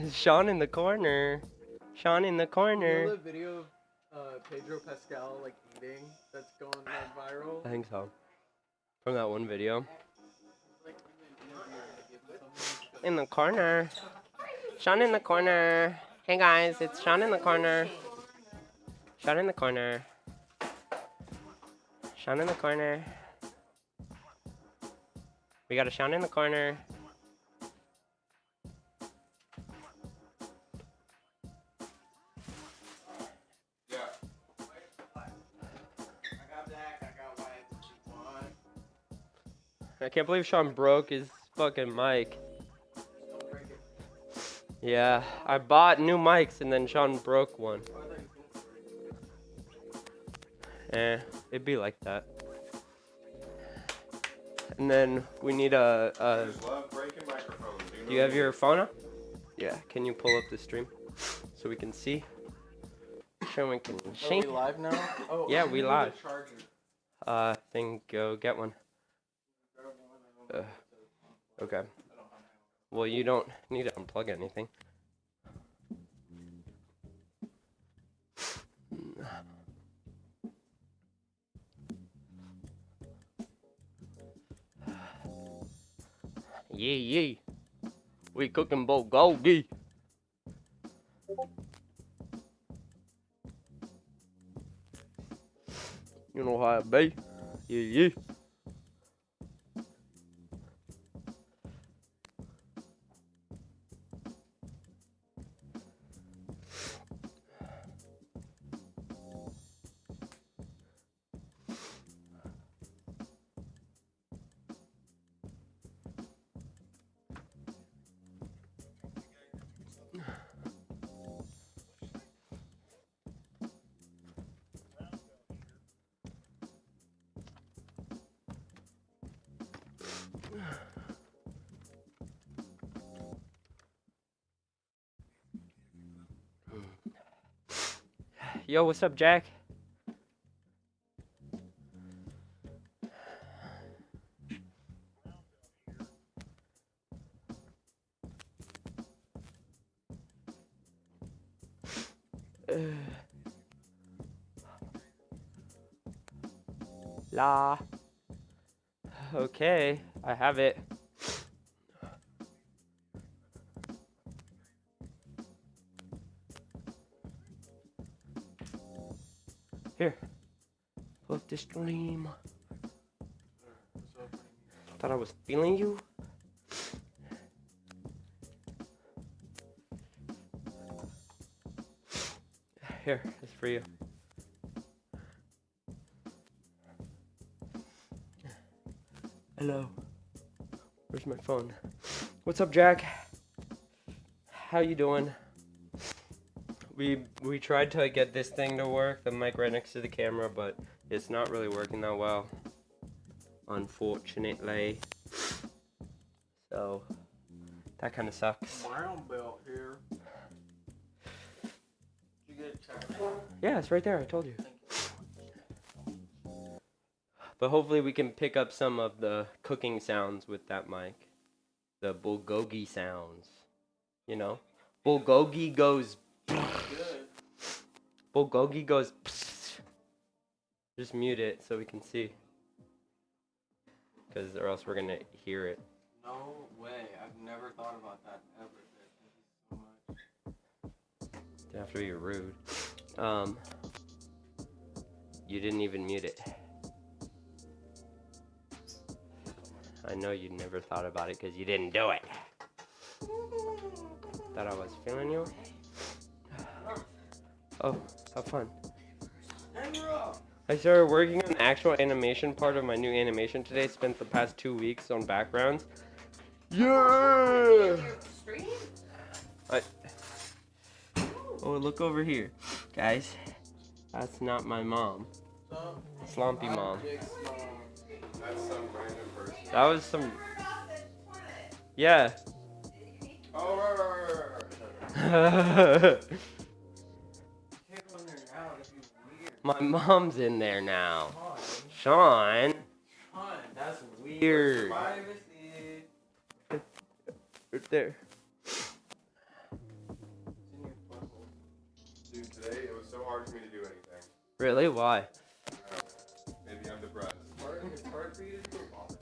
It's Sean in the corner. Sean in the corner. You know the video of Pedro Pascal like eating that's going like viral? I think so. From that one video. In the corner. Sean in the corner. Hey guys, it's Sean in the corner. Sean in the corner. Sean in the corner. We got a Sean in the corner. I can't believe Sean broke his fucking mic. Yeah, I bought new mics and then Sean broke one. It'd be like that. And then we need a do you have your phone up? Yeah, can you pull up the stream so we can see? So we can see. Are we live now? Oh, yeah, we live. Then go get one. Okay. Well, you don't need to unplug anything. Yeah. We cooking bulgogi. You know how it be. Yeah. Yo, what's up, Jack? La. Okay, I have it. Here. Pull up the stream. Thought I was feeling you. Here, it's for you. Hello. Where's my phone? What's up, Jack? How you doing? We tried to get this thing to work, the mic right next to the camera, but it's not really working that well, unfortunately. So that kind of sucks. Brown belt here. Did you get it checked? Yeah, it's right there. I told you. But hopefully we can pick up some of the cooking sounds with that mic. The bulgogi sounds. You know? Bulgogi goes... Bulgogi goes... Just mute it so we can see. Because or else we're going to hear it. No way. I've never thought about that ever. Thank you so much. Don't have to be rude. You didn't even mute it. I know you never thought about it because you didn't do it. Thought I was feeling you? Oh, have fun. I started working on the actual animation part of my new animation today. Spent the past 2 weeks on backgrounds. Yeah! Oh, look over here. Guys, that's not my mom. Slompy mom. That's some random person. That was some... Yeah. Oh, right. My mom's in there now. Sean. That's Weird. privacy. Right there. hard for me to do anything. Really? Why? Maybe I'm depressed. It's hard for you to do a lot.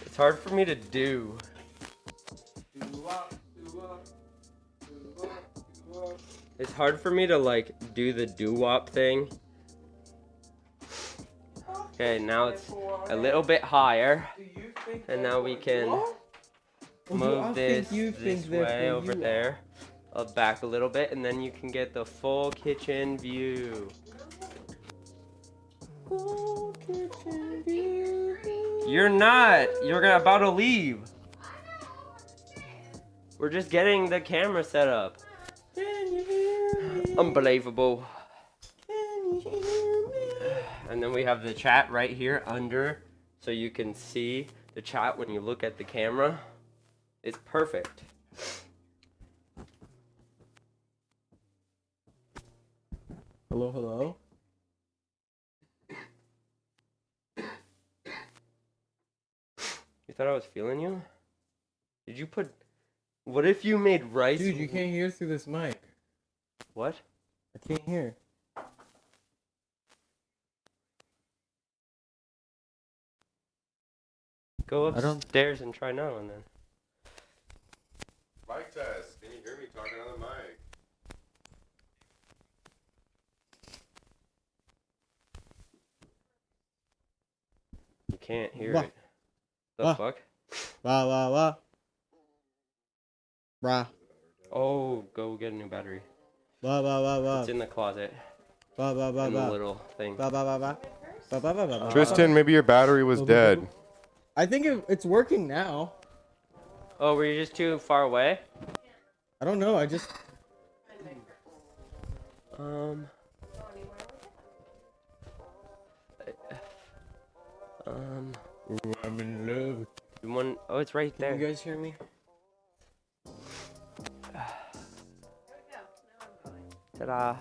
It's hard for me to do. It's hard for me to like do the doo-wop thing. Okay, now it's a little bit higher. And now we can move this way over there. Back a little bit, and then you can get the full kitchen view. Full kitchen view. You're not. You're about to leave. We're just getting the camera set up. Can you hear me? Unbelievable. Can you hear me? And then we have the chat right here under, so you can see the chat when you look at the camera. It's perfect. Hello, hello. You thought I was feeling you? Did you put... What if you made rice... Dude, you can't hear through this mic. What? I can't hear. Go upstairs and try now and then. Mic test. Can you hear me talking on the mic? You can't hear Wah. it. The Wah. fuck? Wah, wah, wah. Rah. Oh, go get a new battery. Wah, wah, wah, wah. It's in the closet. Wah, wah, wah, In the wah. little thing. Wah, wah, wah, wah. Wah, wah, wah, wah, wah. Tristan, maybe your battery was dead. I think it's working now. Oh, were you just too far away? I don't know. I just... Um, I'm in love. you want... Oh, it's right there. Can you guys hear me? Ta-da.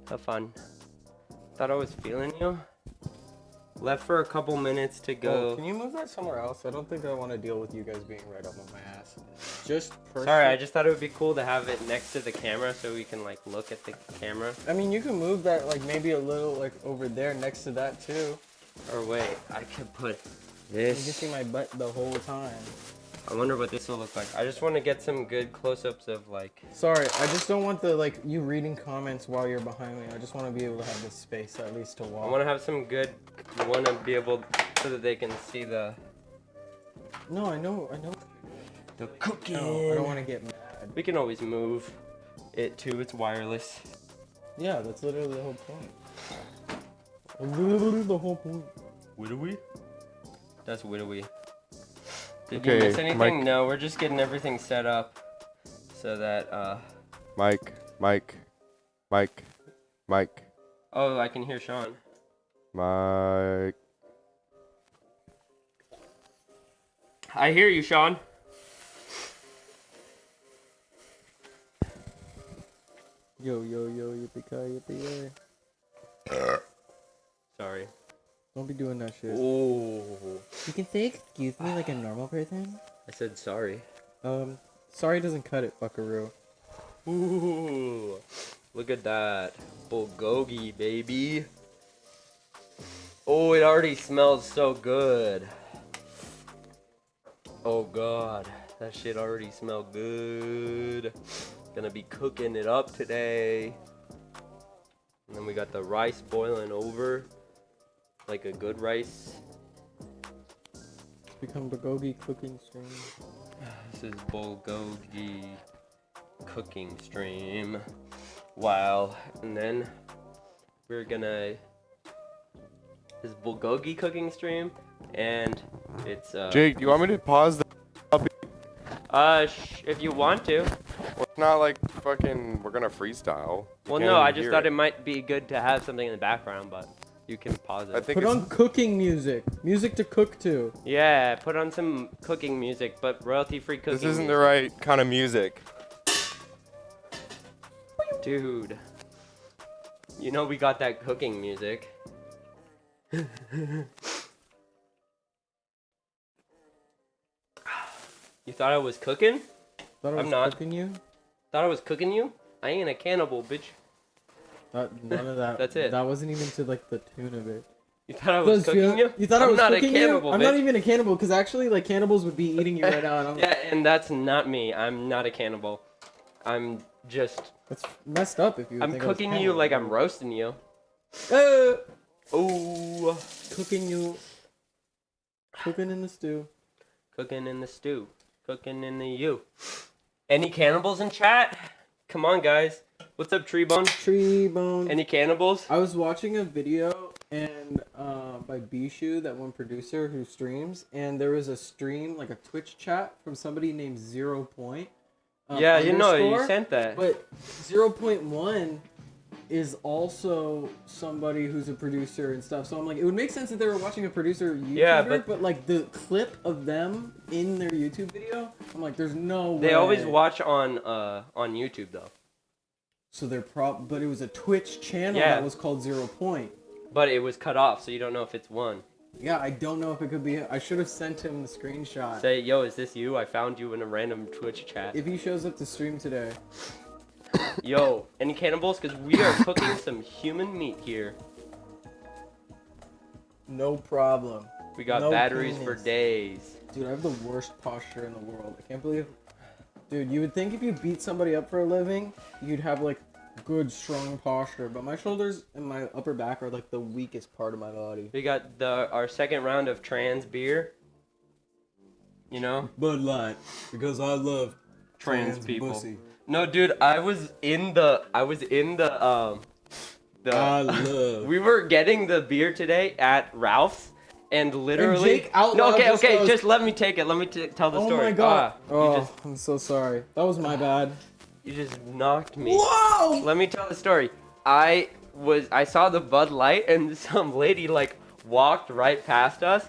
Have fun. Thought I was feeling you. Left for a couple minutes to go. Oh, can you move that somewhere else? I don't think I want to deal with you guys being right up on my ass. Just Sorry, I just thought it would be cool to have it next to the camera so we can like look at the camera. I mean, you can move that like maybe a little like over there next to that too. Or wait, I could put You can this. see my butt the whole time. I wonder what this will look like. I just want to get some good close-ups of like... Sorry, I just don't want the like you reading comments while you're behind me. I just want to be able to have this space at least to I walk. want to have some good... I want to be able... So that they can see the... No, I know. The cooking. No, I don't want to get mad. We can always move it too. It's wireless. Yeah, that's literally the whole point. Literally the whole point. Widowy? That's widowy. Did Okay, you miss anything? Mike. No, we're just getting everything set up so that, Mike. Oh, I can hear Sean. Mike. I hear you, Sean. Yo, yippee-ki-yippee. Sorry. Don't be doing that shit. Oh. You can say excuse me like a normal person. I said sorry. Sorry doesn't cut it, buckaroo. Ooh. Look at that. Bulgogi, baby. Oh, it already smells so good. Oh, God. That shit already smelled good. Gonna be cooking it up today. And then we got the rice boiling over. Like a good rice. It's become bulgogi cooking stream. This is bulgogi cooking stream. Wow. And then we're gonna... This is bulgogi cooking stream. And it's... Jake, do you want me to pause the... if you want to. Well, it's not like fucking... We're gonna freestyle. You Well, can't no, even I just hear thought it might be good to have something in the background, but you can pause it. I think Put it's... on cooking music. Music to cook to. Yeah, put on some cooking music, but royalty-free cooking This isn't the music. right kind of music. Dude. You know we got that cooking music. You thought I was cooking? Thought I was I'm not. cooking you? Thought I was cooking you? I ain't a cannibal, bitch. None of that. That's it. That wasn't even to like the tune of it. You thought I was cooking you? You thought I'm I was not cooking a cannibal, you? I'm bitch. not even a cannibal, because actually, like, cannibals would be eating you right now. And Yeah, and that's not me. I'm not a cannibal. I'm just... That's messed up if you I'm think I was cooking you cannibal. like I'm roasting you. Ooh. Cooking you. Cooking in the stew. Cooking in the stew. Cooking in the you. Any cannibals in chat? Come on, guys. What's up, Treebone? Treebone. Any cannibals? I was watching a video and by Bishu, that one producer who streams, and there was a stream, like a Twitch chat from somebody named 0 Point. Yeah, you know, you underscore, sent that. But 0.1 is also somebody who's a producer and stuff. So I'm like, it would make sense that they were watching a producer YouTuber, Yeah, but like the clip of them in their YouTube video, I'm like, there's no way. They always watch on YouTube though. So they're but it was a Twitch channel Yeah. that was called 0 Point. But it was cut off, so you don't know if it's one. Yeah, I don't know if it could be. I should have sent him the screenshot. Say, yo, is this you? I found you in a random Twitch chat. If he shows up to stream today. Yo, any cannibals? Because we are cooking some human meat here. No problem. We got No batteries for penis. days. Dude, I have the worst posture in the world. I can't believe... Dude, you would think if you beat somebody up for a living, you'd have, like, good, strong posture. But my shoulders and my upper back are, like, the weakest part of my body. We got our second round of trans beer. You know? Bud Light. Because I love Trans people. No, dude, I was in the I love... we were getting the beer today at Ralph's, and literally. And Jake out no, loud okay, just okay, goes, just let me take it. Let me tell the Oh story. my god. You just I'm so sorry. That was my bad. you just knocked me. Whoa! Let me tell the story. I saw the Bud Light, and some lady like walked right past us,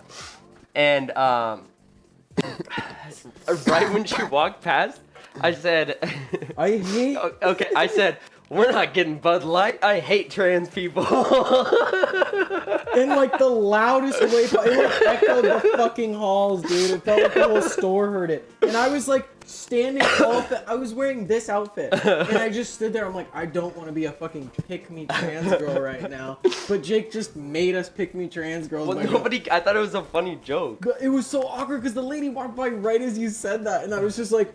and right when she walked past, I said, I hate... okay, I said, we're not getting Bud Light. I hate trans people. In like the loudest way, it like echoed the fucking halls, dude. It felt like the whole store heard it. And I was like standing off. I was wearing this outfit, and I just stood there. I'm like, I don't want to be a fucking pick me trans girl right now. But Jake just made us pick me trans girls. Well, by nobody. I thought it was a funny joke. But it was so awkward because the lady walked by right as you said that, and I was just like,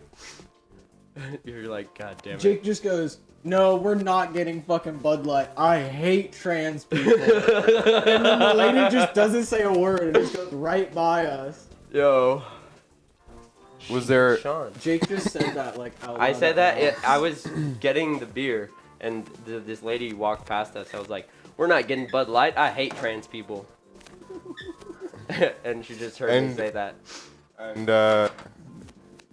You're like, God damn it. Jake just goes, no, we're not getting fucking Bud Light. I hate trans people. And then the lady just doesn't say a word and just goes right by us. Yo. Was there? Sean. Jake just said that like out loud. I said that. I was getting the beer, and this lady walked past us. I was like, we're not getting Bud Light. I hate trans people. And she just heard me And- say that. And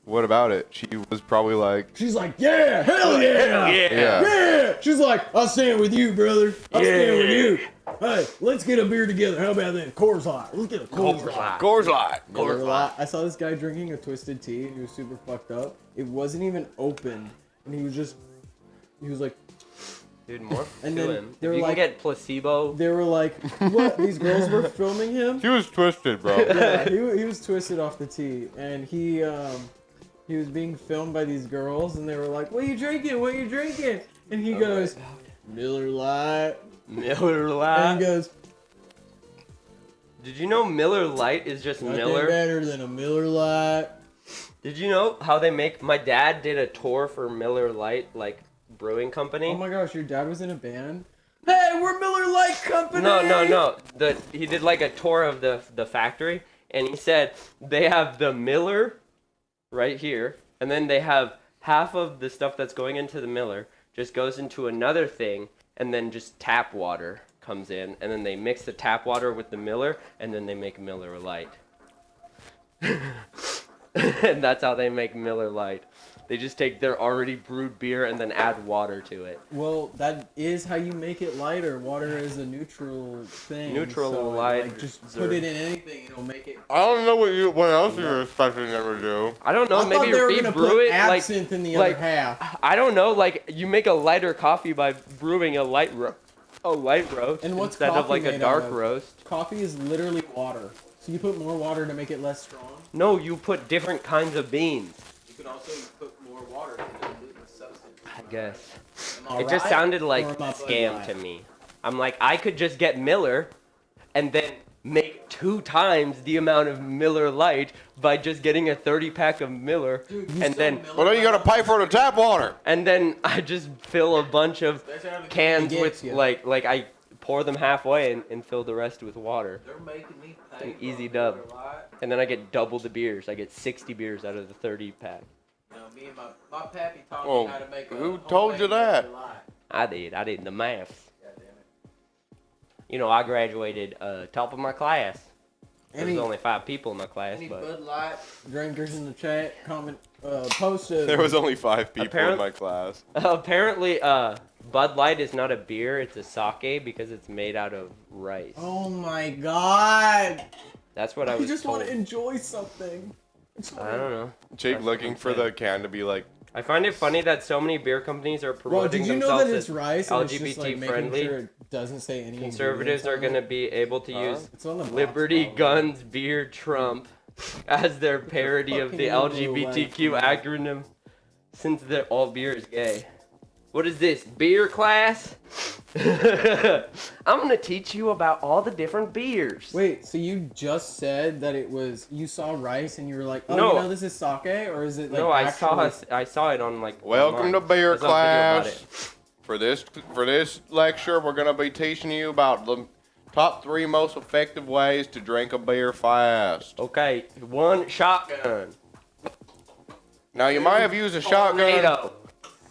what about it? She was probably like, She's like, yeah, hell yeah, yeah. yeah. She's like, I'll stand with you, brother. I'll stand with you. Hey, let's get a beer together. How about that? Coors Light. Let's get a Coors Light. Coors Light. Miller Lite. I saw this guy drinking a twisted tea and he was super fucked up. It wasn't even open, and he was like, Dude, more And to then him. they If were you like- can get placebo. they were like, what? These girls were filming him. She was twisted, bro. Yeah, he was twisted off the tea, and he was being filmed by these girls, and they were like, "What are you drinking? What are you drinking?" And he goes, "Miller Lite." Miller And Lite. he goes, Did you know Miller Lite is just "Nothing Miller? better than a Miller Lite." Did you know how they make? My dad did a tour for Miller Lite, like brewing company. Oh my gosh, your dad was in a band. Hey, we're Miller Lite Company. No. He did like a tour of the factory, and he said they have the Miller right here, and then they have half of the stuff that's going into the Miller just goes into another thing, and then just tap water comes in, and then they mix the tap water with the Miller, and then they make Miller Lite. And that's how they make Miller Lite. They just take their already brewed beer and then add water to it. Well, that is how you make it lighter. Water is a neutral thing. Neutral so, light- Like, just put it in anything, it'll make it. I don't know what else you were expecting them to do. I don't know, I thought maybe they were gonna rebrew put it like absinthe in the like- other half. I don't know, like you make a lighter coffee by brewing a light roast And what's instead of coffee like a made dark out of? roast. Coffee is literally water. So you put more water to make it less strong. No, you put different kinds of beans. You could also put more water to dilute the substance. guess. Am I It just right? sounded like Or am I scam right? to me. I'm like, I could just get Miller and then make 2 times the amount of Miller Lite by just getting a 30-pack of Miller, Dude, you and sell then Miller Well, then you gotta pay for the tap water. I just fill a bunch of That's how the cans gets with you. like I pour them halfway and fill the rest with water, They're making me pay An for easy a dub. Miller Lite. and then I get double the beers. I get 60 beers out of the 30-pack. You know, me and my pappy taught Well, me how to make a who told you homemade that? Miller Lite. I did the maths. God damn it. You know, I graduated top of my class. There was Any only 5 people in my class, Any but Bud Light? drinkers in the chat, comment, post a. There was only 5 people in Apparent- my class. apparently Bud Light is not a beer, it's a sake because it's made out of rice. Oh my god! That's what I was just told. want to enjoy something. I don't know. Jake That's looking what I'm for saying. the can to be like, I find it funny that so many beer companies are Bro, promoting did you know themselves that it's as rice and it's just like LGBT making friendly. sure it doesn't say any Conservatives are going to be able to use It's on the box, Liberty probably. Guns Beer Trump as their parody of the fucking little LGBTQ white acronym, since all beer is gay. What is this, beer class? I'm going to teach you about all the different beers. Wait, so you just said that it was you saw rice and you were like, oh, No. you know this is sake, or is it like No, actually... I saw it on like. welcome online. to beer I saw a video about class. For this lecture, we're gonna be teaching you about the top 3 most effective ways to drink a beer fast. it. Okay, 1 shotgun. Now you might have used a shotgun. Tornado.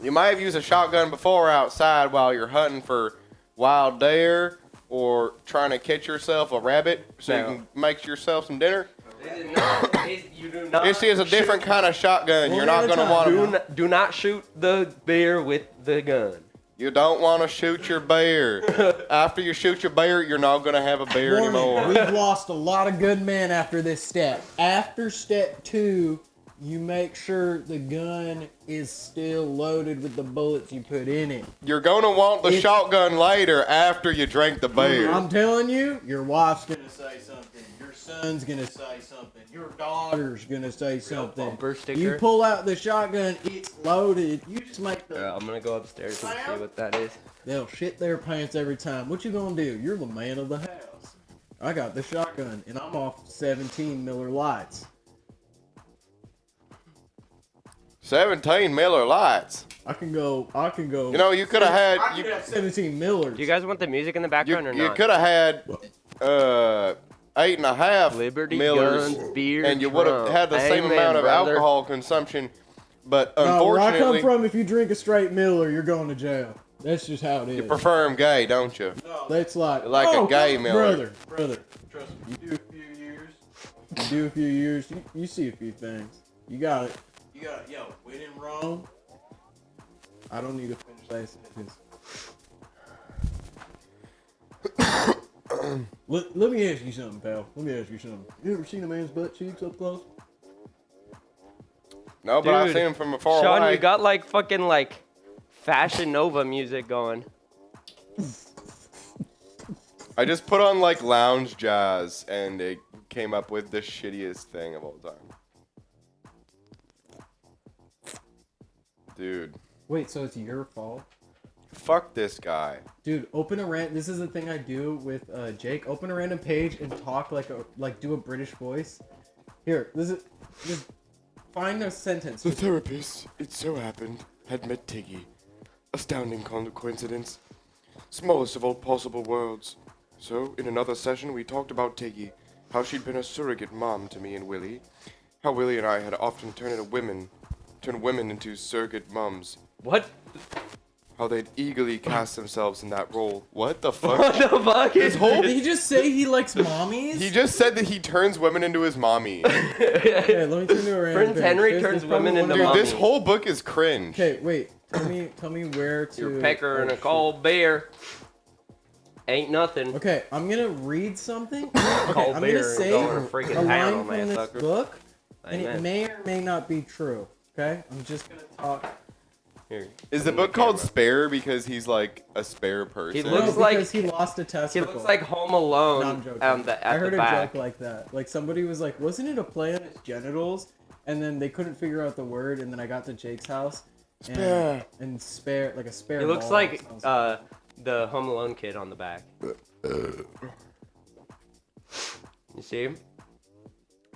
You might have used a shotgun before outside while you're hunting for wild deer or trying to catch yourself a rabbit so you No. can make yourself some dinner. You do not. This is a different kind of shotgun. You're One not at a gonna time. want to. Do not shoot the bear with the gun. You don't want to shoot your bear. After you shoot your bear, you're not gonna have a bear Warning, anymore. we've lost a lot of good men after this step. After step 2, you make sure the gun is still loaded with the bullets you put in it. You're gonna want the If- shotgun later after you drink the beer. I'm telling you, your wife's gonna say something. Your son's gonna say something. Your daughter's gonna say something. Bumper sticker. You pull out the shotgun, it's loaded. You just make the. I'm gonna go upstairs and see what that is. They'll shit their pants every time. What you gonna do? You're the man of the house. I got the shotgun, and I'm off 17 Miller Lights. 17 Miller Lights. I can go. You know, you could have I had. could have 17 Millers. Do you guys want the music in the background or You not? could have had 8.5 Liberty Millers, Guns Beer and you would have Trump. had the same Amen, amount of brother. alcohol consumption. But Where I come unfortunately, from, if you drink a straight Miller, you're going to jail. That's just how it is. you prefer them gay, don't you? That's like a gay Miller. Brother. Trust me. You do a few years. You do a few years. You see a few things. You got it. You got it. Yo, when in Rome. I don't need to finish that sentence. Let me ask you something, pal. Let me ask you something. You ever seen a man's butt cheeks up close? No, but I've Dude, seen them from afar Sean, away. you got like fucking like Fashion Nova music going. I just put on like lounge jazz, and it came up with the shittiest thing of all time. Dude, Wait, so it's your fault? fuck this guy. Dude, open a This is the thing I do with Jake. Open a random page and talk do a British voice. Here, just find a sentence. The therapist, it so happened, had met Tiggy. Astounding coincidence. Smallest of all possible worlds. So, in another session, we talked about Tiggy, how she'd been a surrogate mom to me and Willie, how Willie and I had often turned women into surrogate moms, What? how they'd eagerly cast themselves in that role. What the fuck? What the fuck is Did he just say he likes mommies? He just said that he turns women into his mommy. Okay, let me turn to a random Prince page. Henry There's turns probably women one into of- Dude, mommy. this whole book is cringe. Okay, wait. Tell me where to. Your pecker and oh, a shit. cold beer. Ain't nothing. Okay, I'm gonna read something. Okay, Cold I'm beer gonna and say going a to freaking line town from on that this sucker. book, and it Amen. may or may not be true. Okay, I'm just gonna talk. Here. Is the on the book called camera. Spare because he's like a spare person? He No, looks like- because he lost a He testicle. looks like Home Alone No, I'm joking. at I the heard back. a joke like that. Like somebody was like, "Wasn't it a play on his genitals?" And then they couldn't figure out the word. And then I got to Jake's house, Spare. And spare, like a spare He looks ball like sounds- the Home Alone kid on the back. You see?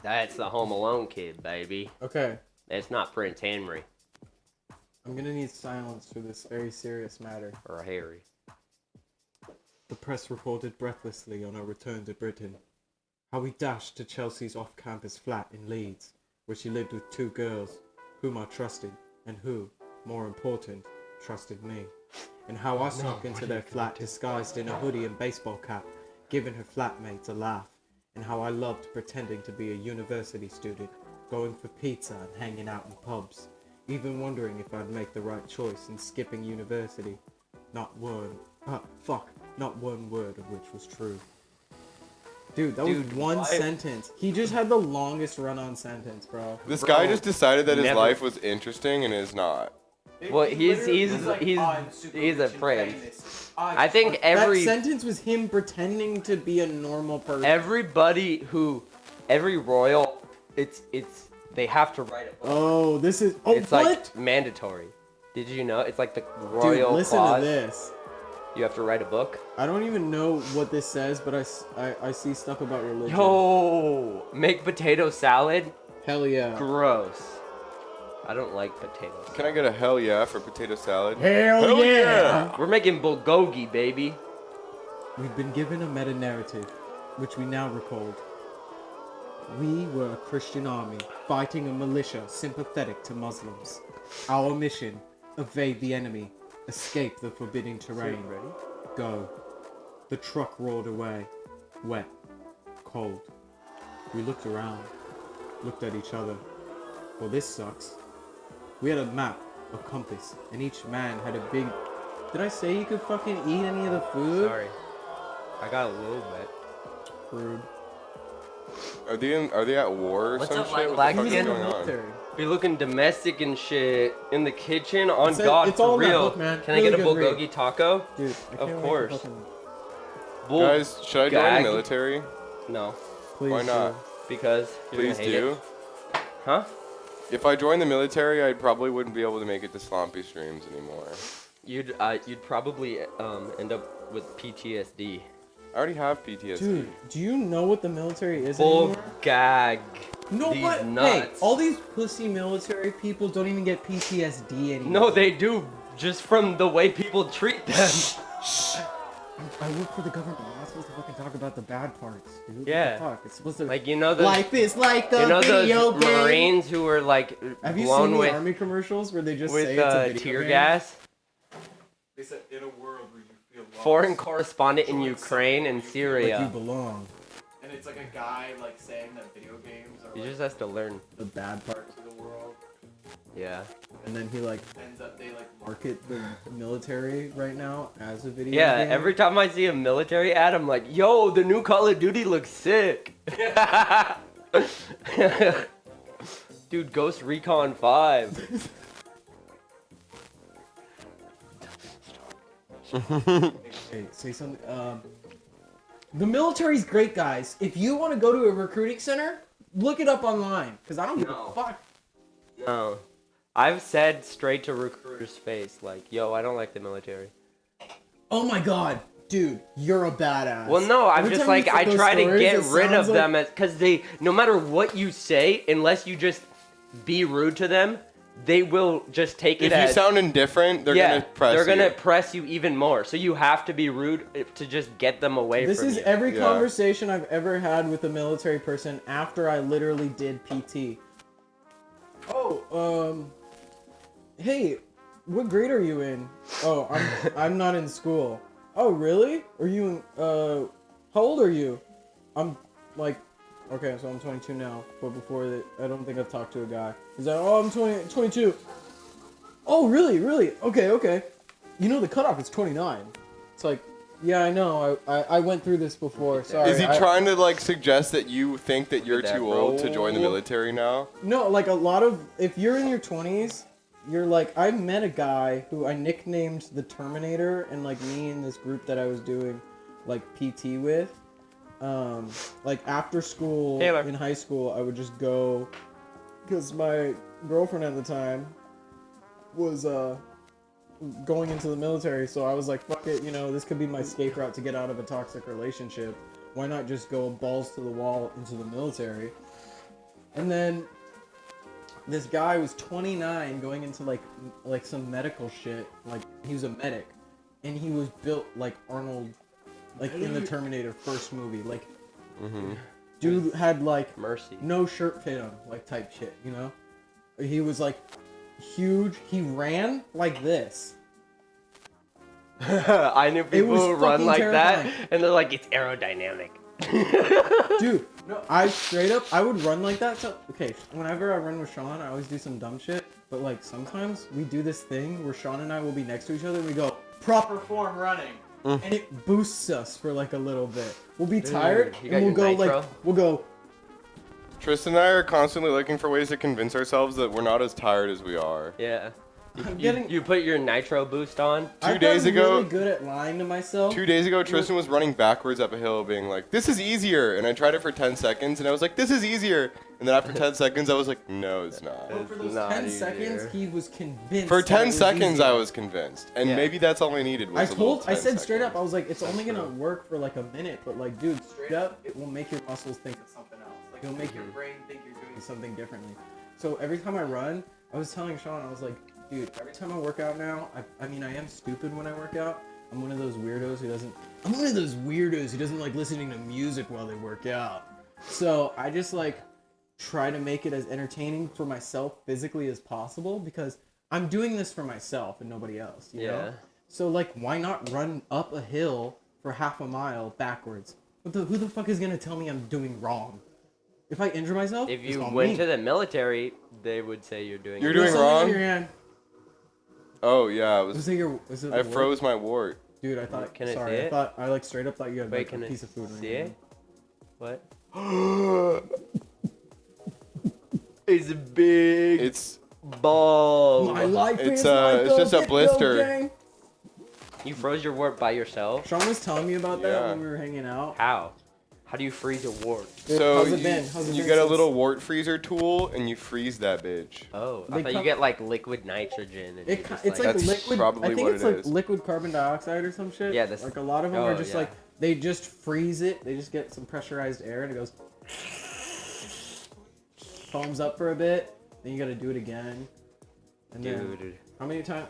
That's the Home Alone kid, baby. Okay, It's not Prince Henry I'm gonna need silence for this very serious matter. or Harry. The press reported breathlessly on our return to Britain how we dashed to Chelsea's off-campus flat in Leeds, where she lived with 2 girls, whom I trusted, and who, more important, trusted me, and how I snuck into their flat disguised in a hoodie and baseball cap, giving her flatmates a laugh, and how I loved pretending to be a university student, going for pizza and hanging out in pubs, even wondering if I'd make the right choice in skipping university. Not one word of which was true. Dude, that was one why- sentence. He just had the longest run-on sentence, bro. This guy just decided that his Never- life was interesting and is not. Well, he's a prince. I think every That sentence was him pretending to be a normal person. every royal, they have to write a book. Oh, this is. Oh, It's what? like mandatory. Did you know? It's like the Dude, royal listen clause. to this. You have to write a book. I don't even know what this says, but I see stuff about religion. Yo, make potato salad. Hell yeah. Gross. I don't like potatoes. Can I get a hell yeah for potato salad? Hell yeah. We're making bulgogi, baby. We've been given a meta-narrative, which we now recalled. We were a Christian army, fighting a militia sympathetic to Muslims. Our mission, evade the enemy, escape the forbidding terrain. Ready? Go. The truck roared away, wet, cold. We looked around, looked at each other. Well, this sucks. We had a map, a compass, and each man had a big... Did I say you could fucking eat any of the food? Sorry. I got a little bit. Rude. Are they at war or What's some up, shit? Black What the fuck He's is in the going on? military. Be looking domestic and shit in the kitchen. On It's God, it's for all in that real. book, man. Can Really I get a good read. bulgogi taco? Dude, I Of can't wait to course. fucking- Guys, should I join Gag. the military? No, Please Why not? do. because you're Please gonna hate do. it. Huh? If I joined the military, I probably wouldn't be able to make it to Slompy streams anymore. You'd probably end up with PTSD. I already have PTSD. Dude, do you know what the military is Full anymore? gag. No, These but hey, nuts. all these pussy military people don't even get PTSD anymore. No, they do, just from the way people treat them. I work for the government. I'm not supposed to fucking talk about the bad parts, dude. Yeah. What the fuck? It's supposed to. Like, you know those, Life is like a you know video those game. Marines who were like Have you blown seen the with army commercials where they just say with it's a video tear game? gas? They said in a world where you feel lost. Foreign correspondent in Ukraine and Like you Syria. belong. And it's like a guy like saying that video games are You like just have to learn. The bad parts. to the world. Yeah. And then he like Ends up they like market the military right now as a video Yeah, game. every time I see a military ad, I'm like, yo, the new Call of Duty looks sick. Dude, Ghost Recon 5. Hey, say something. The military's great, guys. If you want to go to a recruiting center, look it up online. Because I don't give No. a fuck. No. I've said straight to recruiter's face, like, yo, I don't like the military. Oh my god. Dude, you're a badass. Well, no, I'm Every just time like, you tell I those try to stories, get it rid of sounds like- them, because they, no matter what you say, unless you just be rude to them, they will just take it If you as... sound indifferent, they're yeah, gonna press they're gonna you. press you even more. So you have to be rude to just get them away This from is you. every Yeah. conversation I've ever had with a military person after I literally did PT. Oh, hey, what grade are you in? Oh, I'm not in school. Oh, really? Are you in, how old are you? I'm like, okay, so I'm 22 now, but before that, I don't think I've talked to a guy. He's like, oh, I'm 22. Oh, really? Okay. You know the cutoff is 29. It's like, yeah, I know. I went through this before. Sorry. Is he trying to like suggest that you think that you're Look at too that, old to join the bro. military now? No, like a lot of, if you're in your 20s, you're like, I met a guy who I nicknamed the Terminator, and like me and this group that I was doing like PT with, like after school Taylor. in high school, I would just go, because my girlfriend at the time, was going into the military, so I was like, fuck it, you know, this could be my escape route to get out of a toxic relationship. Why not just go balls to the wall into the military? And then this guy was 29 going into like some medical shit. Like, he was a medic, and he was built like Arnold, like in the Terminator first movie. Like, dude had like Mercy. no shirt fit him, like type shit, you know? He was like huge. He ran like this. I knew people was who run fucking like terrifying. that, and they're like, it's aerodynamic. Dude, no, I straight up, I would run like that. So, okay, whenever I run with Sean, I always do some dumb shit. But like sometimes we do this thing where Sean and I will be next to each other and we go, proper form running. And it boosts us for like a little bit. We'll be tired you and got we'll go your nitro? like, we'll go, Tristan and I are constantly looking for ways to convince ourselves that we're not as tired as we are. Yeah. I'm You, getting, you put your nitro boost on. I've days gotten ago- really good at lying to myself. 2 days ago, Tristan was running backwards up a hill, being like, "This is easier," and I tried it for 10 seconds, and I was like, "This is easier," and then after 10 seconds, I was like, "No, it's not." But for It's those not 10 easier. seconds, he was convinced. For that 10 it was seconds, easier. I was convinced, and Yeah. maybe that's all I needed. Was I said straight up, I was like, it's only gonna work for like a minute, but like, dude, straight up, it will make your muscles think of something else. Like, it'll make your brain think you're doing something differently. So every time I run, I was telling Sean, I was like, dude, every time I work out now, I mean, I am stupid when I work out. I'm one of those weirdos who doesn't like listening to music while they work out. So I just like try to make it as entertaining for myself physically as possible because I'm doing this for myself and nobody else, you know? So like, why not run up a hill for half a mile backwards? Who the fuck is gonna tell me I'm doing wrong? If I injure myself, If it's you on went me. to the military, they would say you're doing. You're it. doing Something in wrong? your hand. Oh yeah, it Was was. it your? Was it? I the wart? froze my wart. Dude, I thought. Can I sorry, see I it? thought I like straight up thought you had Wait, like can a I piece of food. in see your it? hand. What? It's a big It's ball. My life It's, is like it's just a Get blister. Go Gang. You froze your wart by yourself? Sean was telling me about that Yeah. when we were hanging out. How? How do you freeze a wart? so How's it you, been? How's it you been get a since- little wart freezer tool and you freeze that bitch. Oh, They I thought you come- get like liquid nitrogen. And you It's just, like That's liquid. probably I think what it's it like is. liquid carbon dioxide or some shit. Yeah, that's- like a lot of them oh, are just yeah. like they just freeze it. They just get some pressurized air and it goes foams up for a bit. Then you got to do it again. And then dude. how many times?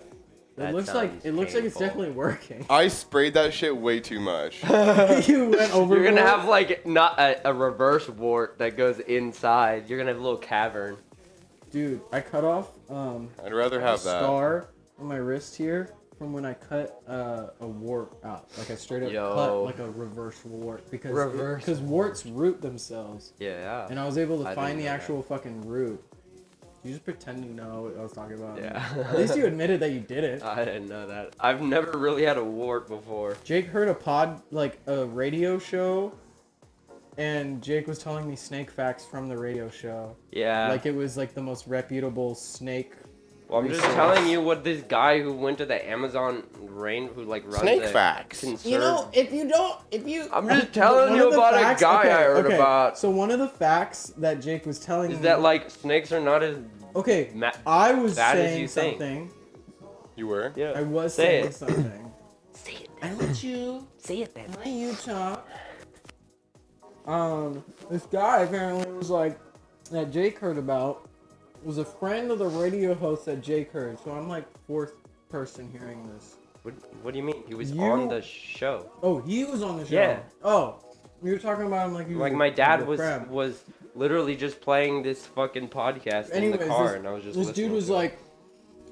That It looks sounds like it's painful. definitely working. I sprayed that shit way too much. You went over. You're gonna have like not a reverse wart that goes inside. You're gonna have a little cavern. Dude, I cut off I'd rather a have that. scar on my wrist here from when I cut a wart out. Like I straight up Yo. cut like a reverse wart Reverse because warts root themselves. Yeah. And I was able to I find didn't the know that. actual fucking root. You just pretend to know what I was talking about. Yeah. At least you admitted that you did it. I didn't know that. I've never really had a wart before. Jake heard a radio show, and Jake was telling me snake facts from the radio show. Yeah. Like it was like the most reputable snake. Well, I'm just resource. telling you what this guy who went to the Amazon rain who like runs Snake a facts. conserv- if you. I'm just telling you about a guy I heard about. So one of the facts that Jake was telling Is me. that like snakes are not as Okay, ma- I was bad as saying you think? something. You were? Yeah. I was Say saying it. something. Say it. I let you. Say it then. Hi, Utah. This guy apparently was like that Jake heard about was a friend of the radio host that Jake heard. So I'm like fourth person hearing this. What do you mean? He was You- on the show. Oh, he was on the show. Yeah. Oh, you were talking about him like he was Like a- my dad a was friend. literally just playing this fucking podcast in the Anyways, car, and I was just this listening dude was to it. like,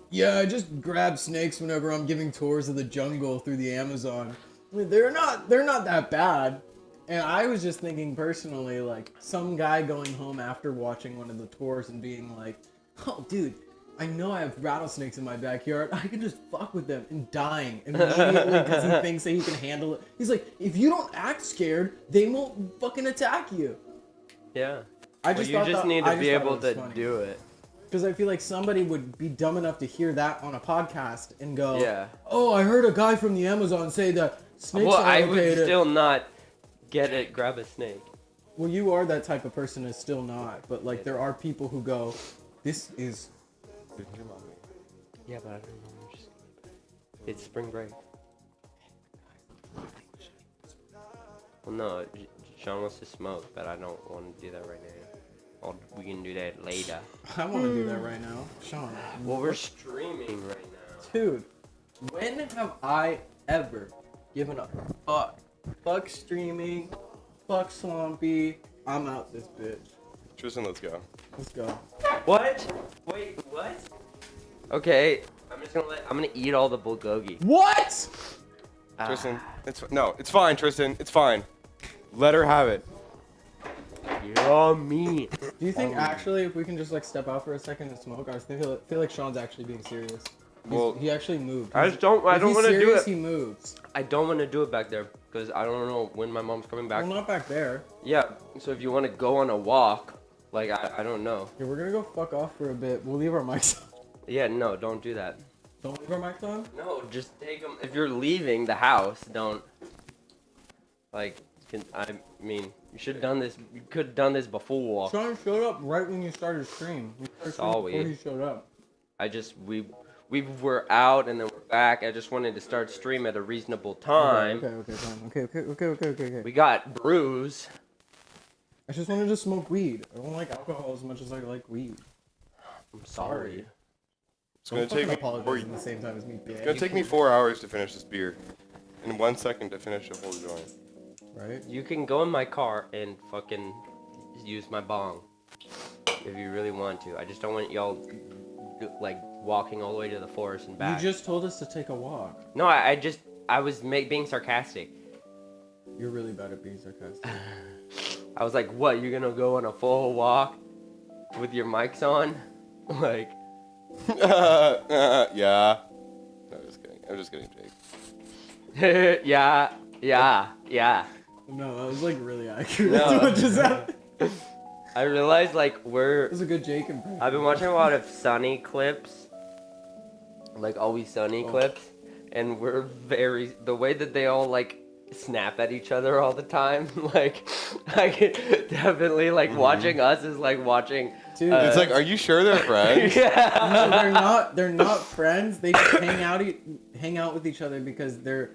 "Yeah, I just grab snakes whenever I'm giving tours of the jungle through the Amazon. I mean, they're not that bad." And I was just thinking personally, like some guy going home after watching one of the tours and being like, "Oh, dude, I know I have rattlesnakes in my backyard. I can just fuck with them," and dying immediately because he thinks that he can handle it. He's like, "If you don't act scared, they won't fucking attack you." Yeah. I Well, just you thought just that- need I to be thought it able was to funny. do it. Because I feel like somebody would be dumb enough to hear that on a podcast and go, Yeah. "Oh, I heard a guy from the Amazon say that snakes Well, are I okay would to-" still not get it. Grab a snake. Well, you are that type of person is still not. But like, there are people who go, "This is Yeah, but I don't know. I'm just... It's spring break. Well, no, Sean wants to smoke, but I don't want to do that right now. We can do that later. I want to do that right now. Sean. Well, we're streaming right now. Dude, when have I ever given a fuck? Fuck streaming. Fuck Slompy. I'm out this bitch. Tristan, let's go. Let's go. What? Wait, what? Okay, I'm gonna eat all the bulgogi. What? Tristan, it's fine, Tristan. It's fine. Let her have it. Yummy. Do you think actually if we can just like step out for a second and smoke? I feel like Sean's actually being serious. He actually moved. I don't want to do serious, it. He moves. I don't want to do it back there because I don't know when my mom's coming back. Well, not back there. Yeah, so if you want to go on a walk, like I don't know. Yeah, we're gonna go fuck off for a bit. We'll leave our mics on. Yeah, no, don't do that. Don't leave our mics on? No, just take them. If you're leaving the house, don't. Like, I mean, you should have done this. You could have done this before. Sean showed up right when you started stream. Saw we. Before he showed up. We were out and then we're back. I just wanted to start stream at a reasonable time. Okay, fine. Okay. We got brews. I just wanted to smoke weed. I don't like alcohol as much as I like weed. I'm sorry. It's gonna take me. Apologize at the same time as me. It's gonna take me 4 hours to finish this beer, and 1 second to finish a whole joint. Right? You can go in my car and fucking use my bong if you really want to. I just don't want y'all like walking all the way to the forest and back. You just told us to take a walk. No, I was being sarcastic. You're really bad at being sarcastic. I was like, what? You're gonna go on a full walk with your mics on? Like. Yeah. No, I'm just kidding, Jake. yeah. No, that was like really accurate. No. What just happened? I realized like It was a good Jake impression. I've been watching a lot of Sunny clips, like Always Sunny clips, and the way that they all like snap at each other all the time. Like, I could definitely like watching us is like watching. Dude, It's like, are you sure they're friends? Yeah. No, they're not friends. They just hang out with each other because they're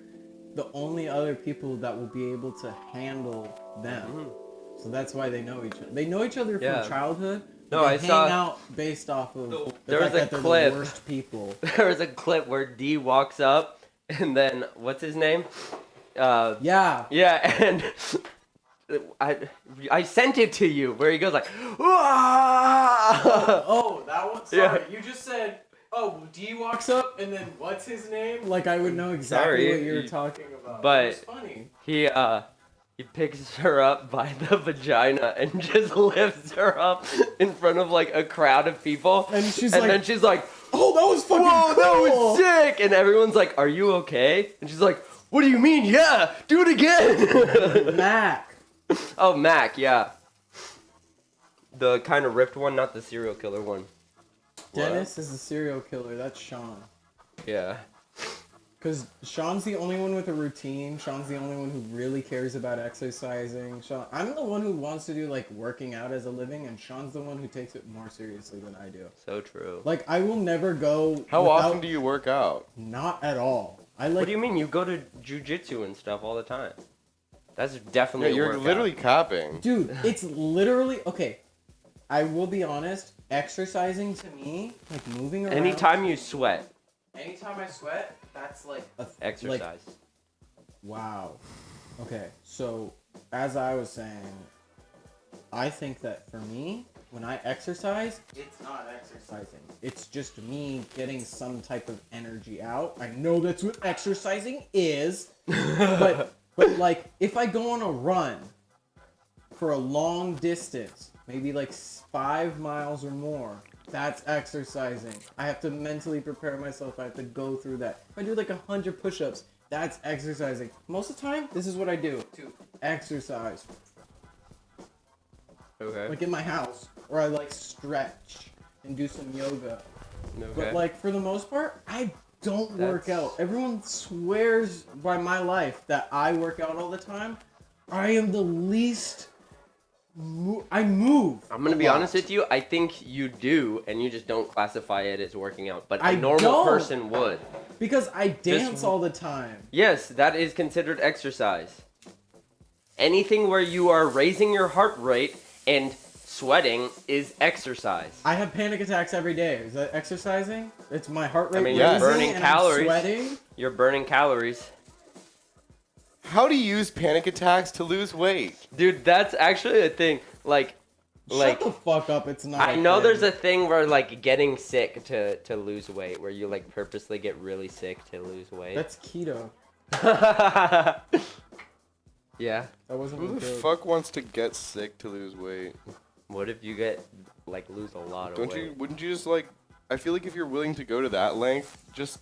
the only other people that will be able to handle them. So that's why they know each other. They know each other from childhood. No, they I hang saw. out based off of the There was fact a that they're clip. the worst people. There was a clip where D walks up, and then what's his name? Yeah. Yeah, and I sent it to you where he goes like, "Wah!" Oh, that one. Sorry, Yeah. you just said. Oh, D walks up, and then what's his name? Like I would know exactly what you were talking about. but it was funny. he picks her up by the vagina and just lifts her up in front of like a crowd of people, And she's and like, then she's like, "Oh, that was fucking "Whoa, that cool." was sick!" And everyone's like, "Are you okay?" And she's like, "What do you mean? Yeah, do it again." Mac. Oh, Mac, yeah. The kind of ripped one, not the serial killer one. Dennis is the serial killer. That's Sean. Yeah. Because Sean's the only one with a routine. Sean's the only one who really cares about exercising. I'm the one who wants to do like working out as a living, and Sean's the one who takes it more seriously than I do. So true. Like I will never go. How often do you work out? Not at all. I like. What do you mean? You go to jujitsu and stuff all the time. That's definitely. Yeah, a you're workout. literally capping. Dude, it's literally okay. I will be honest. Exercising to me, like moving around. Anytime you sweat, Anytime I sweat, that's like exercise. Like, wow. Okay, so as I was saying, I think that for me, when I exercise, it's not exercising. It's just me getting some type of energy out. I know that's what exercising is, but like if I go on a run for a long distance, maybe like 5 miles or more, that's exercising. I have to mentally prepare myself. I have to go through that. If I do like 100 push-ups, that's exercising. Most of the time, this is what I do to exercise. Okay. Like in my house, or I like stretch and do some yoga. Okay. But like for the most part, I don't work out. Everyone swears by my life that I work out all the time. I am the least I move. I'm gonna a be lot. honest with you. I think you do, and you just don't classify it as working out. But a I normal don't. person would. Because I dance all the time. Yes, that is considered exercise. Anything where you are raising your heart rate and sweating is exercise. I have panic attacks every day. Is that exercising? It's my heart rate mean, you're raising burning and calories. I'm sweating. You're burning calories. How do you use panic attacks to lose weight? Dude, that's actually a thing. Like, Shut the fuck up. It's not. I know there's a thing where like getting sick to lose weight, where you like purposely get really sick to lose weight. That's keto. Yeah. That wasn't Who a the joke. fuck wants to get sick to lose weight? What if you get like lose a lot of Don't weight? you? Wouldn't you just like? I feel like if you're willing to go to that length, just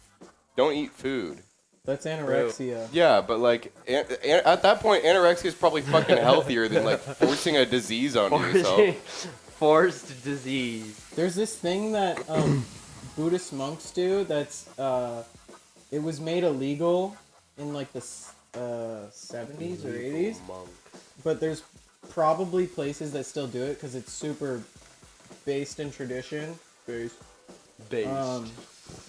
don't eat food. That's anorexia. Yeah, but like at that point, anorexia is probably fucking healthier than like forcing a disease onto yourself. Forced disease. There's this thing that Buddhist monks do. That's it was made illegal in like the 70s or 80s. Monk. But there's probably places that still do it because it's super based in tradition. Based Um,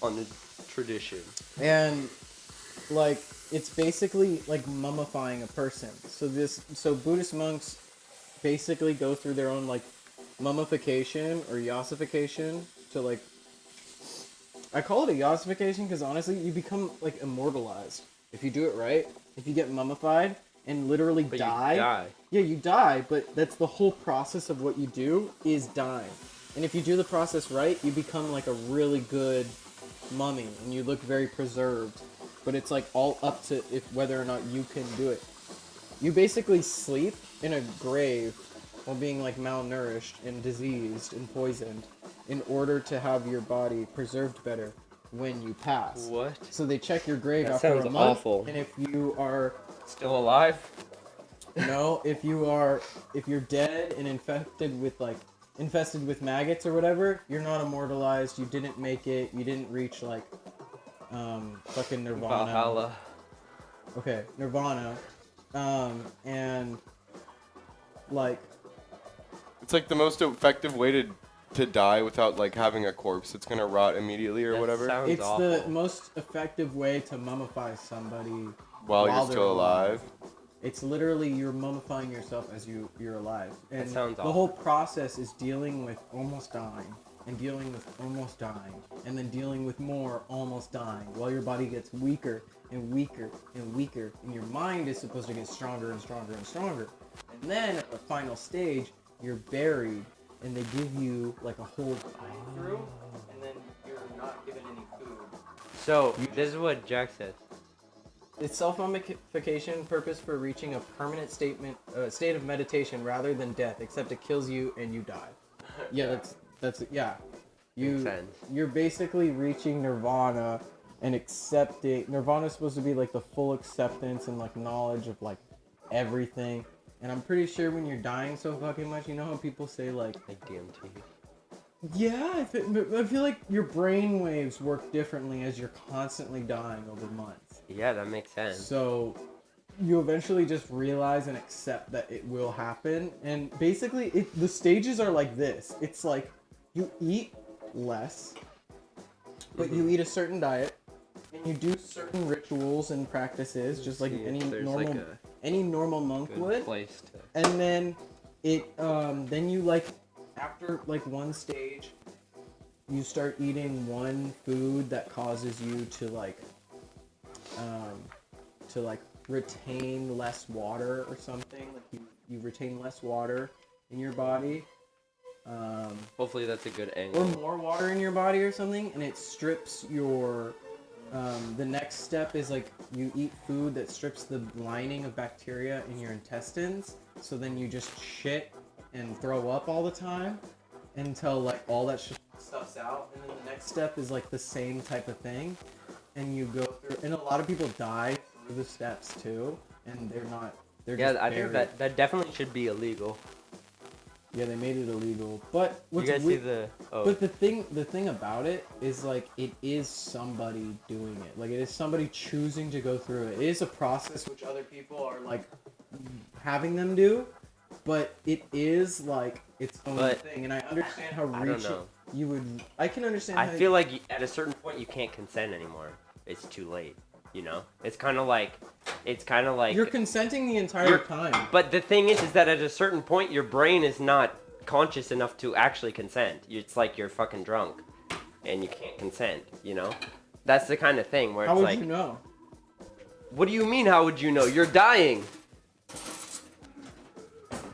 on the tradition. and like it's basically like mummifying a person. So Buddhist monks basically go through their own like mummification or yossification to like. I call it a yossification because honestly, you become like immortalized if you do it right. If you get mummified and literally But die. you die. Yeah, you die, but that's the whole process of what you do is dying. And if you do the process right, you become like a really good mummy and you look very preserved. But it's like all up to whether or not you can do it. You basically sleep in a grave while being like malnourished and diseased and poisoned in order to have your body preserved better when you pass. What? So they check your grave That after a sounds month, awful. and if you are Still alive? no, if you're dead and infested with maggots or whatever, you're not immortalized. You didn't make it. You didn't reach like fucking nirvana. Valhalla. Okay, nirvana. And like It's like the most effective way to die without like having a corpse that's gonna rot immediately or That whatever. sounds it's awful. the most effective way to mummify somebody While you're they're still alive. It's literally you're mummifying yourself as you're alive. And sounds the awful. whole process is dealing with almost dying and dealing with almost dying and then dealing with more almost dying while your body gets weaker and weaker and weaker and your mind is supposed to get stronger and stronger and stronger. And then at the final stage, you're buried and they give you like a hole to climb through and then you're not given any food. So, this is what Jack says. It's self-mummification purpose for reaching a permanent state of meditation rather than death, except it kills you and you die. Yeah, that's yeah. Makes sense. You're basically reaching nirvana and accepting. Nirvana is supposed to be like the full acceptance and like knowledge of like everything. And I'm pretty sure when you're dying so fucking much, you know how people say like, DMT. yeah, I feel like your brain waves work differently as you're constantly dying over months. Yeah, that makes sense. So you eventually just realize and accept that it will happen. And basically, the stages are like this. It's like you eat less, but you eat a certain diet, and you do certain rituals and practices, just like See if any there's, normal like, a any normal monk good would. place to... And then then you like after like one stage, you start eating one food that causes you to like retain less water or something. Like you retain less water in your body. Hopefully that's a good Or angle. more water in your body or something, and it strips your the next step is like you eat food that strips the lining of bacteria in your intestines, so then you just shit and throw up all the time until like all that stuff's out, and then the next step is like the same type of thing, and you go through, and a lot of people die through the steps too, and they're Yeah, just I think buried. that definitely should be illegal. Yeah, they made it illegal, but You what's guys see weird, the... Oh, but the thing about it is like it is somebody doing it. Like it is somebody choosing to go through it. It is a process which other people are like having them do, but it is like its own But, thing, and I understand how I don't reaching know. you would. I can understand. I how feel like at a certain point you can't consent anymore. It's too late. You know, it's kind of like you're consenting the entire You're- time. But the thing is that at a certain point your brain is not conscious enough to actually consent. It's like you're fucking drunk, and you can't consent. You know, that's the kind of thing where How it's would like, you know? what do you mean? How would you know? You're dying.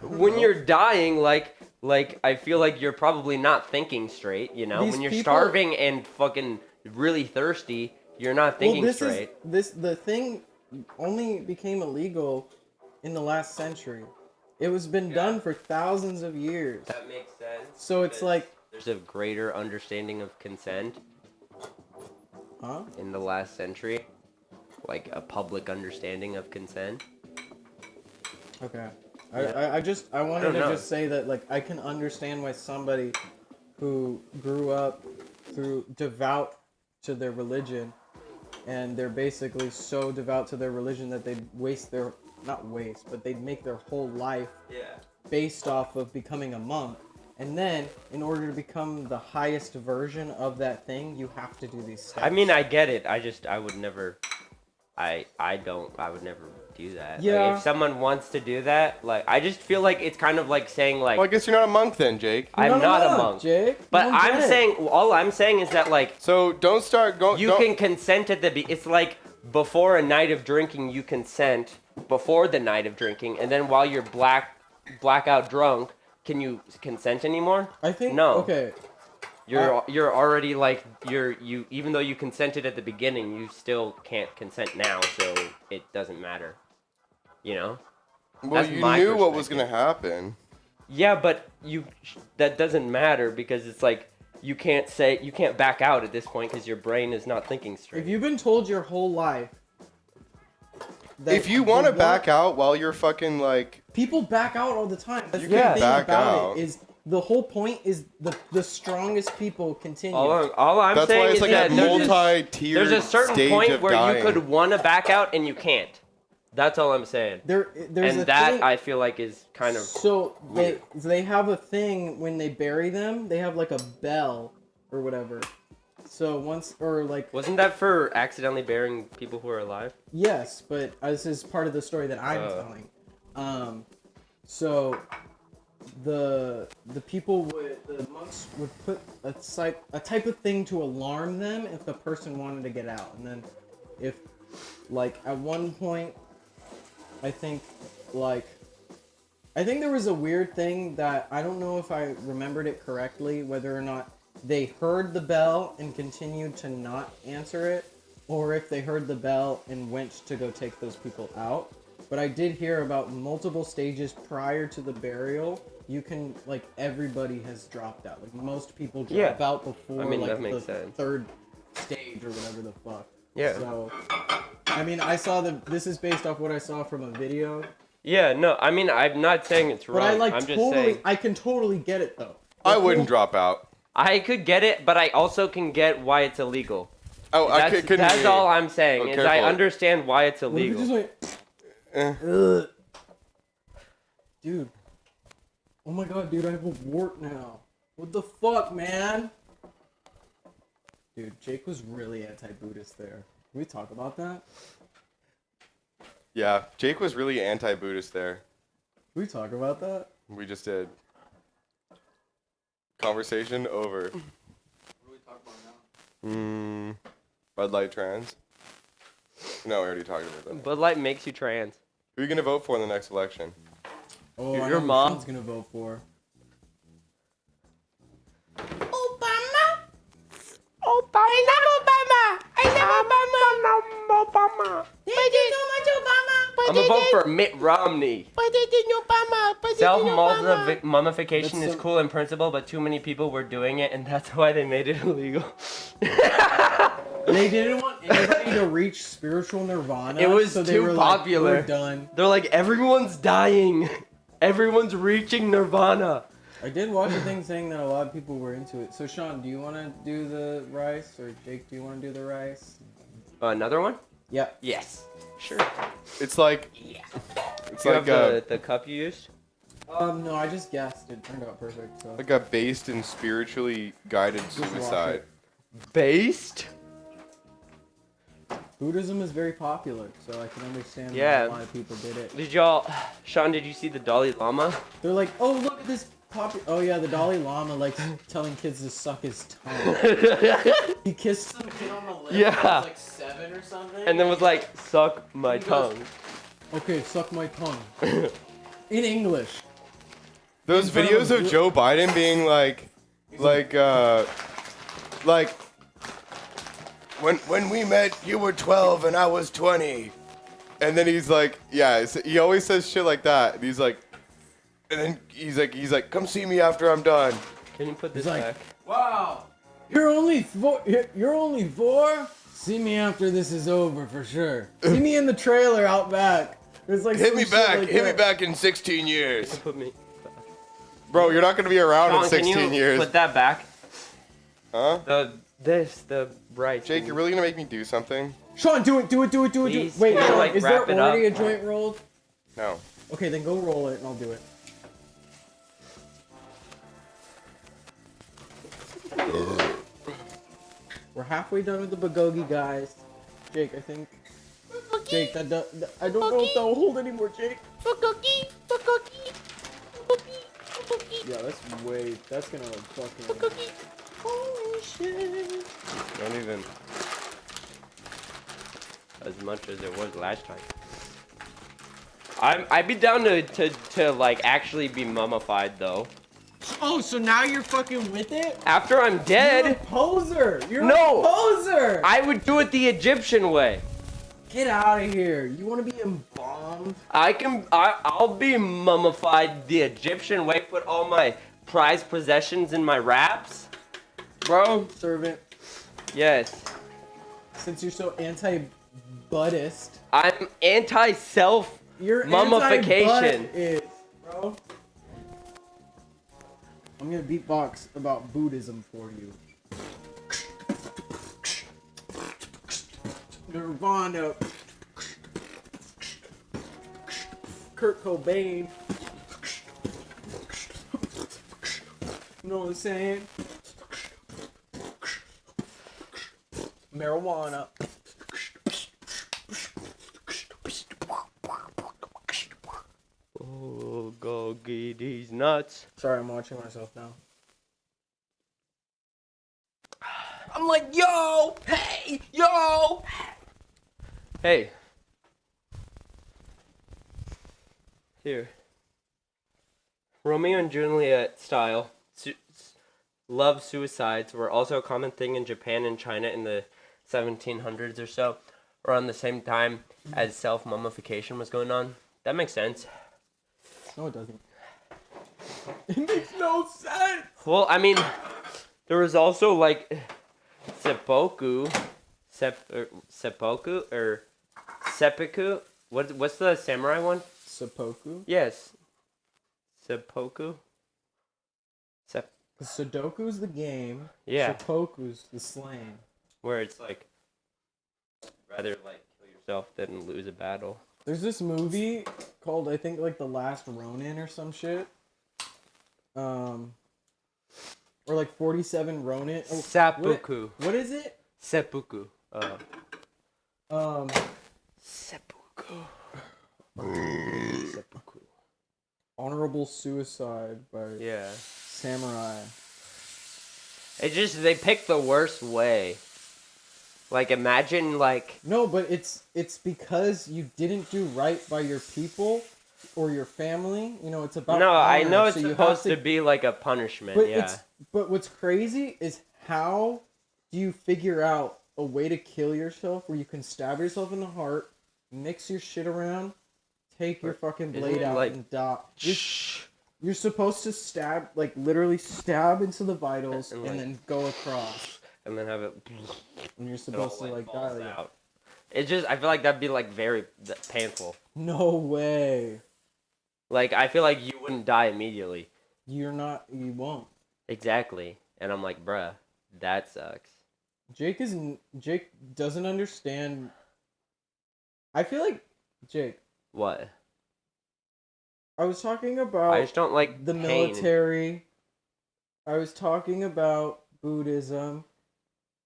When you're dying, like I feel like you're probably not thinking straight. You know, These when you're people- starving and fucking really thirsty, you're not thinking this straight. the thing only became illegal in the last century. It was been done for thousands of years. That makes sense. So it's because like, there's a greater understanding of consent huh? in the last century, like a public understanding of consent. Okay. Yeah. I wanted to know. just say that, like, I can understand why somebody who grew up through devout to their religion, and they're basically so devout to their religion that they'd they'd make their whole life Yeah. based off of becoming a monk. And then, in order to become the highest version of that thing, you have to do these steps. I mean, I get it. I would never. I would never do that. Like, Yeah. if someone wants to do that, like, I just feel like it's kind of like saying like, Well, I guess you're not a monk then, Jake. I'm not a monk. Jake. You But don't I'm get it. saying, all I'm saying is that like, So don't start going. you can consent at the it's like before a night of drinking you consent before the night of drinking, and then while you're blackout drunk, can you consent anymore? I think No. Okay. You're already like you even though you consented at the beginning, you still can't consent now, so it doesn't matter. You know? Well, That's you my knew what was perspective. gonna happen. Yeah, but that doesn't matter because it's like you can't back out at this point because your brain is not thinking straight. If you've been told your whole life that If you want to back out while you're fucking like, people back out all the time. That's You the can thing back about out. it is the whole point is the strongest people continue. all I'm that's saying why it's is like that a there's multi-tiered a certain stage point of where dying. you could want to back out and you can't. That's all I'm saying. There's And a that thing, I feel like is kind of so weird. they have a thing when they bury them. They have like a bell or whatever. So once or like wasn't that for accidentally burying people who are alive? yes, but this is part of the story that I'm telling. So the monks would put a type of thing to alarm them if the person wanted to get out, and then if like at one point I think there was a weird thing that I don't know if I remembered it correctly, whether or not they heard the bell and continued to not answer it, or if they heard the bell and went to go take those people out. But I did hear about multiple stages prior to the burial. You can, like, everybody has dropped out. Like, most people drop Yeah. out before, I mean, like, that makes the sense. third stage or whatever the fuck. Yeah. So, I mean, this is based off what I saw from a video. Yeah, no, I mean, I'm not saying it's wrong. But I, like, I'm just saying. I can totally get it, though. I The wouldn't whole- drop out. I could get it, but I also can get why it's illegal. Oh, I That's, couldn't. that's all I'm saying, Oh, is I careful. understand why it's What if you illegal. just went, Eh. ugh. Dude. Oh my god, dude, I have a wart now. What the fuck, man? Dude, Jake was really anti-Buddhist there. Can we talk about that? Yeah, Jake was really anti-Buddhist there. Can we talk about that? We just did. Conversation over. What do we talk about now? Bud Light trans. No, we already talked about that. Bud Light makes you trans. Who are you gonna vote for in the next election? Oh, Your I know who mom? Sean's gonna vote for. I'm gonna vote for Mitt Romney. Self-mummification That's is so- cool in principle, but too many people were doing it, and that's why they made it illegal. They didn't want anybody to reach spiritual nirvana. It was so they too were popular. Like, we're done. They're like, everyone's dying. Everyone's reaching nirvana. I did watch a thing saying that a lot of people were into it. So, Sean, do you want to do the rice? Or Jake, do you want to do the rice? Another one? Yep. Yes. Sure. It's like. Yeah. It's Do you like have the cup you used? No, I just guessed. It turned out perfect. So. Like a based in spiritually guided Just watch suicide. it. Based? Buddhism is very popular, so I can understand Yeah. why a lot of people did it. Did y'all, Sean, did you see the Dalai Lama? They're like, oh, look at this Oh, yeah, the Dalai Lama likes telling kids to suck his tongue. He kissed some kid on the lip Yeah. when he was like 7 or something. And then was like, suck my He goes- tongue. Okay, suck my tongue. In English. Those In front videos of of Joe Biden being like, when we met, you were 12 and I was 20. And then he's like, yeah, he always says shit like that. And he's like, and then he's like, come see me after I'm done. Can you put this He's like, back? Wow. You're only 4? You're only 4? See me after this is over for sure. See me in the trailer out back. There's like Hit some me shit back, like hit me that. back in 16 years. Put me. Bro, you're not gonna be around Sean, in 16 can you years. put that back? Huh? The right. Jake, you're really gonna make me do something? Sean, do it. Please, Wait, can you, Sean, like, is there wrap it already up? a joint rolled? No. Okay, then go roll it and I'll do it. We're halfway done with the Bagogi, guys. Jake, I think. Jake, I don't know if that will hold anymore, Jake. Yeah, that's gonna fucking. Holy shit. Not even as much as it was last time. I'd be down to like actually be mummified though. Oh, so now you're fucking with it? After I'm You're a dead, poser. You're No. a poser. I would do it the Egyptian way. Get out of here. You want to be embalmed? I'll be mummified the Egyptian way. Put all my prized possessions in my wraps, bro. Servant. Yes, Since you're so anti-Buddhist. I'm anti-self You're mummification. anti-Buddhist, bro. I'm gonna beatbox about Buddhism for you. Nirvana. Kurt Cobain. You know what I'm saying? Marijuana. Oh, go get these nuts. Sorry, I'm watching myself now. I'm like, yo, hey, yo. Hey. Here. Romeo and Juliet style love suicides were also a common thing in Japan and China in the 1700s or so, around the same time as self-mummification was going on. That makes sense. No, it doesn't. It makes no sense. Well, I mean, there was also like seppuku, seppuku. What's the samurai one? Seppuku? Yes, seppuku. Sudoku's the game. Yeah. Seppuku's the slang. Where it's like rather like kill yourself than lose a battle. There's this movie called, I think, like The Last Ronin or some shit. Or like 47 Ronin. Oh, Seppuku. what is it? Seppuku. Seppuku. Seppuku. Honorable Suicide by Yeah. Samurai. It just they picked the worst way. Like imagine like No, but it's because you didn't do right by your people or your family. You know, it's about no, I honor, know so it's you have supposed to be like a punishment. But Yeah. but what's crazy is how do you figure out a way to kill yourself where you can stab yourself in the heart, mix your shit around, take your fucking Isn't blade it out like- and die. Shh. You're supposed to stab, like literally stab into the vitals And, and, like- then go across. And then have it. And you're It supposed all, to like die. falls Like, out. It just I feel like that'd be like very painful. no way. Like I feel like you wouldn't die immediately. You won't. Exactly. And I'm like, bruh, that sucks. Jake doesn't understand. I feel like Jake, What? I was talking about I just don't like the pain. military. I was talking about Buddhism,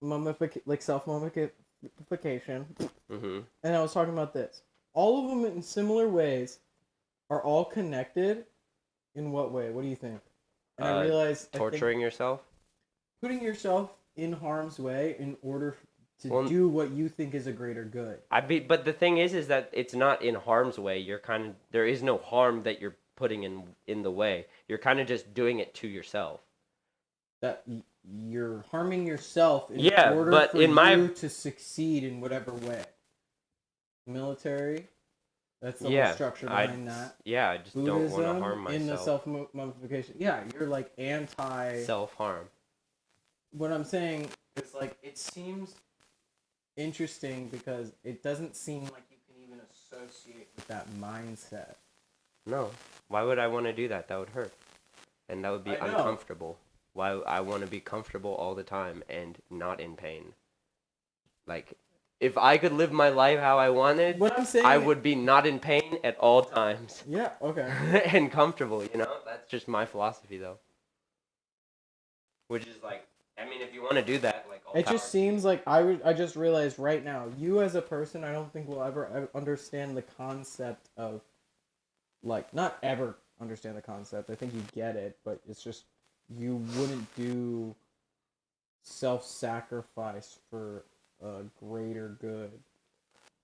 like self-mummification, Mm-hmm. and I was talking about this. All of them in similar ways are all connected. In what way? What do you think? And I realized Torturing yourself. putting yourself in harm's way in order to Well, do what you think is a greater good. But the thing is that it's not in harm's way. You're kind of there is no harm that you're putting in the way. You're kind of just doing it to yourself. That you're harming yourself in Yeah, order but for in you to succeed in whatever way. Military, that's the whole structure behind that. Yeah, I just Buddhism, don't want to harm myself. in the self-mummification. Yeah, you're like anti... Self-harm. What I'm saying is like, it seems interesting because it doesn't seem like you can even associate with that mindset. No. Why would I want to do that? That would hurt. And that would be uncomfortable. Why I want to be comfortable all the time and not in pain. Like, if I could live my life how I wanted, What I'm saying, I would be not in pain at all times. Yeah, okay. And comfortable, you know? That's just my philosophy, though. Which is like, I mean, if you want to do that, like, it just seems like I just realized right now, you as a person, I don't think will ever understand the concept of, like, not ever understand the concept. I think you get it, but it's just, you wouldn't do self-sacrifice for a greater good.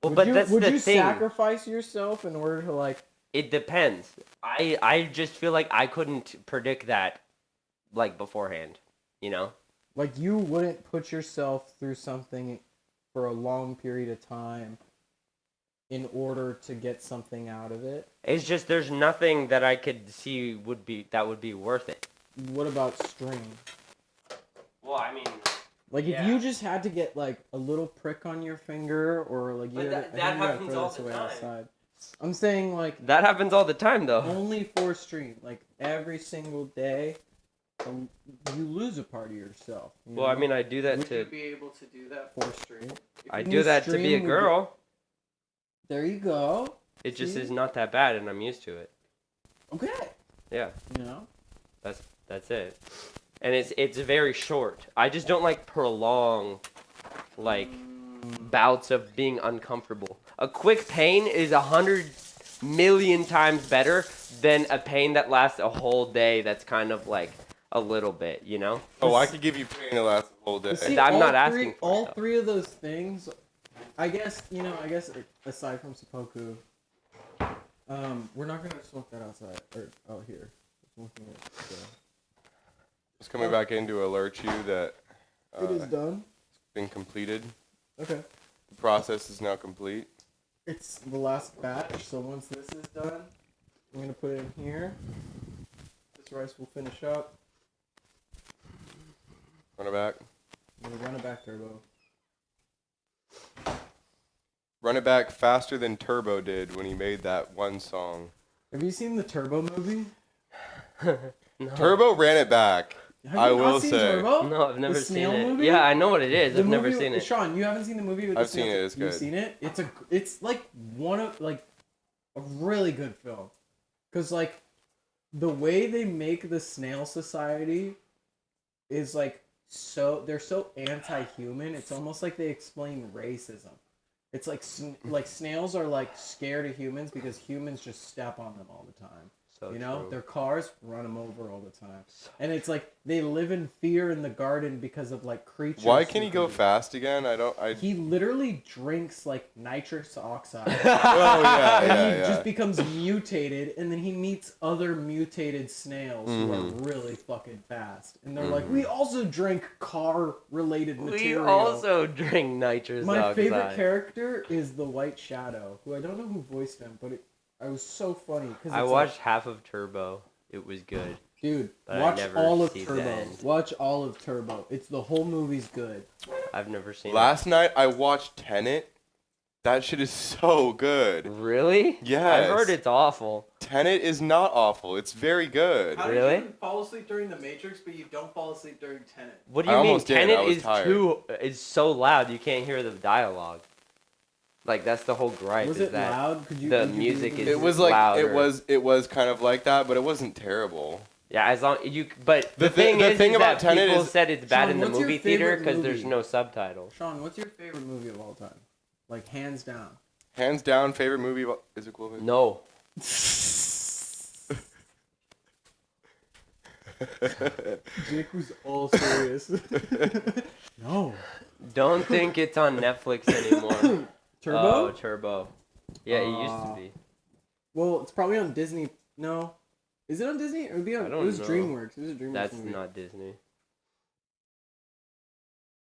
Well, but that's the thing. Would you sacrifice yourself in order to, like... It depends. I just feel like I couldn't predict that, like, beforehand, you know? Like, you wouldn't put yourself through something for a long period of time in order to get something out of it. It's just there's nothing that I could see would be worth it. What about string? Well, I mean... Like, if you just had to get, like, a little prick on your finger, or, like, you that happens all the time. outside. I'm saying, like... That happens all the time, though. Only for stream. Like, every single day, you lose a part of yourself. Well, I mean, I do that Would to... you be able to do that for stream? I do that to be a girl. There you go. It just is not that bad, and I'm used to it. Okay. Yeah. You know? That's it. And it's very short. I just don't like prolonged, like, bouts of being uncomfortable. A quick pain is 100 million times better than a pain that lasts a whole day that's kind of like a little bit, you know? Oh, I could give you pain to last a whole day. See, I'm not asking for all it, three of those things, I guess, aside from seppuku, we're not going to smoke that outside, or out here. We're smoking it, so. Just coming back in to alert you that It is done. it's been completed. Okay. The process is now complete. It's the last batch, so once this is done, I'm going to put it in here. This rice will finish up. Run it back. I'm going to run it back, Turbo. Run it back faster than Turbo did when he made that one song. Have you seen the Turbo movie? No. Turbo ran it back. Have you I not will seen say. Turbo? No, I've never The seen snail it. movie? Yeah, I know what it is. The I've never movie seen with- it. Sean, you haven't seen the movie with I've the snail? seen it, it's You've good. seen it? It's like one of, like, a really good film. Because, like, the way they make the Snail Society is, like, they're so anti-human, it's almost like they explain racism. It's like, like, snails are, like, scared of humans because humans just step on them all the time. So You know, true. their cars run them over all the time. And it's like, they live in fear in the garden because of, like, creatures. Why can who he go can- fast again? He literally drinks, like, nitrous oxide. Oh, yeah, And yeah, he yeah. just becomes mutated, and then he meets other mutated snails who are Mm-hmm. really fucking fast. And they're like, we also drink car-related We material. also drink nitrous My oxide. favorite character is the White Shadow, who I don't know who voiced him, but I was so funny. Cause I it's watched half of Turbo. It was good. like, dude, but I watch never all of see the Turbo. end. Watch all of Turbo. It's the whole movie's good. I've never seen Last night I watched Tenet. That shit is so good. it. Really? Yes. I've heard it's awful. Tenet is not awful. It's very good. How Really? do you fall asleep during The Matrix, but you don't fall asleep during Tenet? What do I you mean? almost did. I Tenet was is tired. is so loud you can't hear the dialogue. Like that's the whole gripe. Was is it that loud? the would you be music able is to It was hear like louder. it was kind of like that, but it wasn't terrible. Yeah, as long you. But The the thing the is, thing is about that Tenet people is- said it's bad Sean, in the what's your movie theater favorite because there's movie? no subtitles. Sean, what's your favorite movie of all time? Like hands down. Hands down, favorite movie is equivalent. No. Jake was all serious. No. Don't think it's on Netflix anymore. Turbo? Oh, Turbo. Yeah, it used to be. Well, it's probably on Disney. No. Is it on Disney? It would be on. I It don't was know. DreamWorks. It was a DreamWorks That's movie. not Disney.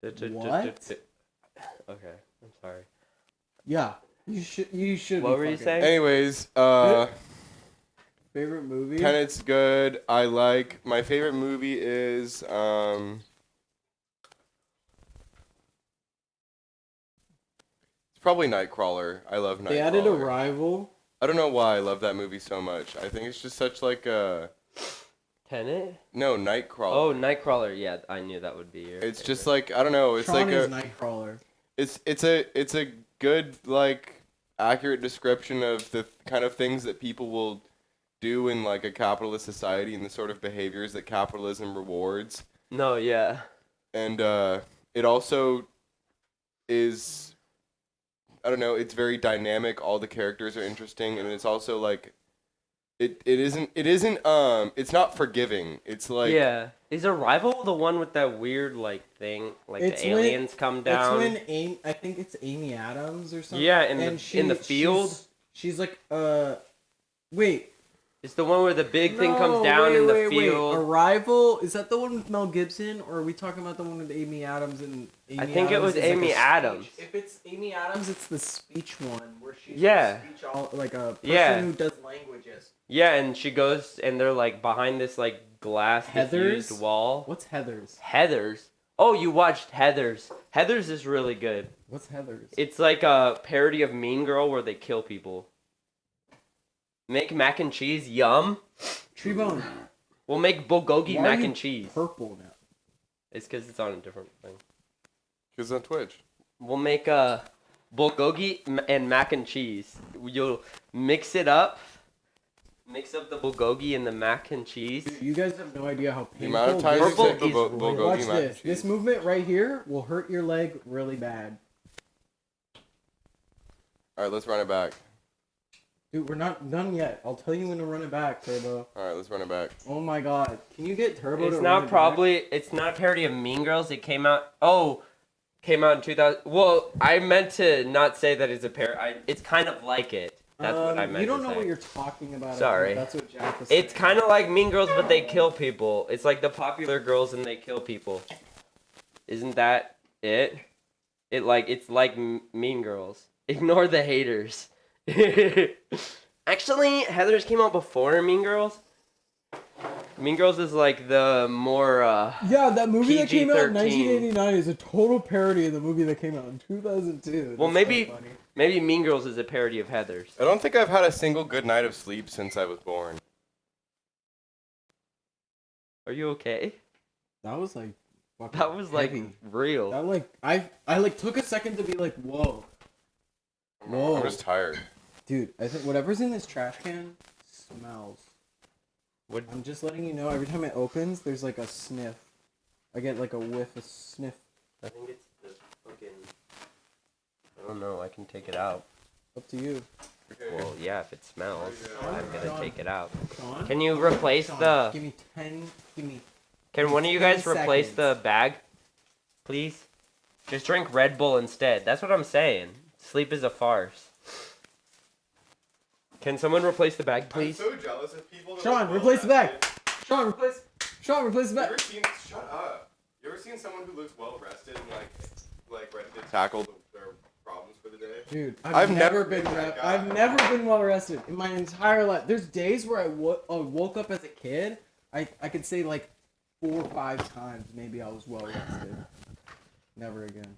What? Okay, I'm sorry. Yeah. You should. You should. What be were you fucking- saying? Anyways, Favorite movie? Tenet's good. I like my favorite movie is it's probably Nightcrawler. I love Nightcrawler. They added Arrival. I don't know why I love that movie so much. I think it's just such like a Tenet? no Nightcrawler. Oh, Nightcrawler. Yeah, I knew that would be your. It's favorite. just like I don't know. It's Sean like is a Nightcrawler. it's a good like accurate description of the kind of things that people will do in like a capitalist society and the sort of behaviors that capitalism rewards. No, yeah. And it also is I don't know, it's very dynamic, all the characters are interesting, and it's also like it isn't it's not forgiving. It's like Yeah. Is Arrival the one with that weird like thing, like It's the when- aliens come down? It's when I think it's Amy Adams or something. Yeah, in and the- in the field? She's like wait. It's the one where the big thing No, comes down wait, in the wait, wait. field. Arrival, is that the one with Mel Gibson, or are we talking about the one with Amy Adams and Amy I think it Adams was is like Amy a Adams. speech- If it's Amy Adams, it's the speech one where she's Yeah. a speech all, like a person Yeah. who does languages. Yeah, and she goes and they're like behind this like glass Heathers? diffused wall. What's Heathers? Heathers. Oh, you watched Heathers. Heathers is really good. What's Heathers? It's like a parody of Mean Girl where they kill people. Make mac and cheese, yum. Treebone. We'll make bulgogi Why are mac you and cheese. Purple now. It's because it's on a different thing. cuz on Twitch. We'll make a bulgogi and mac and cheese. You'll mix it up. Mix up the bulgogi and the mac and cheese. You guys have no idea how The painful amount of times this you Purple say is Bulgogi really- Watch mac and this. cheese. This movement right here will hurt your leg really bad. All right, let's run it back. Dude, we're not done yet. I'll tell you when to run it back, Turbo. All right, let's run it back. Oh my god. Can you get Turbo It's to not run it probably. It's not a parody of Mean Girls. It came out. Oh, came out in 2000. Well, I meant to not say that it's a parody. It's kind of like it. back? That's what I meant. You don't to know say. what you're talking about. I Sorry. think. That's what Jack was It's saying. kind of like Mean Girls, but they kill people. It's like the popular girls and they kill people. Isn't that it? It's like Mean Girls. Ignore the haters. Actually, Heathers came out before Mean Girls. Mean Girls is like the more Yeah, that movie that came out in PG-13. 1989 is a total parody of the movie that came out in 2002. Well, That's maybe- so funny. maybe Mean Girls is a parody of Heathers. I don't think I've had a single good night of sleep since I was born. Are you okay? That was like fucking That was like heavy. real. That like I like took a second to be like, whoa. Whoa. I'm just tired. Dude, I think whatever's in this trash can smells. What? I'm just letting you know, every time it opens, there's like a sniff. I get like a whiff, a sniff. I think it's the fucking. I don't know. I can take it out. Up to you. Well, yeah. If it smells, I'm gonna Sean. take it out. Sean? Can you replace Sean, the? Give me 10, give me... Can one of you guys 10 replace seconds. the bag, please? Just drink Red Bull instead. That's what I'm saying. Sleep is a farce. Can someone replace the bag, please? I'm so jealous of people. Sean, replace the bag! Sean, replace the bag! Shut up. You ever seen someone who looks well rested and like ready to tackle their problems for the day? Dude, I've I've never never been been that guy. I've never been well rested in my entire life. There's days where I woke up as a kid. I could say like 4 or 5 times maybe I was well rested. Never again.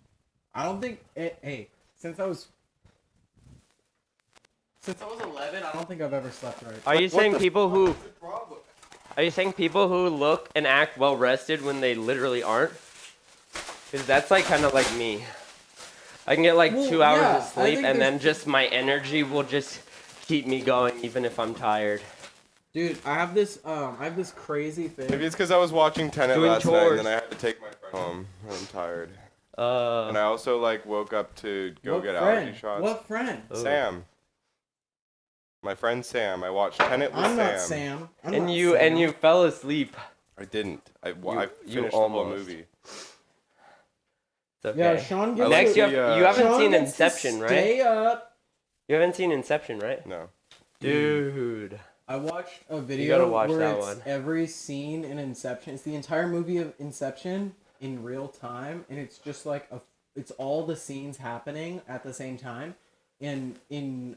I don't think. Hey, since I was 11, I don't think I've ever slept right. Are you saying people who? What's the problem? Are you saying people who look and act well rested when they literally aren't? Because that's like kind of like me. I can get like Well, 2 hours yeah, of I sleep, think and there's- then just my energy will just keep me going, even if I'm tired. Dude, I have this crazy thing. Maybe it's because I was watching Tenet Doing last night, and chores. then I had to take my friend home. I'm tired. Uh, And I also like woke up to go What get friend? allergy shots. What friend? Oh. Sam. My friend Sam. I watched Tenet with I'm Sam. not Sam. I'm and not you Sam. and you fell asleep. I didn't. I You finished the whole almost. movie. It's okay. Yeah, Sean gets Next, to- you haven't Sean seen gets to Inception, right? Stay up. You haven't seen Inception, right? No. Dude. I watched a gotta video watch where that it's one. every scene in Inception. It's the entire movie of Inception in real time, and it's just like it's all the scenes happening at the same time, and in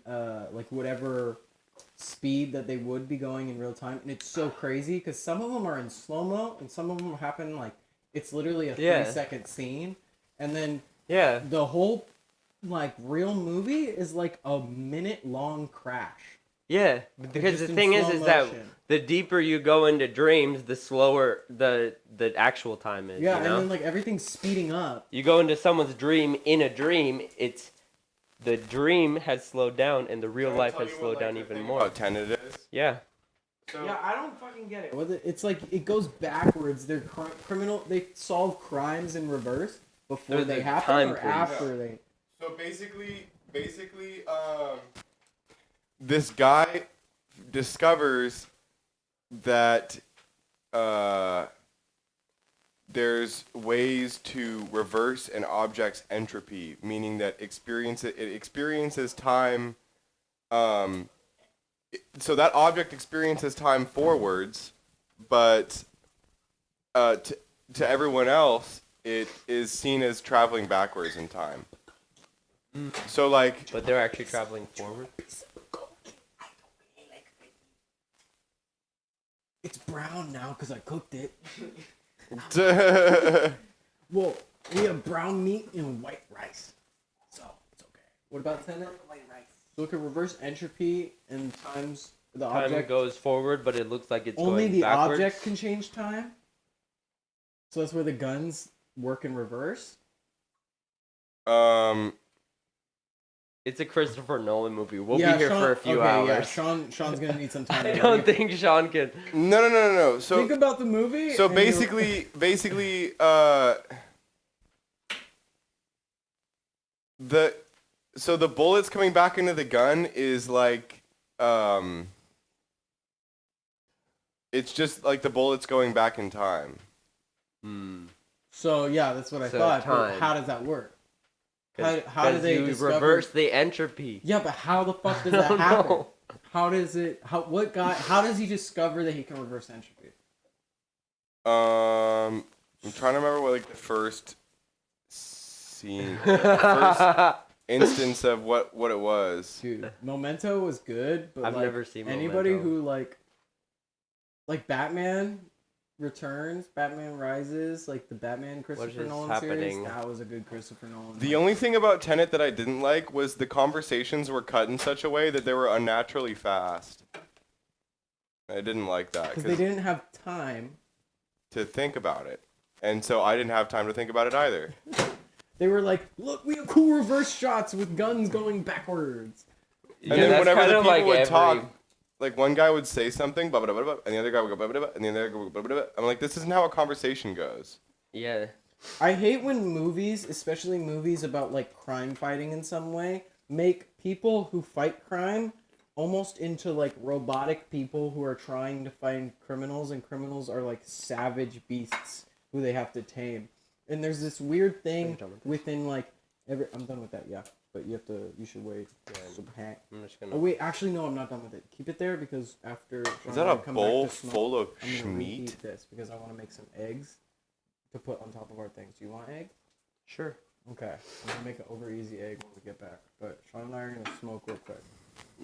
like whatever speed that they would be going in real time, and it's so crazy because some of them are in slow mo, and some of them happen like it's literally a 3-second scene, and then Yeah. the whole like real movie is like a minute long crash. Yeah. Because just the in thing is slow that motion. the deeper you go into dreams, the slower the actual time is. Yeah, you know? and then like everything's speeding up. You go into someone's dream in a dream, it's the dream has slowed down and the real life has slowed down even more. About Tenet is. Yeah. So, Yeah, I don't fucking get it. It's like it goes backwards. They're criminal. They solve crimes in reverse before They're they the happen time or police. after they. So basically, this guy discovers that there's ways to reverse an object's entropy, meaning that it experiences time. So that object experiences time forwards, but to everyone else, it is seen as traveling backwards in time. So like, But they're actually traveling forward. It's brown now because I cooked it. yeah, Well, we have brown meat and white rice, so it's okay. What about Tenet? White rice. So look at reverse entropy and times the Time object. goes forward, but it looks like it's Only going the backwards. object can change time. So that's where the guns work in reverse. It's a Christopher Nolan movie. We'll Yeah, be here Sean- for a few okay, hours. Yeah, Sean's gonna need some time. I to don't breathe. think Sean can. no. So Think about the movie. So and you'll- basically, the bullets coming back into the gun is like, it's just like the bullets going back in time. So yeah, that's what I So thought. But time. how does that work? 'Cause- How do 'cause they you discover? reverse the entropy? Yeah, but how the fuck does I that don't happen? know. How does it? How does he discover that he can reverse entropy? I'm trying to remember what like the first scene, first instance of what it was. Dude, Memento was good, but I've like, never seen anybody Memento. who like Batman Returns, Batman Rises, like the Batman Christopher is Nolan happening? series. That was a good Christopher Nolan. The only thing about Tenet that I didn't like was the conversations were cut in such a way that they were unnaturally fast. I didn't like that because they didn't have time. to think about it, and so I didn't have time to think about it either. They were like, "Look, we have cool reverse shots with guns going backwards." And then that's whenever kind the of people like would every- talk, like one guy would say something, blah, blah, blah, blah, and the other guy would go, blah, blah, blah, and the other guy would go, blah, blah, blah. I'm like, this isn't how a conversation goes. Yeah. I hate when movies, especially movies about like crime fighting in some way, make people who fight crime almost into like robotic people who are trying to find criminals, and criminals are like savage beasts who they have to tame. And there's this weird thing within like I'm done with that, yeah. But you should wait. Yeah, I'm just oh gonna. wait, actually no, I'm not done with it. Keep it there because after Sean Is that and I a come back bowl to smoke, full of I'm gonna schmeat? reheat this because I want to make some eggs to put on top of our things. Do you want eggs? Sure. Okay, I'm gonna make an over easy egg when we get back. But Sean and I are gonna smoke real quick.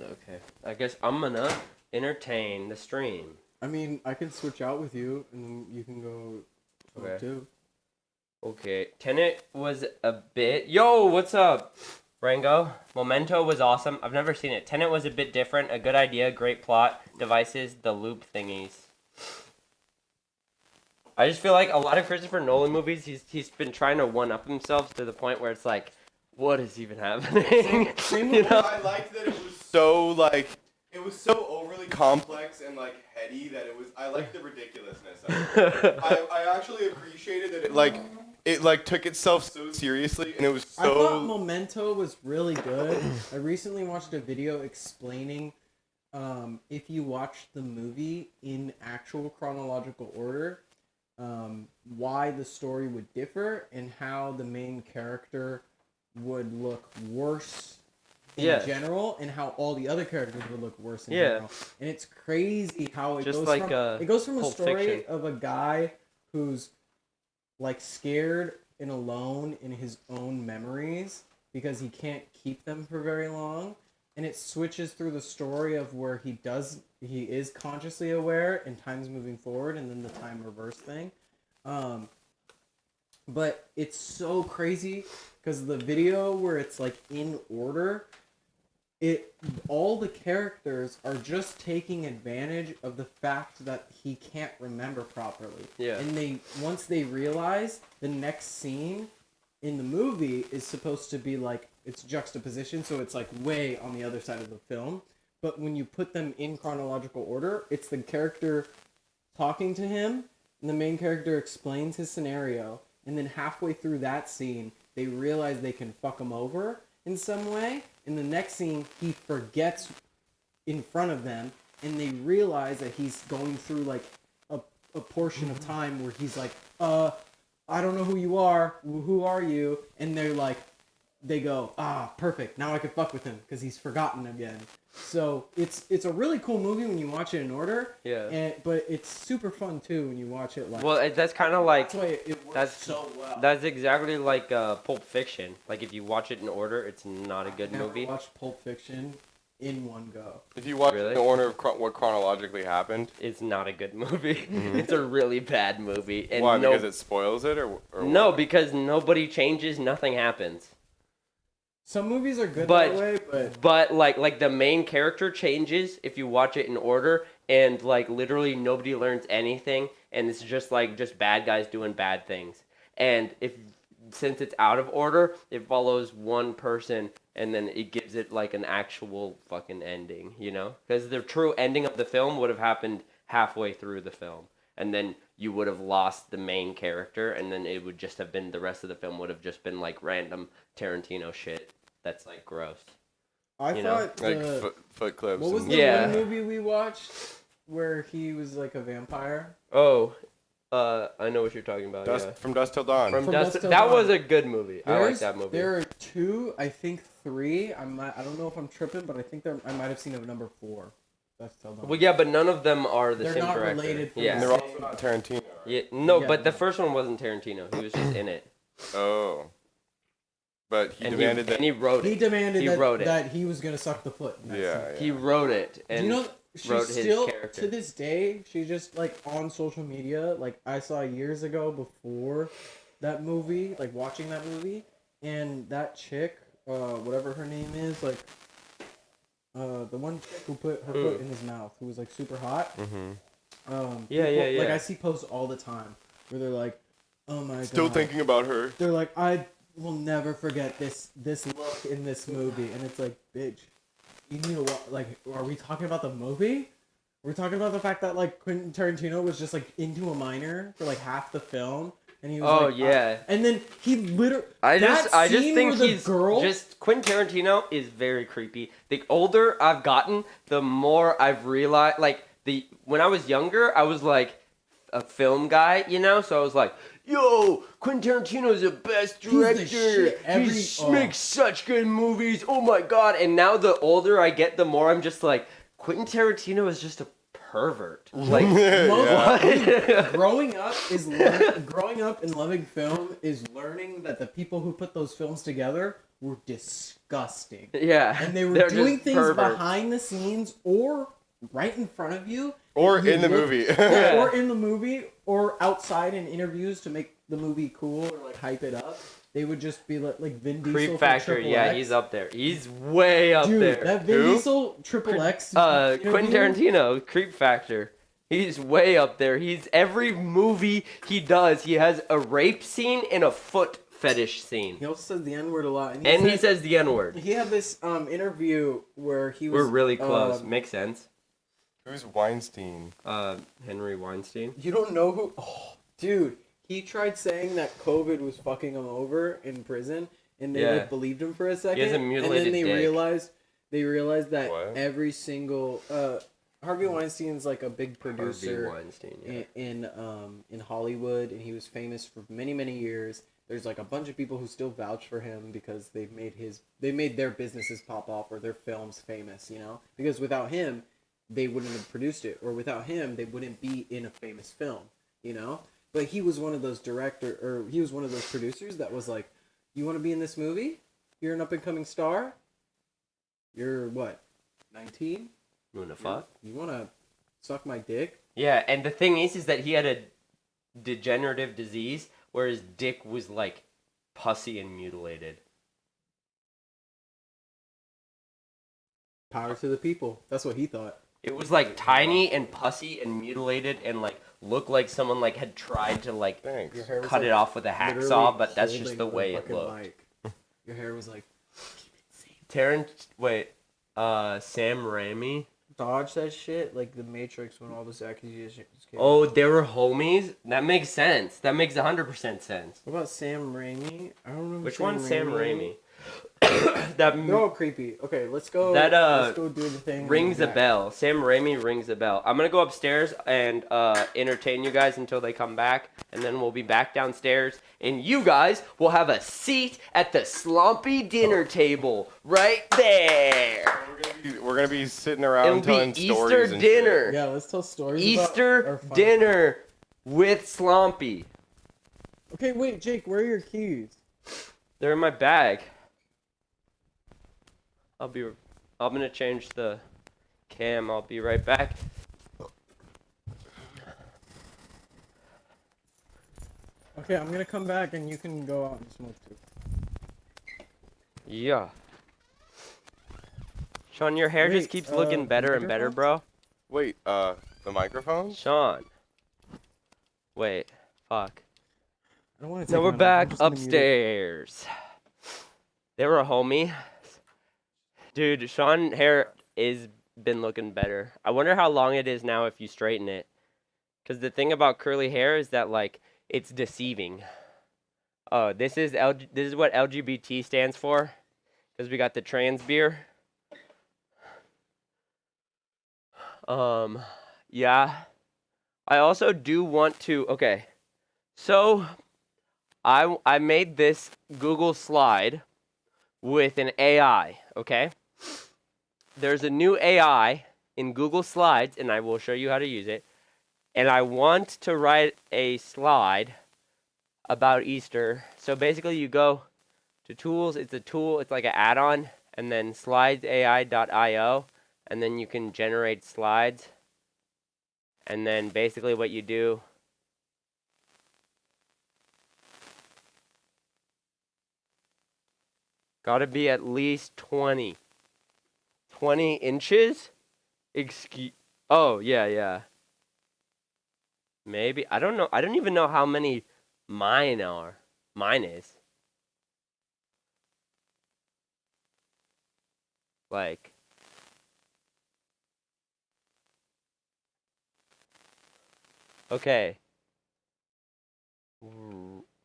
Okay. I guess I'm gonna entertain the stream. I mean, I can switch out with you, and then you can go smoke Okay. too. Okay. Tenet was a bit. Yo, what's up, Rango? Memento was awesome. I've never seen it. Tenet was a bit different. A good idea, great plot, devices, the loop thingies. I just feel like a lot of Christopher Nolan movies, he's been trying to one up himself to the point where it's like, what is even happening? Same You with know? I liked that it was so like it was so overly complex and like heady that it was. I liked the ridiculousness of it. I actually appreciated that it like took itself so seriously and it was I thought so. Memento was really good. I recently watched a video explaining if you watch the movie in actual chronological order, why the story would differ and how the main character would look worse in general and how all the other characters would look worse in general. And it's crazy how it Just goes like, from it goes from a Pulp story Fiction. of a guy who's like scared and alone in his own memories because he can't keep them for very long, and it switches through the story of where he is consciously aware and time's moving forward and then the time reverse thing. But it's so crazy because the video where it's like in order, all the characters are just taking advantage of the fact that he can't remember properly. Yeah. And once they realize the next scene in the movie is supposed to be like it's juxtaposition, so it's like way on the other side of the film. But when you put them in chronological order, it's the character talking to him, and the main character explains his scenario, and then halfway through that scene, they realize they can fuck him over in some way. In the next scene, he forgets in front of them, and they realize that he's going through like a portion of time where he's like, I don't know who you are. Who are you? And they're like, they go, perfect. Now I can fuck with him because he's forgotten again. So it's a really cool movie when you watch it in order. Yeah. But it's super fun too when you watch it like. Well, that's kind of like that's why it works so well. That's exactly like Pulp Fiction. Like if you watch it in order, it's not a good movie. I watched Pulp Fiction in one go. If you watch Really? in the order of what chronologically happened. It's not a good movie. It's a really bad movie. And Why? Because it spoils it, or no, what? because nobody changes, nothing happens. Some movies are good But- that way, but But like the main character changes if you watch it in order, and like literally nobody learns anything, and it's just bad guys doing bad things. And since it's out of order, it follows one person, and then it gives it like an actual fucking ending, you know? Because the true ending of the film would have happened halfway through the film, and then you would have lost the main character, and then it would just have been the rest of the film would have just been like random Tarantino shit that's like gross. I you know, thought like the, foot clips. what was and- the Yeah. one movie we watched where he was like a vampire? Oh, I know what you're talking about. Dust, Yeah. From Dusk Till Dawn. From From Dust. Dusk Till That Dawn. was a good movie. I like that movie. There are 2, I think 3. I don't know if I'm tripping, but I think I might have seen a number 4. That's Till Dawn. Well, yeah, but none of them are the They're same not director. related from Yeah. And they're also not Tarantino. Yeah. No, Yeah, but the no. first one wasn't Tarantino. He was just in it. Oh. But he And demanded that. and he wrote He it. demanded He that, wrote it. that he was gonna suck the foot. in that Yeah, scene. He wrote it. And Do you know she's wrote his still character. to this day? She's just like on social media. Like I saw years ago before that movie, like watching that movie, and that chick, whatever her name is, like the one chick who put her foot in his mouth, who was like super hot. Yeah, yeah, Like yeah. I see posts all the time where they're like, "Oh my god." Still thinking about her. They're like, "I will never forget this look in this movie," and it's like, bitch, you need to like. Are we talking about the movie? We're talking about the fact that like Quentin Tarantino was just like into a minor for like half the film, and he was Oh, like, yeah. and then he literally. I just think where the he's girl. just Quentin Tarantino is very creepy. The older I've gotten, the more I've realized. Like when I was younger, I was like a film guy, you know. So I was like, "Yo, Quentin Tarantino's the best the director. shit. He makes such good movies. Oh my god!" And now the older I get, the more I'm just like, Quentin Tarantino is just a pervert. Like, Growing up and loving film is learning that the people who put those films together were disgusting. yeah, And they were they're doing just things perverts. behind the scenes or right in front of you. Or You in the look- movie. Yeah. Or in the movie, or outside in interviews to make the movie cool or like hype it up. They would just be like Vin Diesel. Creep from Factor, Triple yeah, X. he's up there. He's way up Dude, there. that Vin Who? Diesel Triple X. Quentin interview, Tarantino, Creep Factor. He's way up there. He's every movie he does, he has a rape scene and a foot fetish scene. He also says the N word a lot, And he says the N word. he had this interview where he was. We're really close. Makes sense. Who's Weinstein? Henry Weinstein. You don't know who? Oh, dude, he tried saying that COVID was fucking him over in prison, and they like believed him for a second. He has a mutilated and then dick. they realized that What? every single Harvey Weinstein's like a big producer Harvey Weinstein, in Hollywood, and he was famous for many years. There's like a bunch of people who still vouch for him because they made their businesses pop off or their films famous, you know? Because without him, they wouldn't have produced it, or without him, they wouldn't be in a famous film, you know? But he was one of those producers that was like, you want to be in this movie? You're an up-and-coming star? You're what, 19? You wanna fuck? You want to suck my dick? Yeah, and the thing is that he had a degenerative disease where his dick was like pussy and mutilated. Power to the people. That's what he thought. It was like tiny and pussy and mutilated and like looked like someone like had tried to like Thanks. Your hair was cut like it off with a literally hacksaw, but that's just holding the way it fucking looked. mic. Your hair was like, Sam Raimi. dodge that shit, like the Matrix when all this accusations came. Oh, they were homies? That makes sense. That makes 100% sense. What about Sam Raimi? I don't remember. Which one's Sam Raimi? That They're all creepy. Okay, let's go. That, let's go do the thing. rings a bell. Sam Raimi rings a bell. I'm gonna go upstairs and entertain you guys until they come back, and then we'll be back downstairs, and you guys will have a seat at the Slompy dinner table right there. We're gonna be sitting around It'll telling be stories Easter and dinner. Yeah, let's tell stories. about Easter our fun- dinner with Slompy. Okay, wait, Jake, where are your keys? They're in my bag. I'm gonna change the cam. I'll be right back. Okay, I'm gonna come back and you can go out and smoke too. Yeah. Sean, your hair just Wait, keeps looking better and better, bro. Wait, the microphones? Sean. Wait. Fuck. I don't want to. So we're back upstairs. They were a homie. Dude, Sean hair is been looking better. I wonder how long it is now if you straighten it. Because the thing about curly hair is that, like, it's deceiving. Oh, this is what LGBT stands for. Because we got the trans beer. Yeah. I also do want to, okay. So, I made this Google slide with an AI, okay? There's a new AI in Google Slides, and I will show you how to use it. And I want to write a slide about Easter. So basically you go to tools, it's a tool, it's like an add-on, and then slidesai.io, and then you can generate slides. And then basically what you do, gotta be at least 20 inches? Oh, yeah. Maybe. I don't know. I don't even know how many mine are. Mine is. Like. Okay.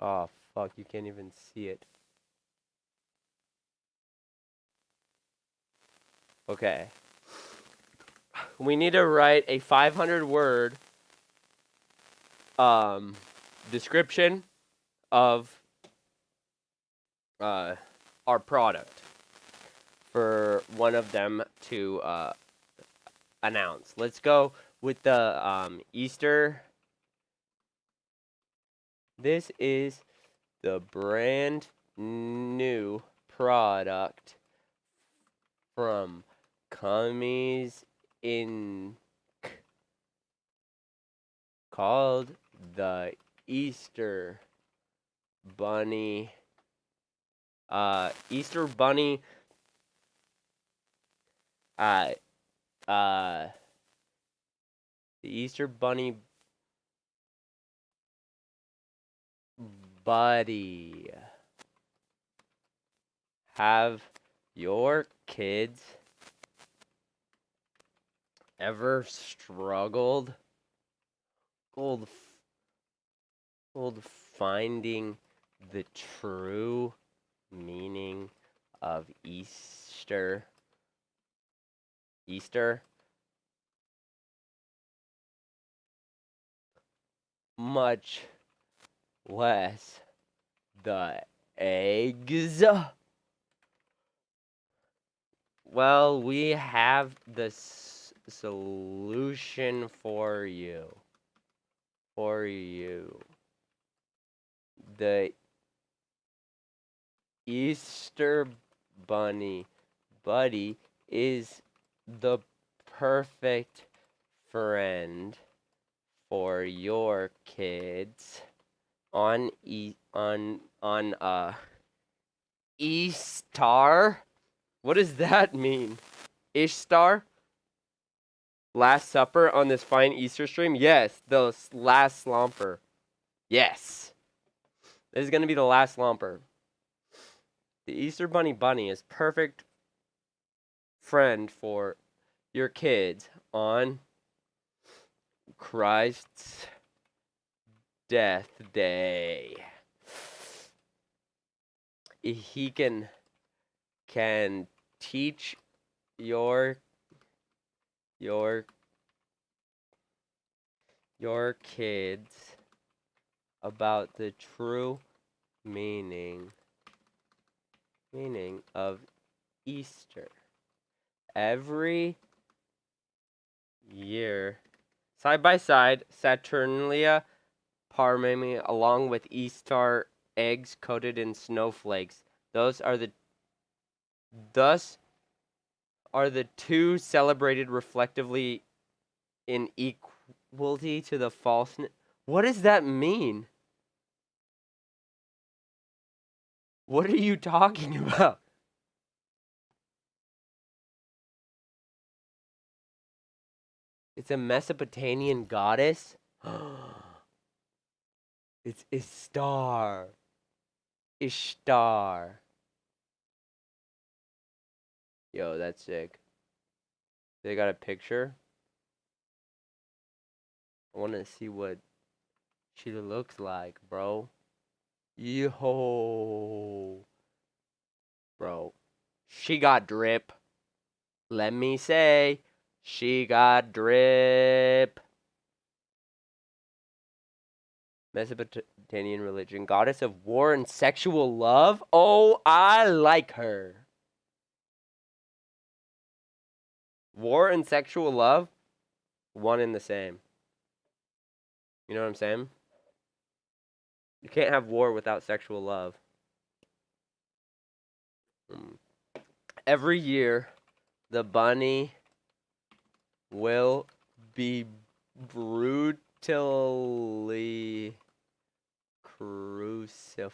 Oh, fuck. You can't even see it. Okay. We need to write a 500-word description of our product for one of them to announce. Let's go with the Easter. This is the brand new product from Cummies Inc. called the Easter Bunny. Easter Bunny. The Easter Bunny Buddy. have your kids ever struggled finding the true meaning of Easter? Much less the eggs? Well, we have the solution for you. The Easter Bunny Buddy is the perfect friend for your kids on Easter. What does that mean? Ishtar? Last Supper on this fine Easter stream? Yes, the last Slomper. Yes. This is going to be the last Slomper. The Easter Bunny is perfect friend for your kids on Christ's death day. He can teach your kids about the true meaning of Easter. Every year, side by side, Saturnalia parmemi along with Easter eggs coated in snowflakes. Thus are the two celebrated reflectively in equality to the falseness. What does that mean? What are you talking about? It's a Mesopotamian goddess? It's Ishtar. Yo, that's sick. They got a picture. I want to see what she looks like, bro. Yo. Bro. She got drip. Let me say, she got drip. Mesopotamian religion. Goddess of war and sexual love. Oh, I like her. War and sexual love, one and the same. You know what I'm saying? You can't have war without sexual love. Every year, the bunny will be brutally crucified.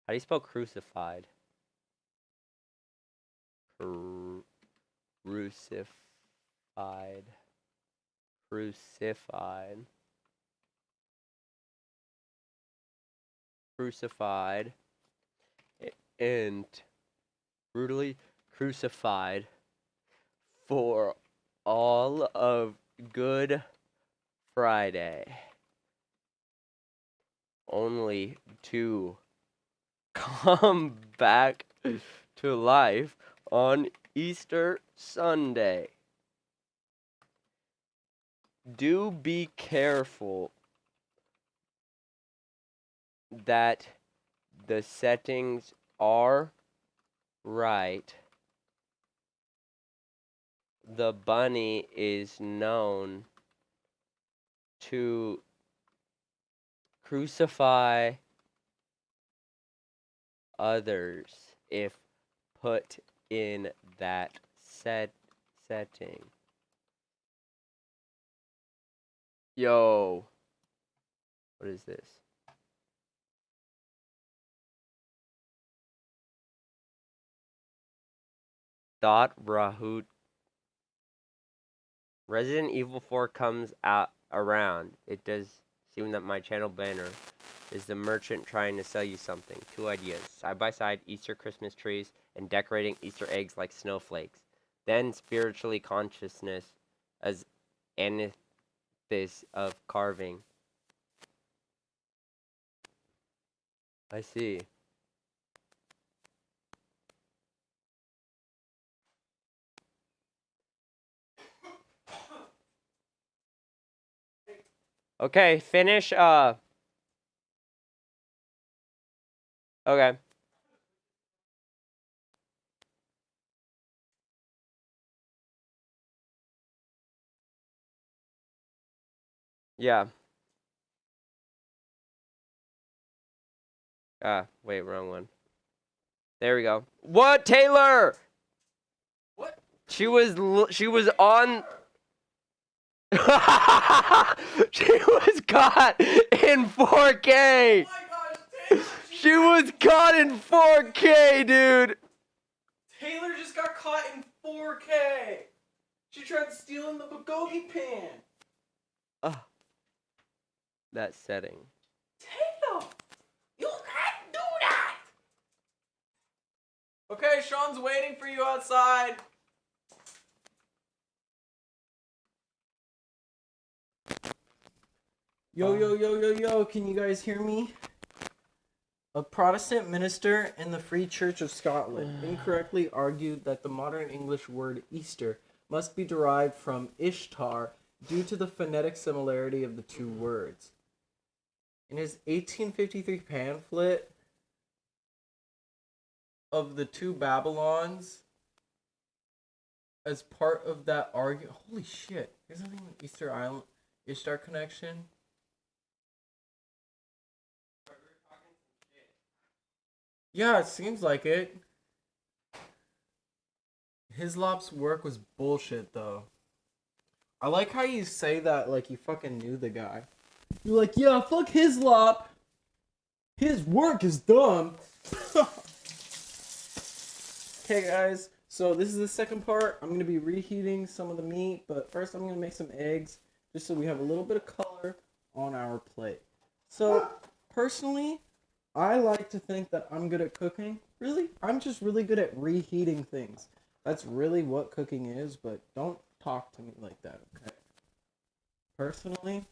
How do you spell crucified? Crucified and brutally crucified for all of Good Friday, only to come back to life on Easter Sunday. Do be careful that the settings are right. The bunny is known to crucify others if put in that setting. Yo, what is this? Dot Rahut. Resident Evil 4 comes out around. It does seem that my channel banner Is the merchant trying to sell you something? 2 ideas. Side by side, Easter Christmas trees and decorating Easter eggs like snowflakes. Then spiritually consciousness as antithesis of carving. I see. Okay, finish, okay. Yeah. Wait, wrong one. There we go. What, Taylor? What? She was on. She was caught in 4K. Oh my gosh, Taylor! She was caught in 4K, dude. Taylor just got caught in 4K. She tried stealing the bulgogi pan. That setting. Taylor, you can't do that. Okay, Sean's waiting for you outside. Yo, can you guys hear me? A Protestant minister in the Free Church of Scotland incorrectly argued that the modern English word Easter must be derived from Ishtar due to the phonetic similarity of the two words. In his 1853 pamphlet of the Two Babylons, as part of that argument, holy shit, there's nothing with Easter Island, Ishtar connection. Yeah, it seems like it. Hislop's work was bullshit, though. I like how you say that like you fucking knew the guy. You're like, yeah, fuck Hislop. His work is dumb. Okay, guys. So this is the second part. I'm going to be reheating some of the meat, but first I'm going to make some eggs just so we have a little bit of color on our plate. So, personally, I like to think that I'm good at cooking. Really? I'm just really good at reheating things. That's really what cooking is, but don't talk to me like that, okay? Personally,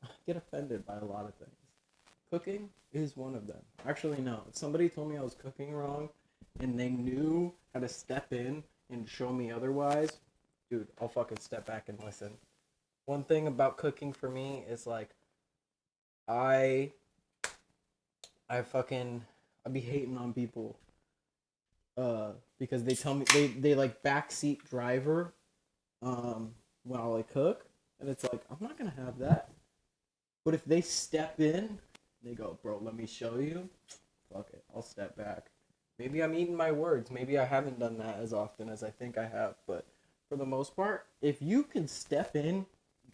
I get offended by a lot of things. Cooking is one of them. Actually, no. If somebody told me I was cooking wrong and they knew how to step in and show me otherwise, dude, I'll fucking step back and listen. One thing about cooking for me is like, I be hating on people because they tell me they like backseat driver while I cook, and it's like, I'm not gonna have that. But if they step in, they go, bro, let me show you, fuck it, I'll step back. Maybe I'm eating my words, maybe I haven't done that as often as I think I have, but for the most part, if you can step in,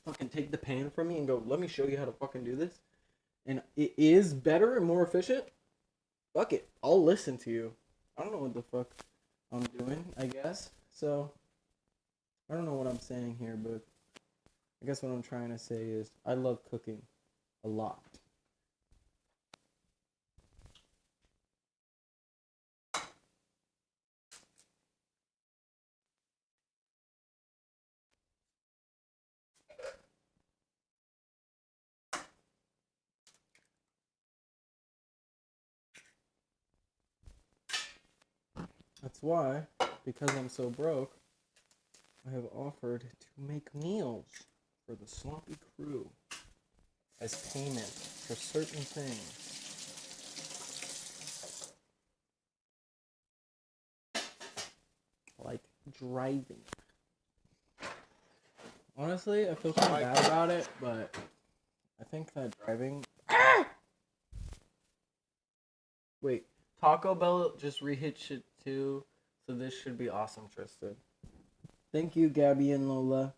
fucking take the pan from me and go, let me show you how to fucking do this, and it is better and more efficient, fuck it, I'll listen to you. I don't know what the fuck I'm doing, I guess. So, I don't know what I'm saying here, but I guess what I'm trying to say is I love cooking a lot. That's why, because I'm so broke, I have offered to make meals for the Slompy crew as payment for certain things. Like driving. Honestly, I feel kind of bad about it, but I think that driving... Wait, Taco Bell just reheat shit too, so this should be awesome, Tristan. Thank you, Gabby and Lola.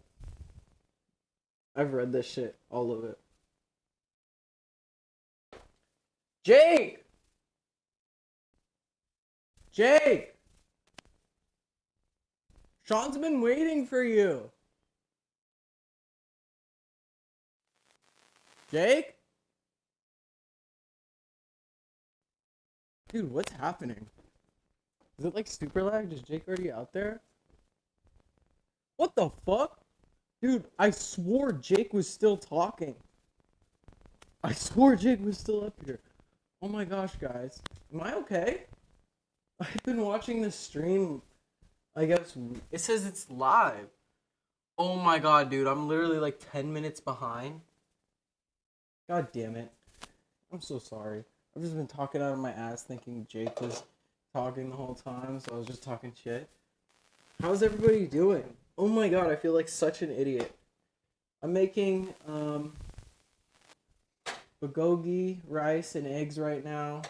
I've read this shit, all of it. Jake! Jake! Sean's been waiting for you. Jake? Dude, what's happening? Is it like super lag? Is Jake already out there? What the fuck? Dude, I swore Jake was still talking. I swore Jake was still up here. Oh my gosh, guys. Am I okay? I've been watching this stream. I guess it says it's live. Oh my god, dude. I'm literally like 10 minutes behind. God damn it. I'm so sorry. I've just been talking out of my ass thinking Jake was talking the whole time, so I was just talking shit. How's everybody doing? Oh my god, I feel like such an idiot. I'm making bulgogi rice and eggs right now.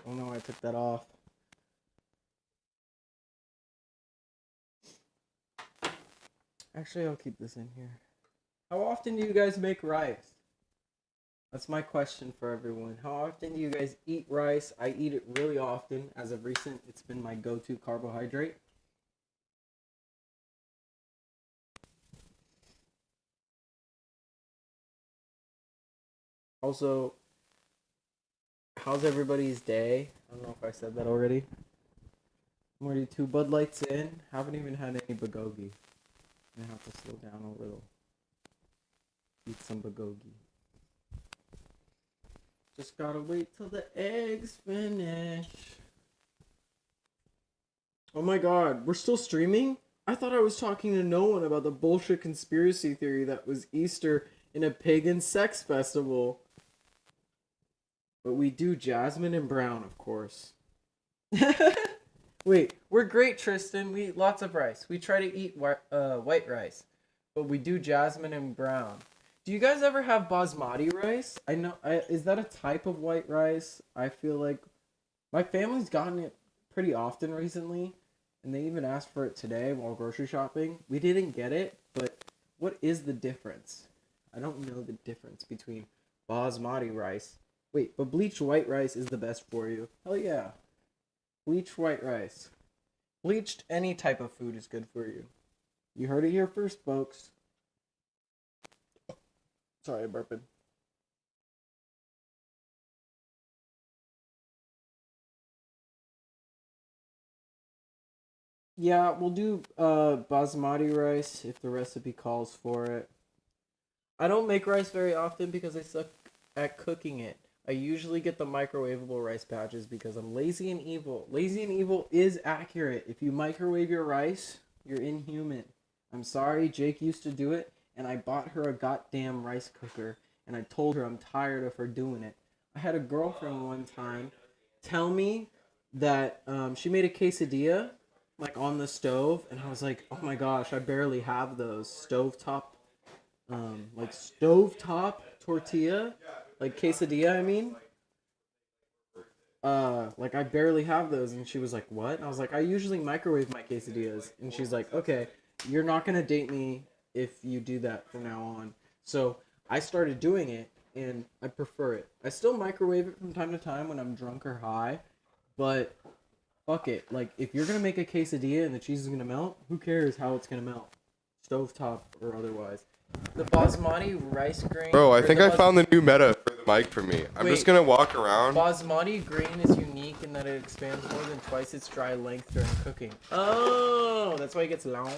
Oh no, I took that off. Actually, I'll keep this in here. How often do you guys make rice? That's my question for everyone. How often do you guys eat rice? I eat it really often. As of recent, it's been my go-to carbohydrate. Also, how's everybody's day? I don't know if I said that already. I'm already 2 Bud Lights in. Haven't even had any bulgogi. I'm gonna have to slow down a little. Eat some bulgogi. Just gotta wait till the eggs finish. Oh my god, we're still streaming? I thought I was talking to no one about the bullshit conspiracy theory that was Easter in a pagan sex festival. But we do jasmine and brown, of course. Wait, we're great, Tristan. We eat lots of rice. We try to eat white rice, but we do jasmine and brown. Do you guys ever have basmati rice? I know. Is that a type of white rice? I feel like my family's gotten it pretty often recently, and they even asked for it today while grocery shopping. We didn't get it, but what is the difference? I don't know the difference between basmati rice. Wait, but bleached white rice is the best for you. Hell yeah. Bleached white rice. Bleached any type of food is good for you. You heard it here first, folks. Sorry, I burped. Yeah, we'll do basmati rice if the recipe calls for it. I don't make rice very often because I suck at cooking it. I usually get the microwavable rice patches because I'm lazy and evil. Lazy and evil is accurate. If you microwave your rice, you're inhuman. I'm sorry, Jake used to do it, and I bought her a goddamn rice cooker, and I told her I'm tired of her doing it. I had a girlfriend one time tell me that she made a quesadilla, like, on the stove, and I was like, oh my gosh, I barely have those stovetop tortilla, like quesadilla, I mean. Like, I barely have those, and she was like, what? And I was like, I usually microwave my quesadillas, and she's like, okay, you're not gonna date me if you do that from now on. So I started doing it, and I prefer it. I still microwave it from time to time when I'm drunk or high, but fuck it. Like, if you're gonna make a quesadilla and the cheese is gonna melt, who cares how it's gonna melt? Stovetop or otherwise. The basmati rice grain. Bro, I think I found the new meta for the mic for me. I'm just gonna walk around. Basmati grain is unique in that it expands more than twice its dry length during cooking. Oh, that's why it gets long.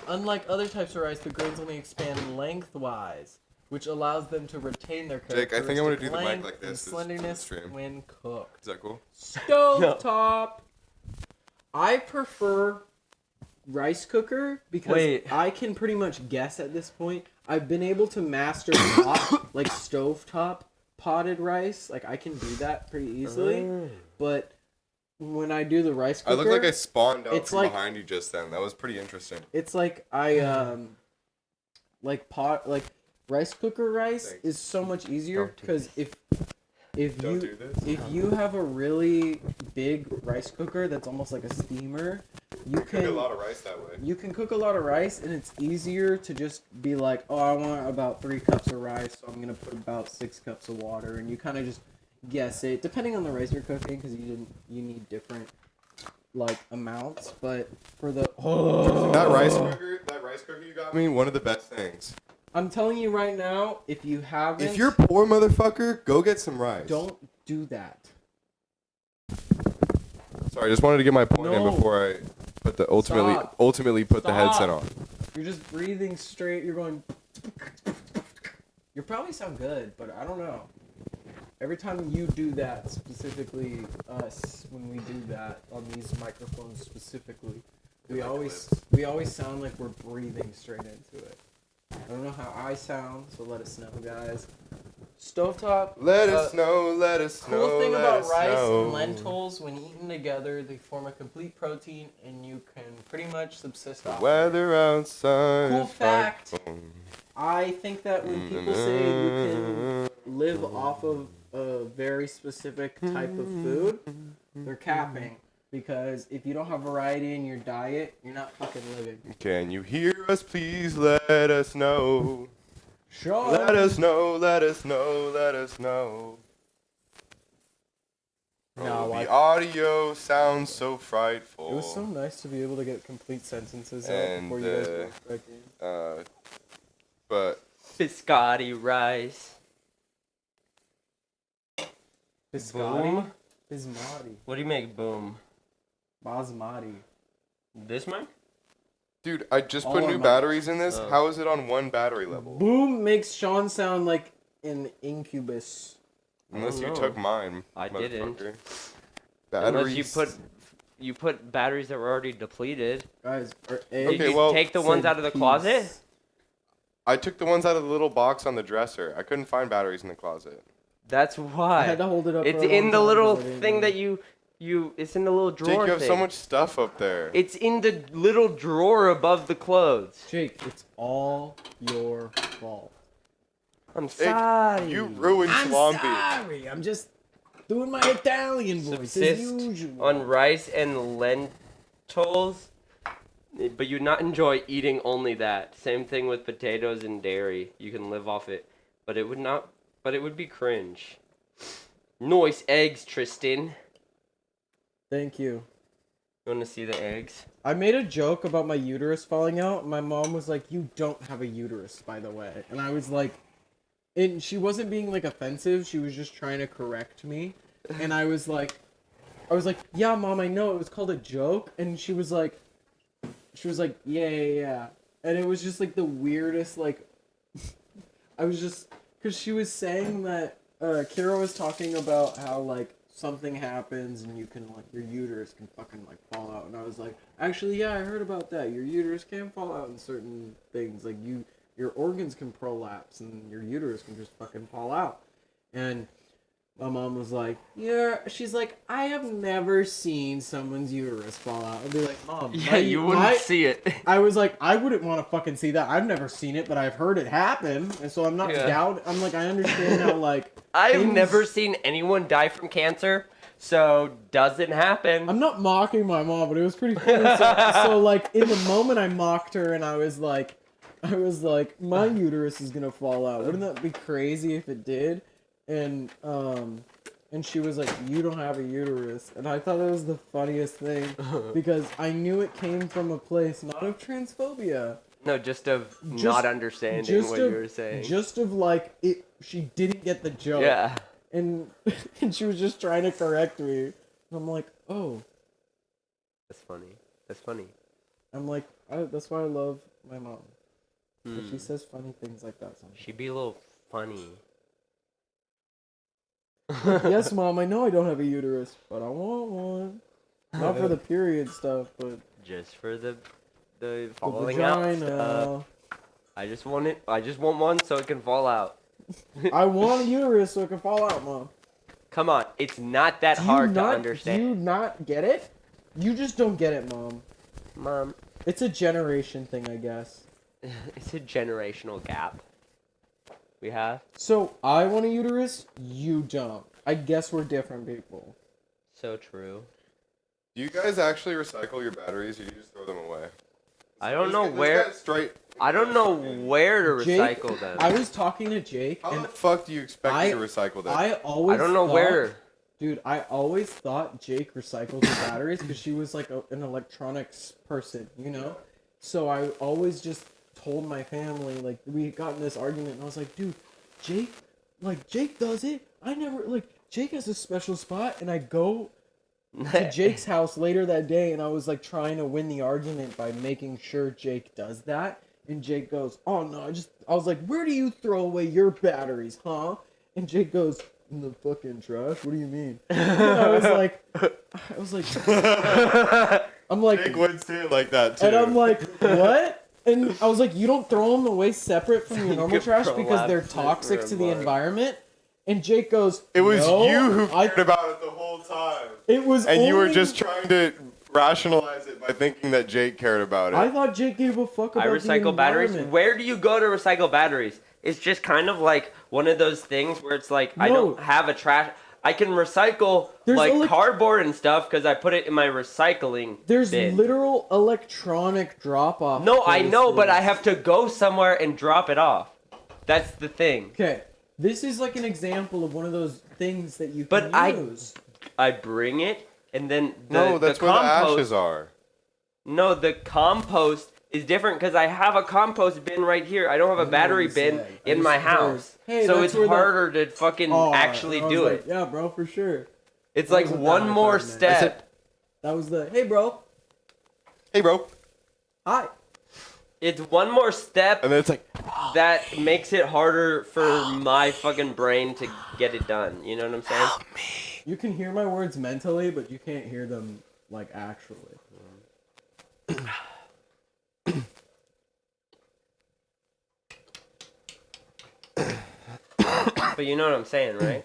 Unlike other types of rice, the grains only expand lengthwise, which allows them to retain their Jake, I think I'm gonna do the mic length like and this slenderness stream. when cooked. Is that cool? Stovetop. I prefer rice cooker because I can pretty much guess at this point. I've been able to master like stovetop potted rice. Like, I can do that pretty easily. But when I do the rice cooker, I look like I spawned out from like, behind you just then. That was pretty interesting. it's like I rice cooker rice is so much easier because if you have a really big rice cooker that's almost like a steamer, you can cook a lot of rice that way. You can cook a lot of rice, and it's easier to just be like, oh, I want about 3 cups of rice, so I'm gonna put about 6 cups of water, and you kind of just guess it, depending on the rice you're cooking, because you need different like amounts. But for the that rice cooker you got me, one of the best things. I'm telling you right now, if you haven't, if you're poor, motherfucker, go get some rice. do that. Sorry, I just wanted to get my point in No. before I put the Stop. ultimately put the Stop. headset on. You're just breathing straight. You're going. You probably sound good, but I don't know. Every time you do that, specifically us, when we do that on these microphones specifically, we always sound like we're breathing straight into it. I don't know how I sound, so let us know, guys. Stovetop. Let us know, let us know. Cool thing let about us rice know. and lentils, when eaten together, they form a complete protein, and you can pretty much subsist off it. Weather outside. Cool is fact. frightful. I think that when people say you can live off of a very specific type of food, they're capping. Because if you don't have variety in your diet, you're not fucking living. Can you hear us? Please let us know. Sure. Let us know, let us know, let us know. No, the audio sounds so frightful. It was so nice to be able to get complete sentences out And, before you guys walked back in. But Biscotti rice. Biscotti? Boom. Bismati. What do you make? Boom. Basmati. This mic? dude, I just All put our new mics. batteries in this. Oh. How is it on one battery level? Boom makes Sean sound like an incubus. Unless you know. took mine. I didn't. motherfucker. Unless Batteries. you put batteries that were already depleted. Guys, are Did Okay, you well, take the ones out of the closet? I took the ones out of the little box on the dresser. I couldn't find batteries in the closet. That's I why. had to hold it up. It's for a in long the time little 'cause I didn't thing know. that you. It's in the little drawer Jake, you have thing. so much stuff up there. It's in the little drawer above the clothes. Jake, it's all your fault. I'm Jake, sorry. you ruined I'm Slompy. sorry. I'm just doing my Italian voice as Subsist usual. on rice and lentils, but you not enjoy eating only that. Same thing with potatoes and dairy. You can live off it, but it would not. But it would be cringe. Nice eggs, Tristan. Thank you. You want to see the eggs? I made a joke about my uterus falling out. My mom was like, "You don't have a uterus, by the way." And I was like, and she wasn't being like offensive. She was just trying to correct me. And I was like, "Yeah, Mom, I know it was called a joke." And she was like, "Yeah." And it was just like the weirdest, like, I was just, because she was saying that, Kira was talking about how, like, something happens and you can, like, your uterus can fucking, like, fall out. And I was like, actually, yeah, I heard about that. Your uterus can fall out in certain things. Like, your organs can prolapse and your uterus can just fucking fall out. And my mom was like, yeah, she's like, I have never seen someone's uterus fall out. I'd be like, Mom, Yeah, you wouldn't see it. I was like, I wouldn't want to fucking see that. I've never seen it, but I've heard it happen. And so I'm not Yeah. doubt. I'm like, I understand how, like, I've things- never seen anyone die from cancer, so doesn't happen. I'm not mocking my mom, but it was pretty funny. So like, in the moment I mocked her and I was like, my uterus is gonna fall out. Wouldn't that be crazy if it did? And she was like, you don't have a uterus. And I thought that was the funniest thing because I knew it came from a place not of transphobia. No, just of not understanding what you were saying. Just of like, she didn't get the joke. Yeah. And she was just trying to correct me. And I'm like, oh. That's funny. That's funny. I'm like, that's why I love my mom. But she says funny things like that sometimes. She'd be a little funny. Yes, Mom, I know I don't have a uterus, but I want one. Not for the period stuff, but Just for the the falling out vagina. stuff. I just want one so it can fall out. I want a uterus so it can fall out, Mom. Come on, it's not that Do hard to Do understand. you not get it? You just don't get it, Mom. Mom, It's a generation thing, I guess. it's a generational gap. We have So, I want a uterus, you don't. I guess we're different people. so true. Do you guys actually recycle your batteries or you just throw them away? I don't This know guy- this where. guy's straight. I don't know where to Jake, recycle them. I was talking to Jake, How and the fuck do you expect me to recycle them? I always I don't know thought- where. Dude, I always thought Jake recycled the batteries because she was like an electronics person, you know? So I always just told my family, like, we got in this argument, and I was like, dude, Jake does it? I never, like, Jake has a special spot, and I go to Jake's house later that day, and I was like trying to win the argument by making sure Jake does that. And Jake goes, "Oh no, I was like, where do you throw away your batteries, huh?" And Jake goes, "In the fucking trash. What do you mean?" And I was like, I'm like, Jake would say it like that too. and I'm like, what? And I was like, you don't throw them away separate from your normal trash because they're toxic to the environment. And Jake goes, it was "No, you who cared about it the whole time. It was And you were only- just trying to rationalize it by thinking that Jake cared about it. I thought Jake gave a fuck about I the recycle batteries. environment. Where do you go to recycle batteries? It's just kind of like one of those things where it's like I don't have a trash. I can recycle like cardboard and stuff because I put it in my recycling There's bin. literal electronic drop-off. No, I know, but I places. have to go somewhere and drop it off. That's the thing. Okay, this is like an example of one of those things that you But can use. I bring it and then that's the where compost, the ashes are. No, the compost is different because I have a compost bin right here. I don't have a battery bin in my house. Hey, so that's it's where harder to fucking actually I was do like, it. Yeah, bro, for sure. It's That like wasn't one that more hard, man. step. That was the, hey, bro. Hey, bro. Hi. It's one more step And then it's like, that makes it harder for my fucking brain to get it done. You know what I'm saying? You can hear my words mentally, but you can't hear them, like, actually. But you know what I'm saying, right?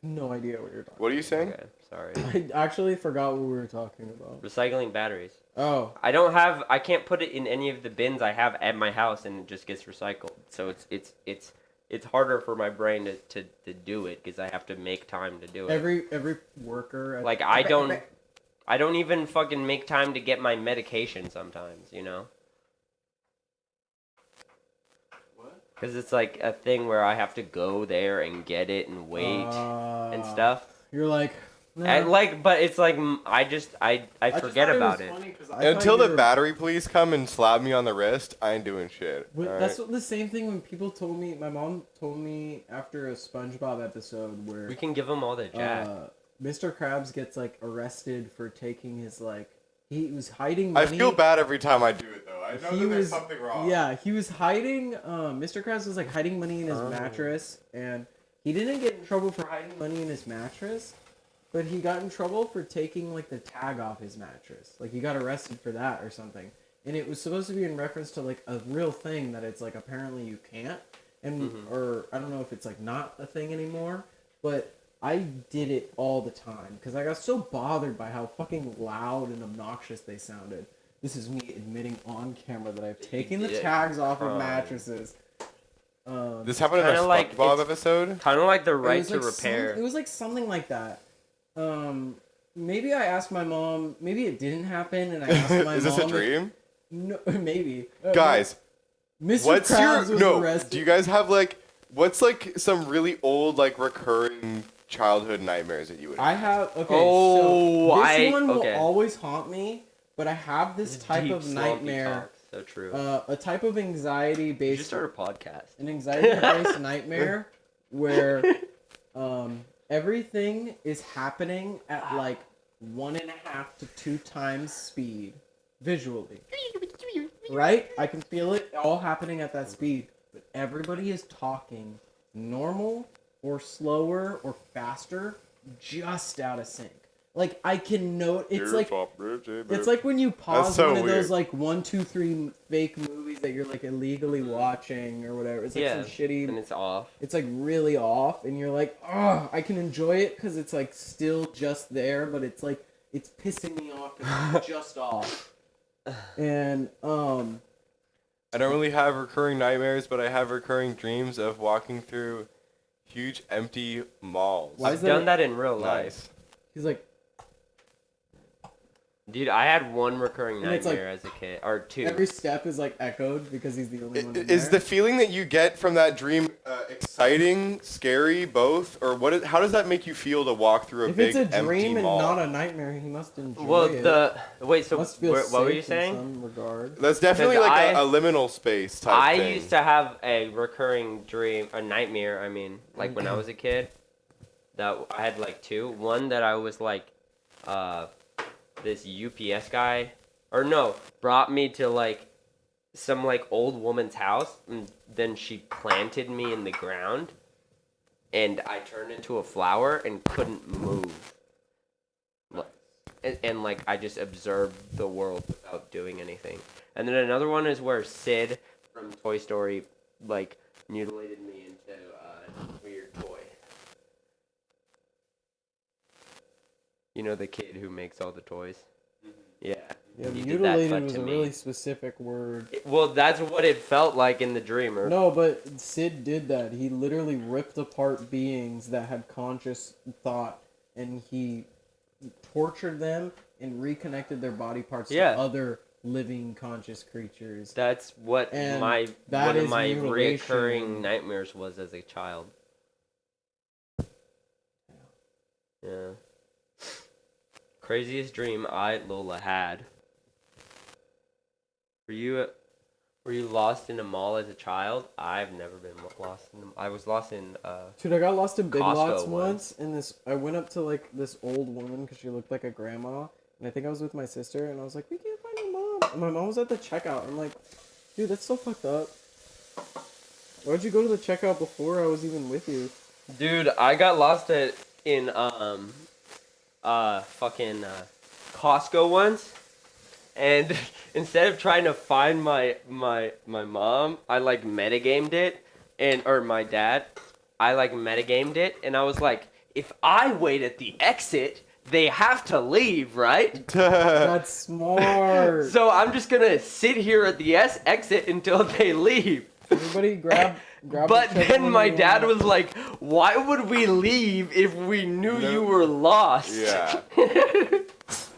No idea what you're talking what are you saying? Okay, sorry. I actually forgot what we were talking about. Recycling batteries. Oh. I can't put it in any of the bins I have at my house and it just gets recycled. So it's harder for my brain to do it because I have to make time to do it. Every worker. Like I don't even fucking make time to get my medication sometimes, you know? Because it's like a thing where I have to go there and get it and wait and stuff. You're like, nah. And like, but it's like I forget about it. Until the battery police come and slap me on the wrist, I ain't doing shit. That's what the same thing when people told me. My mom told me after a SpongeBob episode where We can give them all the jack. Mr. Krabs gets like arrested for taking his like he was hiding money. I feel bad every time I do it though. I know that there's something wrong. Yeah, he was hiding. Mr. Krabs was like hiding money in his mattress, and he didn't get in trouble for hiding money in his mattress, but he got in trouble for taking like the tag off his mattress. Like he got arrested for that or something, and it was supposed to be in reference to like a real thing that it's like apparently you can't, and or I don't know if it's like not a thing anymore, but I did it all the time because I got so bothered by how fucking loud and obnoxious they sounded. This is me admitting on camera that I've taken the tags off of mattresses. This happened in a SpongeBob episode? Kind of like the right to repair. It was like something like that. Maybe I asked my mom. Maybe it didn't happen, and I asked my mom. Is this a dream? No, maybe. Guys, Mr. Krabs was arrested. Do you guys have like what's like some really old like recurring childhood nightmares that you would have? I have. Okay, Oh, so this one will okay. always haunt me. But I have this type Deep, of slompy nightmare. talk. So true. A type of anxiety You based. just start a podcast. An anxiety-based nightmare where everything is happening at like 1.5 to 2 times speed visually. Right? I can feel it all happening at that speed, but everybody is talking normal or slower or faster, just out of sync. Like I can note it's like when you pause so one of weird. those like 1, 2, 3 fake movies that you're like illegally watching or whatever. It's like some shitty. And it's off. It's like really off, and you're like, oh, I can enjoy it because it's like still just there, but it's like it's pissing me off. 'Cause it's just off. And I don't really have recurring nightmares, but I have recurring dreams of walking through huge empty malls. Why is I've done that in real life. Nice. he's like, Dude, I had one recurring And it's, like, nightmare as a kid, or two. Every step is like echoed because he's the only one. In Is there. the feeling that you get from that dream exciting, scary, both, or what? How does that make you feel to walk through a If big it's a empty dream and mall? not a nightmare, he must enjoy Well, it. wait. So Must feel what were you safe saying? in some regard. That's definitely 'Cause like I- a liminal space type I thing. used to have a recurring dream, a nightmare. I mean, like when I was a kid, that I had like two. One that I was like, this UPS guy, or no, brought me to like some like old woman's house, and then she planted me in the ground, and I turned into a flower and couldn't move. And like I just observed the world without doing anything. And then another one is where Sid from Toy Story like mutilated me into a weird toy. You know the kid who makes all the toys? Yeah. Yeah, he did that mutilated was to a me. really specific word. Well, that's what it felt like in the dream. Or... No, but Sid did that. He literally ripped apart beings that had conscious thought, and he tortured them and reconnected their body parts Yeah. to other living conscious creatures. That's what And my that one of is my mutilation. reoccurring nightmares was as a child. Yeah. Craziest dream Lola had. Were you lost in a mall as a child? I've never been lost in. I was lost in. Dude, I got lost in Big Costco Lots once. once, and I went up to like this old woman because she looked like a grandma, and I think I was with my sister, and I was like, "We can't find your mom." And my mom was at the checkout. I'm like, "Dude, that's so fucked up. Why'd you go to the checkout before I was even with you?" Dude, I got lost in Costco once, and instead of trying to find my mom, I like metagamed it, or my dad, I like metagamed it, and I was like, if I wait at the exit, they have to leave, right? That's smart. So I'm just gonna sit here at the exit until they leave. Everybody grab. But then my dad was like, why would we leave if we knew you were lost? Yeah.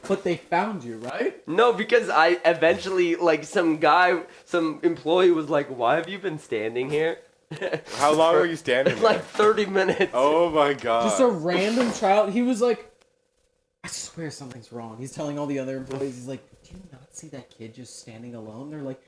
But they found you, right? No, because I eventually, like, some employee was like, why have you been standing here? How long were you standing there? Like 30 minutes. Oh my god. Just a random child. He was like, I swear something's wrong. He's telling all the other employees, he's like, do you not see that kid just standing alone? They're like,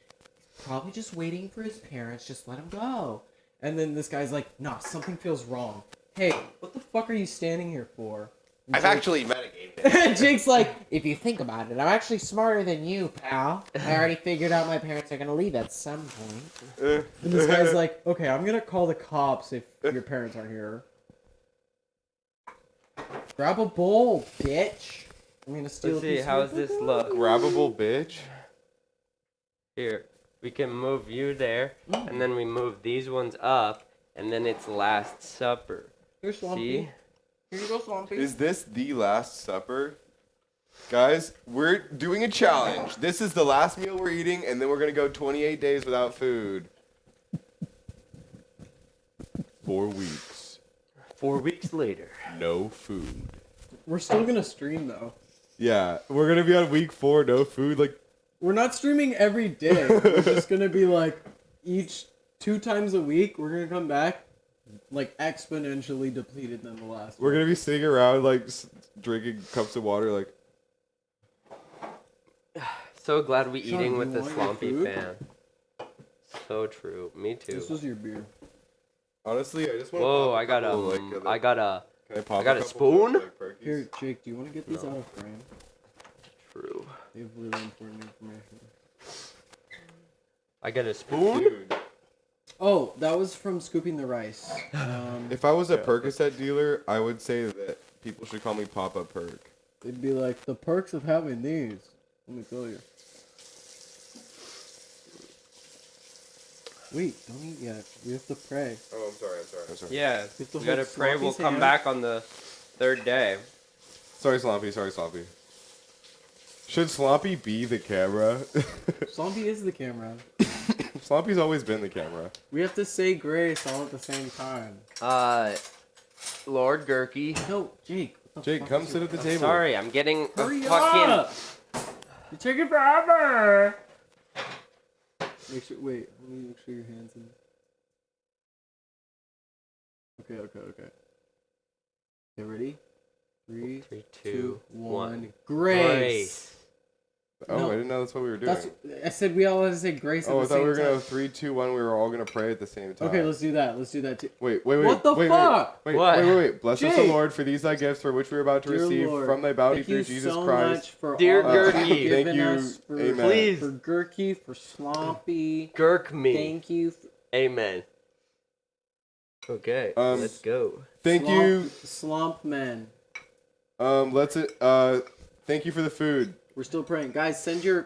he's probably just waiting for his parents. Just let him go. And then this guy's like, nah, something feels wrong. Hey, what the fuck are you standing here for? And I've actually metagamed it. And Jake's like, if you think about it, I'm actually smarter than you, pal. I already figured out my parents are gonna leave at some point. And this guy's like, okay, I'm gonna call the cops if your parents aren't here. Grab a bowl, bitch. I'm gonna steal Let's a see, piece how of does this your look? Grabbable bitch. Here, we can move you there, and then we move these ones up, and then it's Last Supper. Here, Slompy. See? Here you go, Slompy. Is this the Last Supper? Guys, we're doing a challenge. This is the last meal we're eating, and then we're gonna go 28 days without food. 4 weeks. 4 weeks later. No food. We're still gonna stream though. Yeah, we're gonna be on week 4, no food. Like, We're not streaming every day. We're just gonna be like each 2 times a week. We're gonna come back like exponentially depleted than the last. we're gonna be sitting around, like, drinking cups of water, like. So glad we Sean, eating you with the want your Slompy food? fan. So true. Me too. This was your beer. Honestly, I just want. Whoa, I got Can I got a I got a spoon? Here, Jake, do you want to get these No. out of frame? true. They have really important information. I got a spoon. Dude, Oh, that was from scooping the rice. if I was a Percocet dealer, I would say that people should call me Papa Perk. It'd be like the perks of having these. Let me tell you. Wait, don't eat yet. We have to pray. Oh, I'm sorry. Yeah, Get the we gotta whole pray we'll Slompy's come hand. back on the 3rd day. Sorry, Slompy. Should Slompy be the camera? Slompy is the camera. Slompy's always been the camera. We have to say grace all at the same time. Lord Gurky. No, Jake. what the Jake, fuck come is sit your- at the table. Sorry, I'm getting a Hurry fucking. up! You're taking forever. Make sure. Wait. Let me make sure your hands in. Okay. Okay, ready? Three, 3, 2, 2, 1. 1. Grace. Oh, No. I didn't know that's what we were doing. I said we all had to say grace at Oh, I the thought same we were time. gonna have 3, 2, 1. We were all gonna pray at the same time. Okay, let's do that. Let's do that too. Wait. What the fuck? Wait. Bless us, Jake. the Lord, for these thy gifts, for which we are about to Dear receive Lord, from thy bounty thank through you Jesus so Christ. much for Dear all that Gurky. you've Thank given you. us for, Amen. Please. for Gurky, for Slompy. Gurk me. Thank you. Amen. Okay, let's go. Thank you. Slump man. Thank you for the food. We're still praying. Guys, send your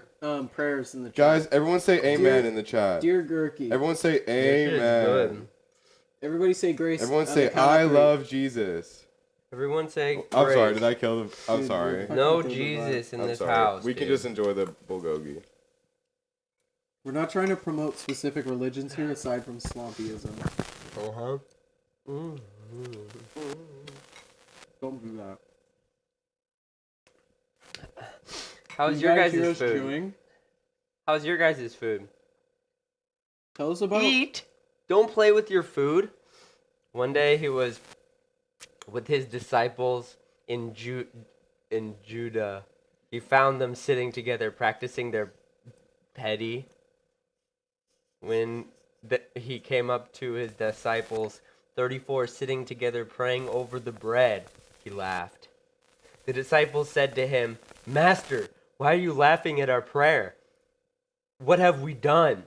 prayers in the chat. Guys, everyone say amen in the chat. Dear Gurky. Everyone say This is amen. good. Everybody say grace. Everyone on say the count of I 3. love Jesus. Everyone say I'm sorry, grace. did I kill the... I'm Dude, sorry. we're No fucking killed the vibe. Jesus in I'm this sorry. house. We can dude. just enjoy the bulgogi. We're not trying to promote specific religions here aside from Slompyism. Uh-huh. Don't do that. How's You your guys hear guys' us food? chewing? How's your guys' food? Tell us about. Eat. Don't play with your food. One day he was with his disciples in Judah. He found them sitting together practicing their petty. When he came up to his disciples, 34 sitting together praying over the bread, he laughed. The disciples said to him, "Master, why are you laughing at our prayer? What have we done?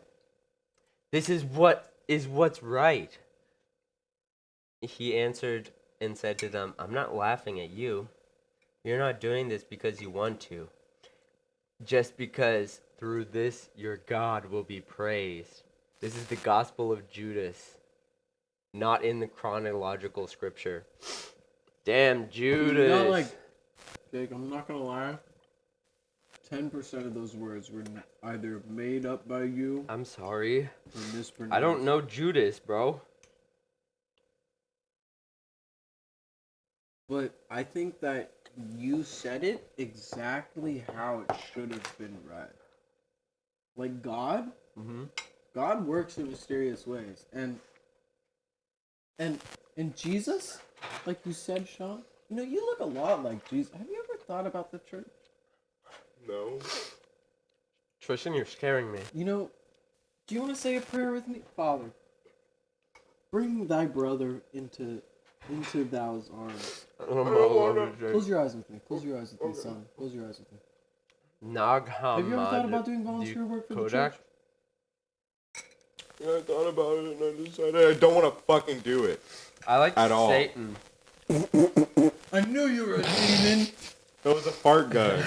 This is what's right." He answered and said to them, "I'm not laughing at you. You're not doing this because you want to. Just because through this your God will be praised." This is the gospel of Judas, not in the chronological scripture. Damn, Judas. Not like, Jake, I'm not gonna lie. 10% of those words were either made up by you I'm sorry. or mispronounced. I don't know Judas, bro. But I think that you said it exactly how it should have been read. Like God works in mysterious ways, and Jesus, like you said, Sean, you look a lot like Jesus. Have you ever thought about the church? No. Tristan, you're scaring me. Do you want to say a prayer with me? Father, bring thy brother into thou's arms. Close your eyes with me. Close your eyes with me, son. Close your eyes with me. Naghamad. Have you ever thought about doing volunteer work for the church? Yeah, I thought about it and I decided I don't want to fucking do it. I like At all. Satan. I knew you were a demon. That was a fart gun.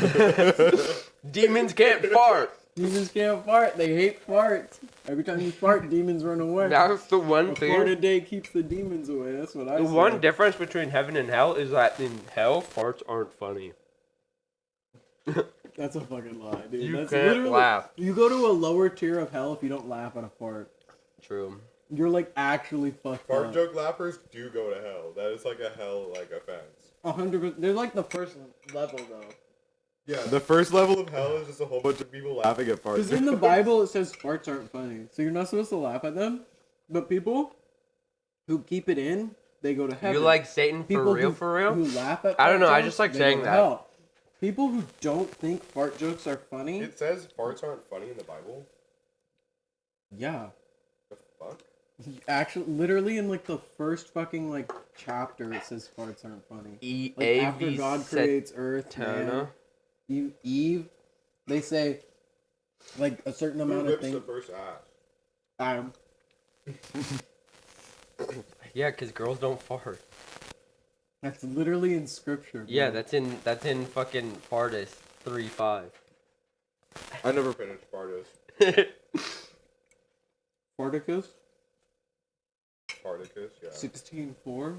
Demons can't fart. Demons can't fart. They hate farts. Every time you fart, demons run away. That's the one A fart a thing. day keeps the demons away. That's what I The say. one difference between heaven and hell is that in hell, farts aren't funny. That's a fucking lie, dude. You That's can't literally, laugh. You go to a lower tier of hell if you don't laugh at a fart. True. You're like actually fucked Fart up. joke laughers do go to hell. That is like a hell offense. 100%. They're like the first level though. Yeah, the first level of hell is just a whole bunch of people laughing at farts. Because in the Bible it says farts aren't funny, so you're not supposed to laugh at them. But people who keep it in, they go to heaven. You like Satan People for real? who laugh at I don't fart know, I jokes, just like they saying go to that. hell. People who don't think fart jokes are funny, It says farts aren't funny in the Bible. yeah. The fuck? Actually, literally in like the first fucking like chapter, it says farts aren't funny. Like after E-A-V God creates Earth, man, Eve, they say like a certain amount Who of rips the things. first ass? Adam. Yeah, because girls don't fart. That's literally in scripture. Bro. Yeah, that's in fucking Fartis 3:5. I never finished Spartus. Spartacus Spartacus, yeah. 16:4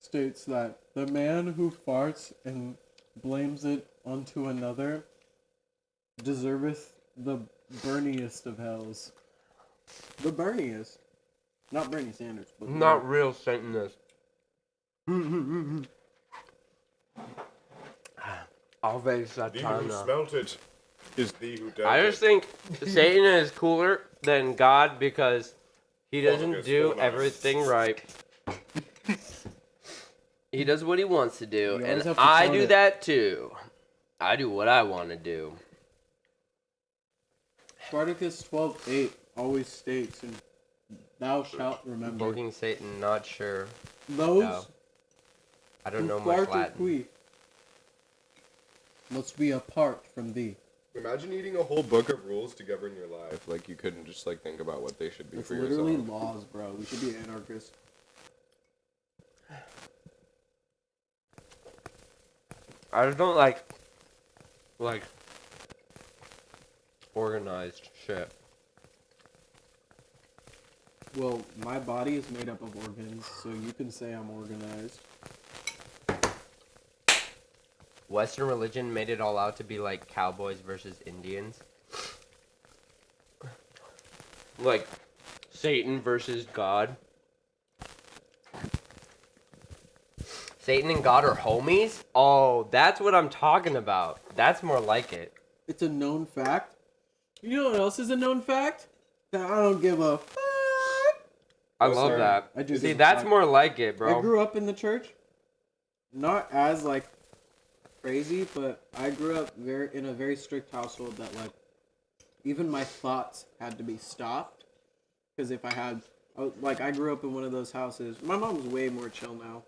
states that the man who farts and blames it onto another deserveth the burniest of hells. The burniest. Not Bernie Sanders, but Not real Satanist. Ave Thee who Satana. smelt it is thee who dealt I just it. think Satan is cooler than God because he doesn't Focus, do hold on. everything right. He does what he wants to do, You always and have to I count do it. that too. I do what I want to do. Spartacus 12:8 always states, and thou shalt remember. Invoking Satan, not sure. Those No. I don't who know much flirt Latin. qui must be apart from thee. Imagine needing a whole book of rules to govern your life. Like, you couldn't just, like, think about what they should be It's for literally yourself. laws, bro. We should be anarchists. I just don't like organized shit. Well, my body is made up of organs, so you can say I'm organized. Western religion made it all out to be like cowboys versus Indians. Like Satan versus God. Satan and God are homies? Oh, that's what I'm talking about. That's more like it. It's a known fact. You know what else is a known fact? That I don't give a fuck. I Oh, love sorry. that. I do See, give a that's fuck. more like it, bro. I grew up in the church. Not as, like, crazy, but I grew up in a very strict household that, like, even my thoughts had to be stopped. Because if I had, I grew up in one of those houses. My mom's way more chill now.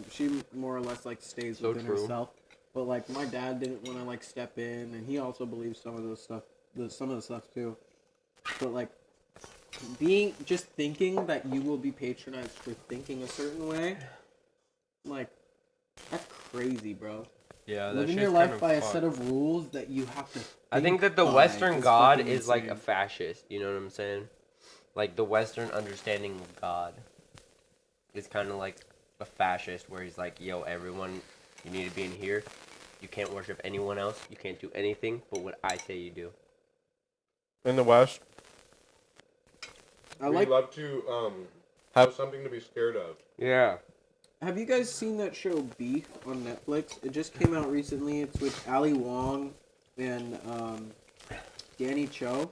She more or less, like, stays So within true. herself. But, like, my dad didn't want to, like, step in, and he also believes some of the stuff too. But, like, just thinking that you will be patronized for thinking a certain way, like, that's crazy, bro. Yeah, that Living shit's your life kind of by a fucked. set of rules that you have to I think that the by Western is God fucking is like a insane. fascist. You know what I'm saying? Like the Western understanding of God is kind of like a fascist, where he's like, "Yo, everyone, you need to be in here. You can't worship anyone else. You can't do anything but what I say you do." In the West, I we like. love to have something to be scared of. Yeah. Have you guys seen that show Beef on Netflix? It just came out recently. It's with Ali Wong and Danny Cho.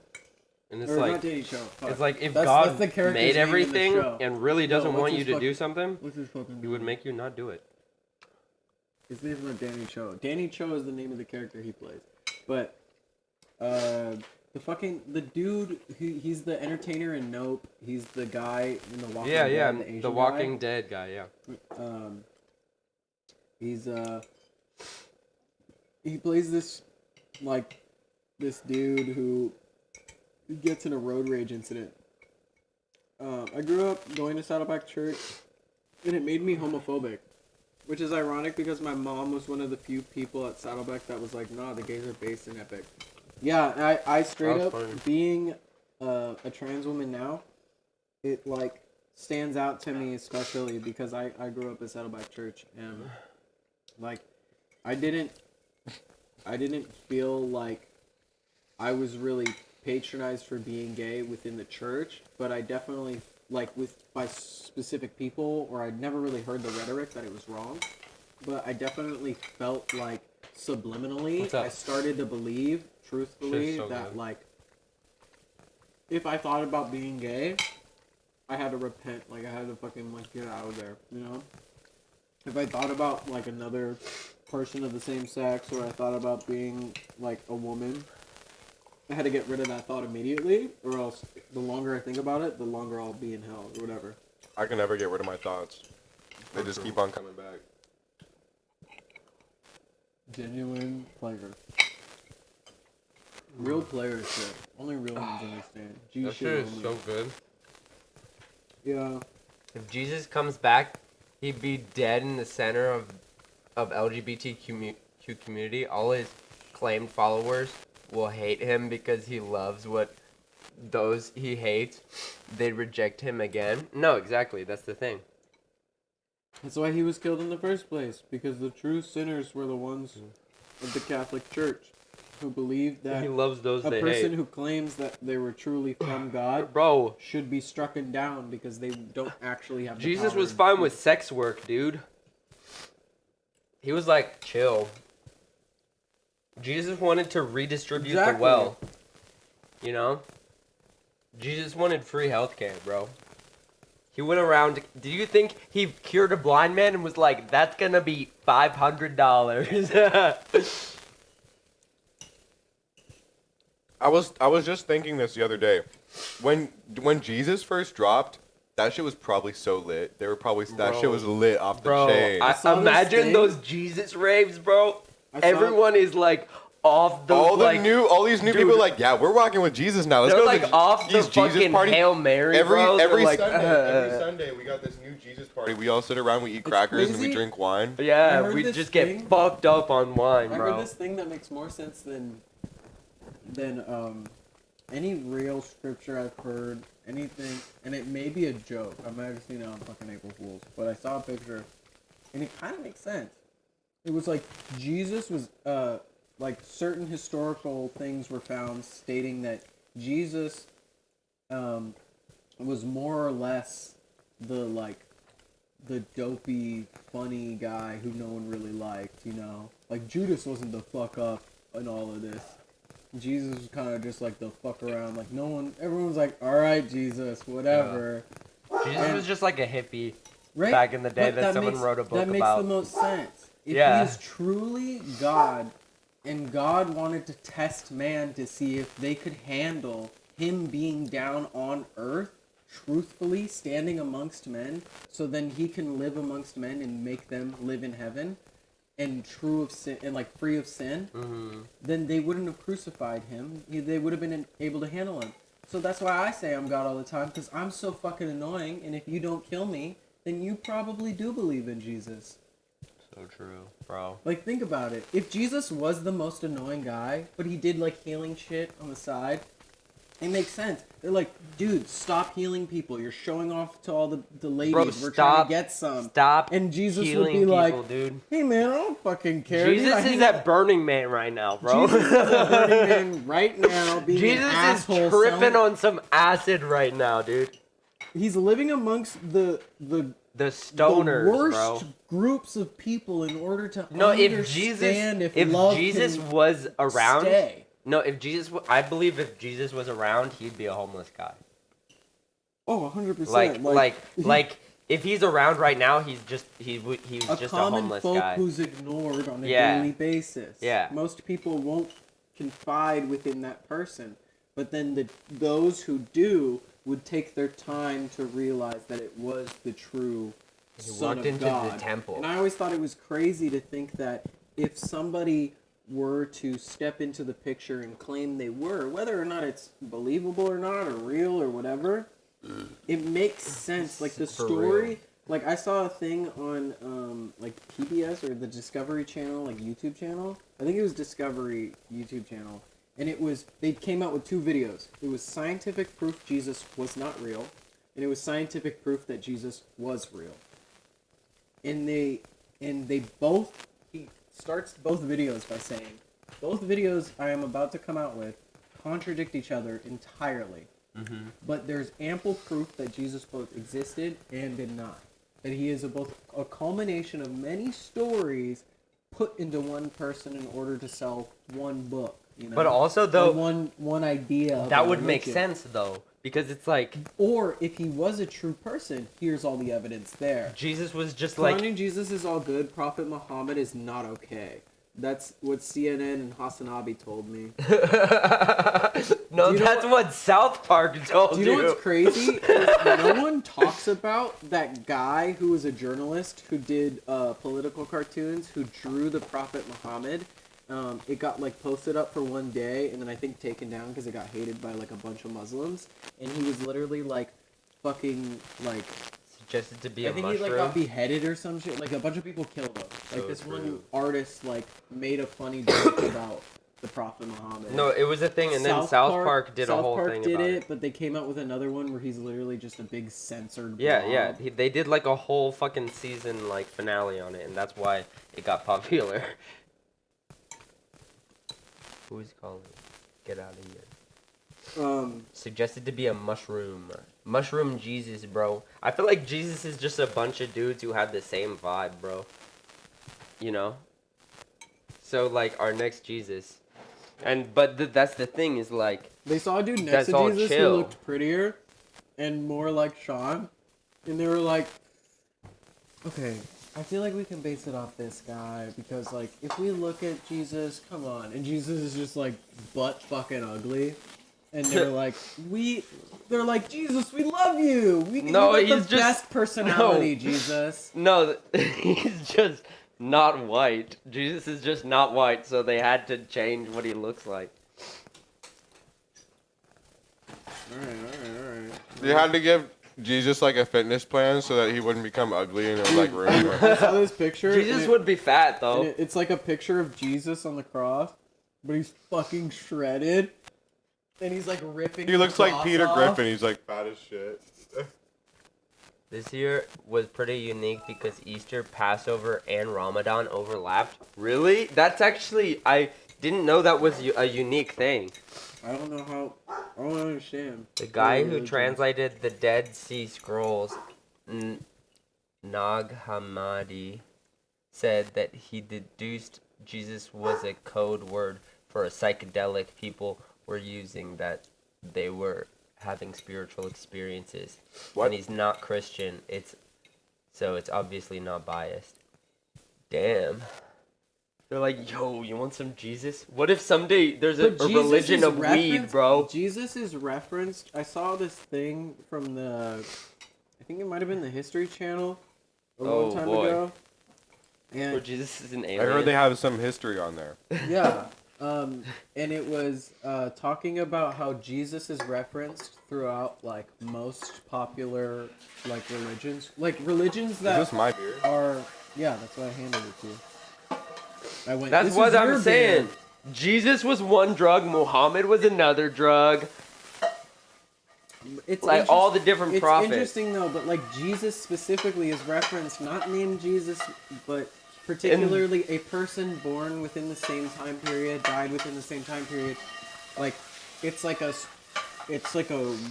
And it's Or like not Danny Cho. Fuck. it's like if That's God the character's made name in the everything show. and really doesn't what's want his you to fuck- do something, What's his fucking he would make you not do it. His name's not Danny Cho. Danny Cho is the name of the character he plays. But the dude, he's the entertainer in Nope. He's the guy in the Walking Yeah, Dead, yeah, the Asian the Walking Dead guy, yeah. guy. He's he plays this dude who gets in a road rage incident. I grew up going to Saddleback Church, and it made me homophobic. Which is ironic because my mom was one of the few people at Saddleback that was like, nah, the gays are based in Epic. Yeah, I straight That's up, funny. being a trans woman now, it like stands out to me especially because I grew up at Saddleback Church and like I didn't feel like I was really patronized for being gay within the church, but I definitely by specific people, or I'd never really heard the rhetoric that it was wrong, but I definitely felt like subliminally What's up? I started to believe truthfully Shit's so that good. like if I thought about being gay, I had to repent, like I had to fucking like get out of there, you know? If I thought about like another person of the same sex, or I thought about being like a woman, I had to get rid of that thought immediately, or else the longer I think about it, the longer I'll be in hell, or whatever. I can never get rid of my thoughts. They just keep on coming back. Genuine player. Real player shit. Only real ones understand. G That shit shit is only. so good. Yeah. If Jesus comes back, he'd be dead in the center of LGBTQ community. All his claimed followers will hate him because he loves what those he hates. They'd reject him again. No, exactly. That's the thing. That's why he was killed in the first place, because the true sinners were the ones of the Catholic Church who believed that He loves those a they person hate. who claims that they were truly from God Bro, should be struck down because they don't actually have the Jesus power was and fine truth. with sex work, dude. He was like, chill. Jesus wanted to redistribute the Exactly. wealth. You know? Jesus wanted free healthcare, bro. He went around. Do you think he cured a blind man and was like, "That's gonna be $500"? I was just thinking this the other day. When Jesus first dropped, that shit was probably so lit. They were probably that shit was lit off the Bro, chain. I saw this imagine thing. those Jesus raves, bro. I saw- Everyone is like off the all like. these new dude, people are like, yeah, we're rocking with Jesus now. Let's They're go like to the off the these Jesus fucking party. Hail Mary, Every bro. They're every like, Sunday, every Sunday we got this new Jesus party. We all sit around, we eat crackers, and we crazy. drink wine. I Yeah, heard we this just thing. get fucked up on wine, I bro. heard this thing that makes more sense than any real scripture I've heard, anything, and it may be a joke. I might have seen it on fucking April Fools, but I saw a picture, and it kind of makes sense. It was like Jesus was, like certain historical things were found stating that Jesus, was more or less the dopey, funny guy who no one really liked, you know? Like, Judas wasn't the fuck up in all of this. Jesus was kind of just like the fuck around. Like, everyone's like, alright, Jesus, whatever. Jesus was just like a hippie Right? back in the day But that someone makes, wrote a book that makes about. the most sense. If Yeah. he is truly God, and God wanted to test man to see if they could handle him being down on earth, truthfully standing amongst men, so then he can live amongst men and make them live in heaven, and true of sin and like free of sin, then they wouldn't have crucified him. They would have been able to handle him. So that's why I say I'm God all the time, because I'm so fucking annoying, and if you don't kill me, then you probably do believe in Jesus. So true, bro. Like, think about it. If Jesus was the most annoying guy, but he did, like, healing shit on the side, it makes sense. They're like, dude, stop healing people. You're showing off to all the ladies. Bro, We're trying stop- to get some. Stop And Jesus healing would be people, like, dude. hey, man, I don't fucking care. dude. Jesus I is hang at out- Burning Man right now, bro. Jesus is at Burning Man right now being Jesus an is asshole. tripping selling- on some acid right now, dude. He's living amongst the Stoners, worst bro. groups of people in order to No, if understand Jesus, if love Jesus can was around, stay. no, if Jesus, I believe if Jesus was around, he'd be a homeless guy. Oh, 100%. Like, if he's around right now, he's just a common homeless folk guy. who's ignored on a Yeah. daily basis. Yeah. Most people won't confide within that person, but then those who do would take their time to realize that it was the true Son walked of into the God. temple. And I always thought it was crazy to think that if somebody were to step into the picture and claim they were, whether or not it's believable or not, or real or whatever, it makes sense. Like the For story, real. like I saw a thing on like PBS or the Discovery Channel, like YouTube channel. I think it was Discovery YouTube channel. And it was, they came out with two videos. It was scientific proof Jesus was not real, and it was scientific proof that Jesus was real. And they both, he starts both videos by saying, both videos I am about to come out with contradict each other entirely. But there's ample proof that Jesus both existed and did not. That he is both a culmination of many stories put into one person in order to sell one book. You know? But also, though, Or one idea of that a would make religion. sense, though, because it's like Or if he was a true person, here's all the evidence there. Jesus was just Clowning Jesus is all good. Prophet Muhammad is not okay. That's what CNN and Hasanabi told me. No, Do you know that's what South Park told Do you know what's crazy? Is no one talks about that guy who was a journalist who did political cartoons who drew the Prophet Muhammad. It got like posted up for one day and then I think taken down because it got hated by like a bunch of Muslims. And he was literally like fucking like Suggested to be I a think mushroom. he like got beheaded or some shit. Like a bunch of people killed him. Like So this one true. artist like made a funny joke about the Prophet Muhammad. No, it was a thing, and then South Park did a whole thing did about it, it. but they came out with another one where he's literally just a big censored Yeah, blob. yeah. They did like a whole fucking season like finale on it, and that's why it got popular. Who's calling? Get out of here. Suggested to be a mushroom. Mushroom Jesus, bro. I feel like Jesus is just a bunch of dudes who have the same vibe, bro. You know? So like our next Jesus, but that's the thing is like They saw a dude next That's to all Jesus chill. who looked prettier and more like Sean, and they were like, okay, I feel like we can base it off this guy because like if we look at Jesus, come on, and Jesus is just like butt fucking ugly, and they're like they're like Jesus, we love you. No, you got he's the just- best personality, no. Jesus. no, he's just not white. Jesus is just not white, so they had to change what he looks like. All right. You had to give Jesus like a fitness plan so that he wouldn't become ugly and it would like ruin him. I saw this picture. Jesus would be fat And though. it's like a picture of Jesus on the cross, but he's fucking shredded, and he's like ripping. He the looks like cross Peter off. Griffin. He's like fat as shit. This year was pretty unique because Easter, Passover, and Ramadan overlapped. Really? That's actually I didn't know that was a unique thing. I don't know how. I don't understand. The guy who religions. translated the Dead Sea Scrolls, Nag Hammadi, said that he deduced Jesus was a code word for a psychedelic people were using, that they were having spiritual experiences. What? And he's not Christian. It's obviously not biased. Damn. They're like, yo, you want some Jesus? What if someday there's a But Jesus religion is of weed, referenced- bro? Jesus is referenced. I saw this thing from I think it might have been the History Channel a long Oh, time boy. ago. Where And Jesus is an I alien. heard they have some history on there. yeah, and it was talking about how Jesus is referenced throughout like most popular like religions Is that this my beer? are that's why I handed it to you. I went. That's "This what is your I'm saying. beer." Jesus was one drug, Muhammad was another drug. It's Like interest- all the different It's prophets. interesting though, but like Jesus specifically is referenced, not named Jesus, but particularly a person born within the same time period, died within the same time period. Like it's like a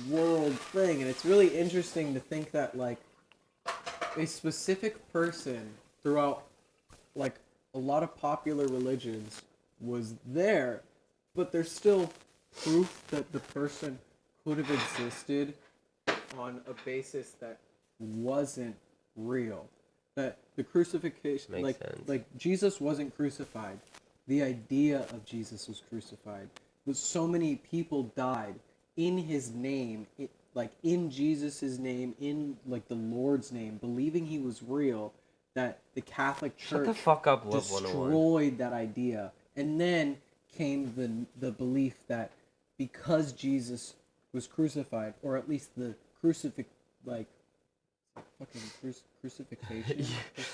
world thing, and it's really interesting to think that like a specific person throughout like a lot of popular religions was there, but there's still proof that the person could have existed on a basis that wasn't real. That the crucifixion, Makes sense. like Jesus wasn't crucified. The idea of Jesus was crucified. But so many people died in his name, in Jesus's name, in like the Lord's name, believing he was real, that the Catholic Shut Church the fuck up, Love 101. destroyed that idea. And then came the belief that because Jesus was crucified, or at least the crucifixion.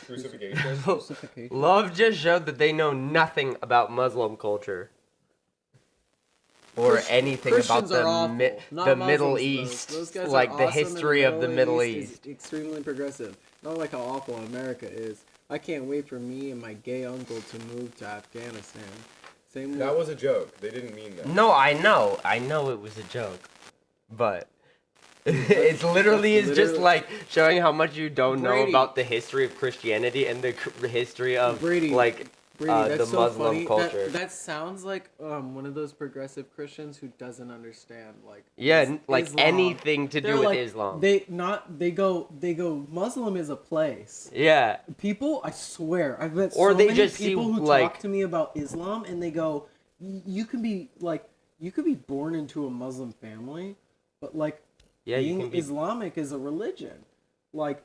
Crucifixion. Love just showed that they know nothing about Muslim culture. Or anything Christians about are awful. Not the Muslims, Middle though. East. Those guys are Like the awesome, and history of the Middle is East. extremely progressive. Not like how awful America is. I can't wait for me and my gay uncle to move to Afghanistan. Same That was a joke. They didn't mean that. No, I know it was a joke. But it's literally is just literally- like showing how much you don't know Brady. about the history of Christianity and the history of Brady, like Brady, the that's so Muslim funny. culture. That sounds like one of those progressive Christians who doesn't understand like like Islam. anything to They're do with like, Islam. They go Muslim is a place. Yeah. People, I swear, I've met Or so they many just see, people who like- talk to me about Islam and they go, you can be born into a Muslim family, but like Yeah, you being can be. Islamic is a religion. Like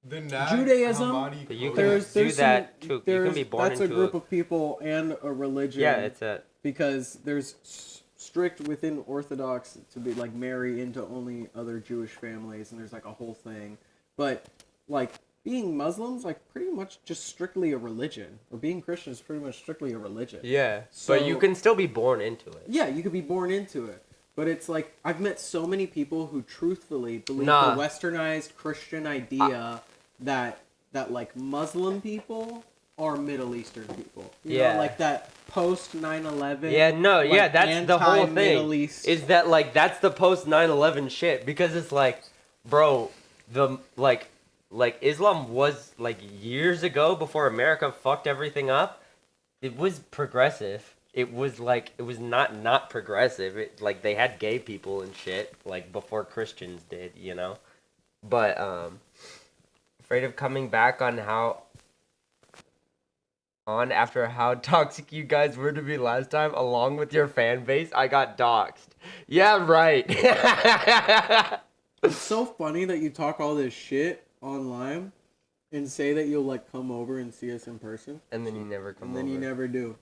The Judaism, But you can there's do some- that too. You can there's- be born that's a into group of people and a religion. Yeah, it's a. because there's strict within Orthodox to be like marry into only other Jewish families, and there's like a whole thing. But like being Muslim's like pretty much just strictly a religion, or being Christian is pretty much strictly a religion. Yeah, but you So- can still be born into it. Yeah, you could be born into it. But it's like I've met so many people who truthfully believe Nah. the westernized Christian idea that like Muslim people are Middle Eastern people. You Yeah. know, like that post 9/11. Yeah, no, yeah, like, that's the whole anti-Middle thing. East. Is that like that's the post 9/11 shit, because it's like, bro, the like Islam was like years ago before America fucked everything up. It was progressive. It was not progressive. Like they had gay people and shit like before Christians did, you know. But afraid of coming back after how toxic you guys were to me last time, along with your fan base, I got doxxed. Yeah, right. It's so funny that you talk all this shit online and say that you'll like come over and see us in person. And then you never come And then over. you never do.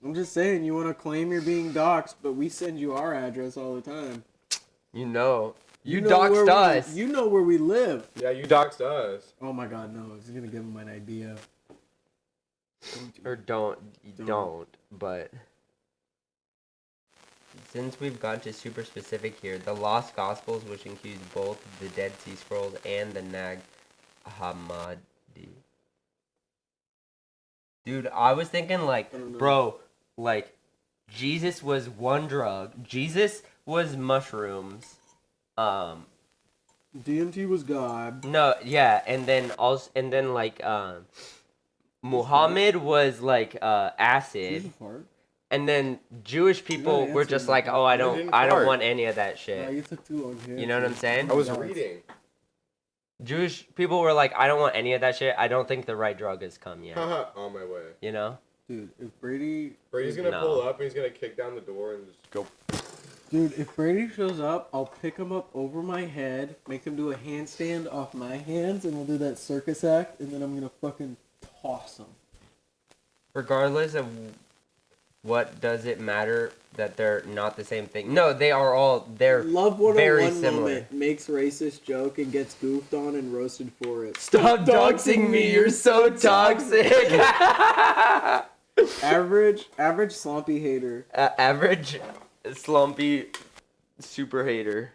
I'm just saying, you want to claim you're being doxxed, but we send you our address all the time. You know. You know doxed where us. You know where we live. Yeah, you doxed us. Oh my god, no. It's going to give him an idea. Or don't, but since we've gone to super specific here, the Lost Gospels, which includes both the Dead Sea Scrolls and the Nag Hammadi. Dude, I was thinking like, bro, like, Jesus was one drug. Jesus was mushrooms. DMT was God. No, yeah, and then like, Muhammad was like acid. Jesus fart. And then Jewish people were just like, "Oh, I don't want any of that Yeah, shit." you took too long here. You know what I'm saying? I was reading. Jewish people were like, "I don't want any of that shit. I don't think the right drug has come yet." On my way. You know? Dude, if Brady's gonna No. pull up and he's gonna kick down the door and just go. Dude, if Brady shows up, I'll pick him up over my head, make him do a handstand off my hands, and we'll do that circus act, and then I'm gonna fucking toss him. Regardless of what does it matter that they're not the same thing? No, they are all Love 101 very similar. moment makes racist joke and gets goofed on and roasted for it. Stop doxing me. You're so toxic. Average Slompy hater. Average Slompy super hater.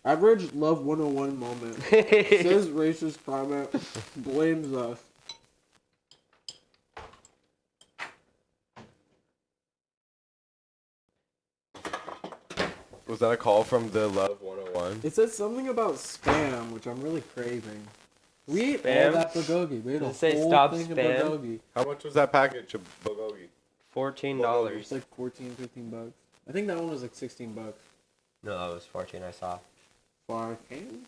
Average Love 101 moment. Says racist comment, blames us. Was that a call from the Love 101? It says something about spam, which I'm really craving. We ate all Spam? that bulgogi. We ate Does a it say whole stop thing spam? of bulgogi. How much was that package of bulgogi? $14. It's like 14, 15 bucks. I think that one was like 16 bucks. No, it was 14. I saw. Fucking.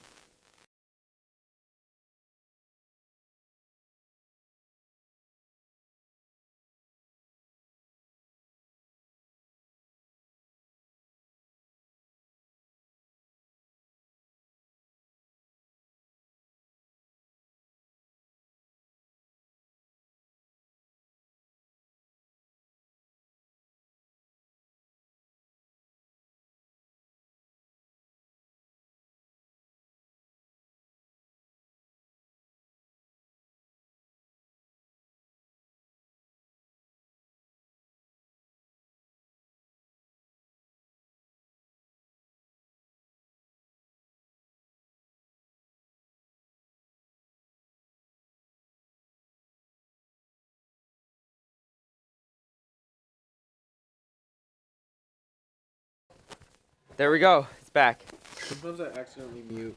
There we go. It's back. Sometimes I accidentally mute.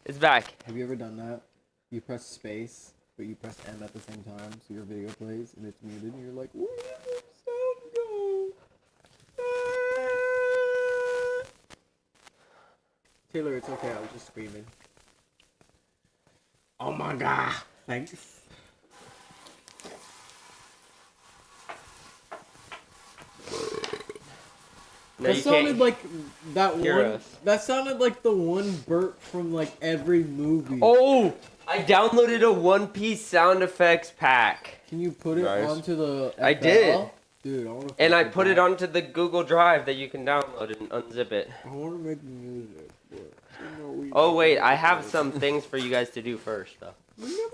It's back. Have you ever done that? You press space, but you press M at the same time, so your video plays and it's muted, and you're like, where did the sound go? Ah. Taylor, it's okay. I was just screaming. Oh my god! Thanks. No, That you sounded can't like that hear one. us. That sounded like the one burp from like every movie. Oh, I downloaded a One Piece sound effects pack. Can you put it Nice. onto the? I FL? did. Dude, I want to. And I put it onto the Google Drive that you can download and unzip it. I want to make music. But, you know, we Oh wait, never I have did. some things for you guys to do first though. We never even.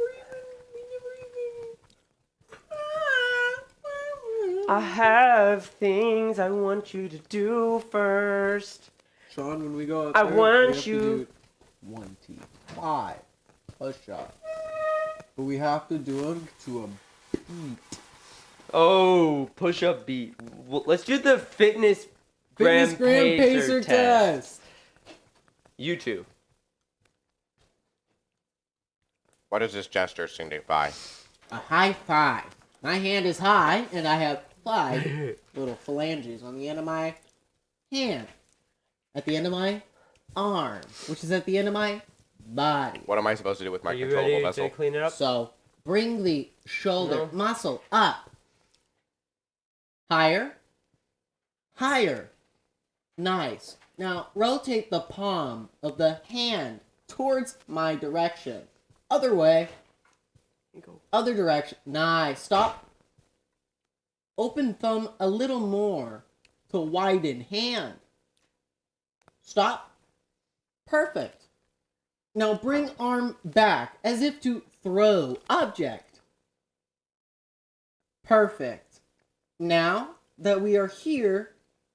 I have things I want you to do first. Sean, when we go out I there, want we have to you- do 25 push-ups. But we have to do them to a beat. Oh, push up beat. Well, let's do the fitness gram pacer test. You two. What does this gesture signify? A high five. My hand is high, and I have 5 little phalanges on the end of my hand. At the end of my arm, which is at the end of my body. What am I supposed to do with my Are you controllable ready vessel? to clean it up? So bring the shoulder No. muscle up. Higher. Higher. Nice. Now rotate the palm of the hand towards my direction. Other way. Go. Other direction. Nice. Stop. Open thumb a little more to widen hand. Stop. Perfect. Now bring arm back as if to throw object. Perfect. Now that we are here,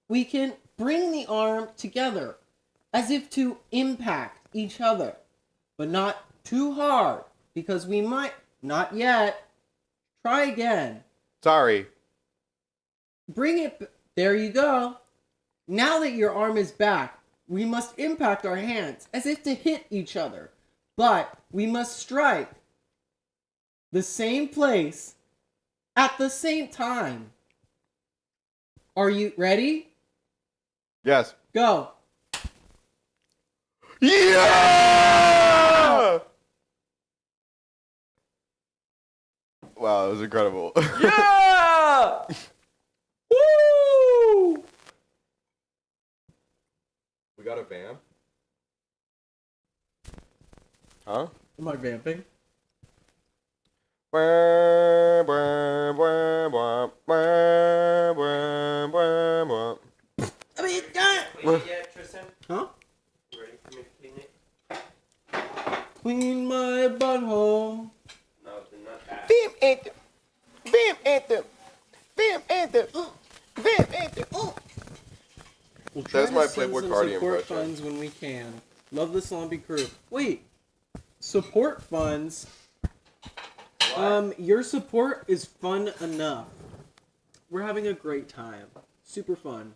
we can bring the arm together as if to impact each other, but not too hard because we might not yet. Try again. Sorry. Bring it. There you go. Now that your arm is back, we must impact our hands as if to hit each other, but we must strike the same place at the same time. Are you ready? Yes. Go. Yeah! Wow, that was incredible. Yeah! Woo! We got a vamp? Huh? Am I vamping? I mean, Clean it yet, Tristan? huh? You ready for me to clean it? Clean my butthole. No, then not that. Vamp anthem! Vamp anthem! Vamp anthem! Vamp anthem! We'll That's try my to send Playboy some Cardi support impression. funds when we can. Love the Slompy crew. Wait, support funds. Your support is fun enough. We're having a great time. Super fun.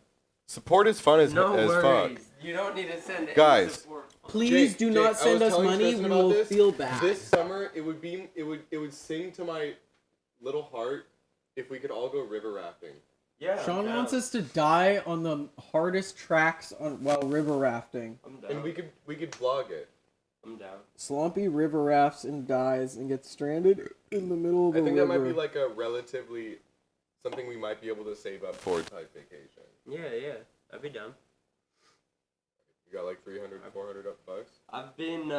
Support is fun as, No as fuck. worries. You don't need to send any Guys. support. Please do not send us money. We will feel bad. This summer, it would sing to my little heart if we could all go river rafting. Yeah. Sean I'm wants down. us to die on the hardest tracks while river rafting. I'm down. And we could vlog it. I'm down. Slompy river rafts and dies and gets stranded in the middle of I a think river. that might be like a relatively something we might be able to save up for type vacation. Yeah. I'd be down. You got like 300, 400 bucks? I've been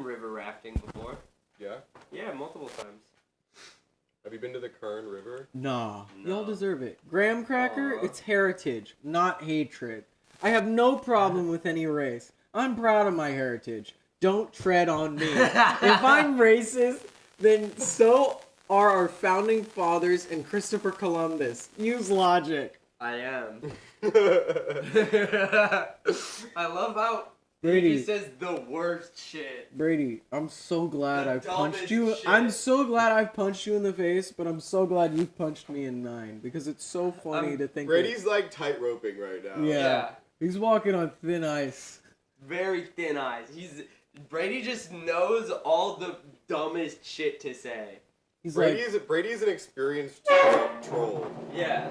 river rafting before. Yeah? Yeah, multiple times. Have you been to the Kern River? Nah, No. y'all deserve it. Graham cracker, Aw. it's heritage, not hatred. I have no problem with any race. I'm proud of my heritage. Don't tread on me. If I'm racist, then so are our founding fathers and Christopher Columbus. Use logic. I am. I love how Brady. he says the worst shit. Brady, I'm so glad The I've punched dumbest you. shit. I'm so glad I've punched you in the face, but I'm so glad you punched me in 9 because it's so funny to think. Brady's like tight roping right now. Yeah. He's walking on thin ice. Very thin eyes. Brady just knows all the dumbest shit to say. He's like, Brady's an experienced troll. Yeah.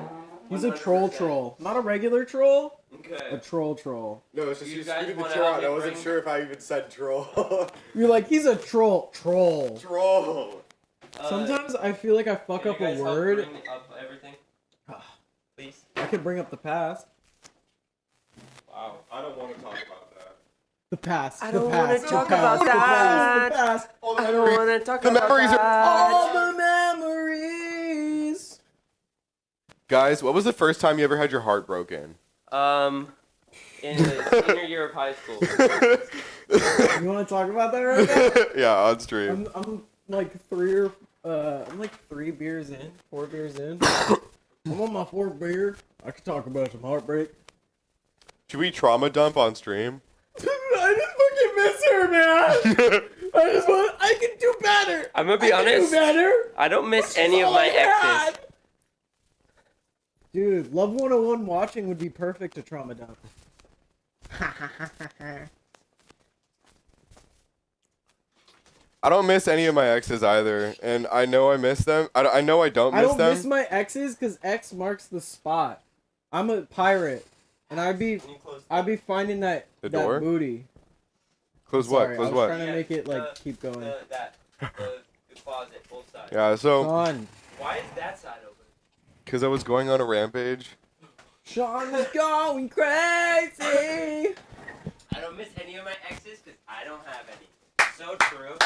he's a 100%. troll. Not a regular troll, a Okay. troll. No, it's just You you guys scooted the wanna chair help out. me I wasn't bring- sure if I even said troll. You're like, he's a troll. Troll. Sometimes I feel like I fuck can up you a guys help word. bring up everything? Please. I could bring up the past. Wow, I don't want to talk about that. The past. I the don't past, wanna the talk past, about the that. past, the past. I don't want to talk The about memories are- that. All the memories. Guys, what was the first time you ever had your heart broken? In the senior year of high school. You want to talk about that right now? Yeah, on stream. I'm like I'm like 3 beers in, 4 beers in. I'm on my 4th beer. I could talk about some heartbreak. Should we trauma dump on stream? I just fucking miss her, man. I can do better. I'm gonna be honest. Do better. I don't miss That's any of all my I had. exes. Dude, Love 101 watching would be perfect to trauma dump. I don't miss any of my exes either, and I know I miss them. I know I don't I miss don't them. miss my exes because X marks the spot. I'm a pirate, and I'd be finding that The door? booty. Close Sorry, what? Close I was what? trying to make it like keep going. The closet, both sides. Yeah, so Sean, Why is that side open? because I was going on a rampage. Sean is going crazy. I don't miss any of my exes because I don't have any. So true.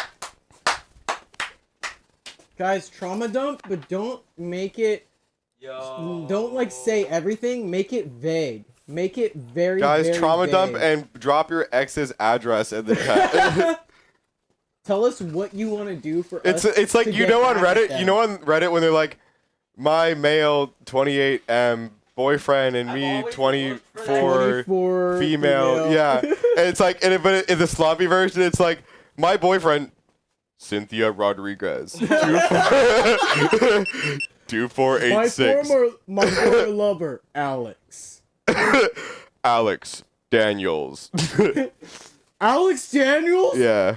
Guys, trauma dump, but don't make it. Yo. Don't like say everything. Make it vague. Make it very. Guys, very trauma dump vague. and drop your ex's address in the chat. Tell us what you want to do for us. It's like to you get know on back at Reddit, them. you know on Reddit when they're like, my male 28M boyfriend and I've me always 24 24 female. Yeah, and it's like, but in the sloppy version, it's like my boyfriend Cynthia Rodriguez 2486 my former lover, Alex. Alex Daniels. Alex Daniels? Yeah,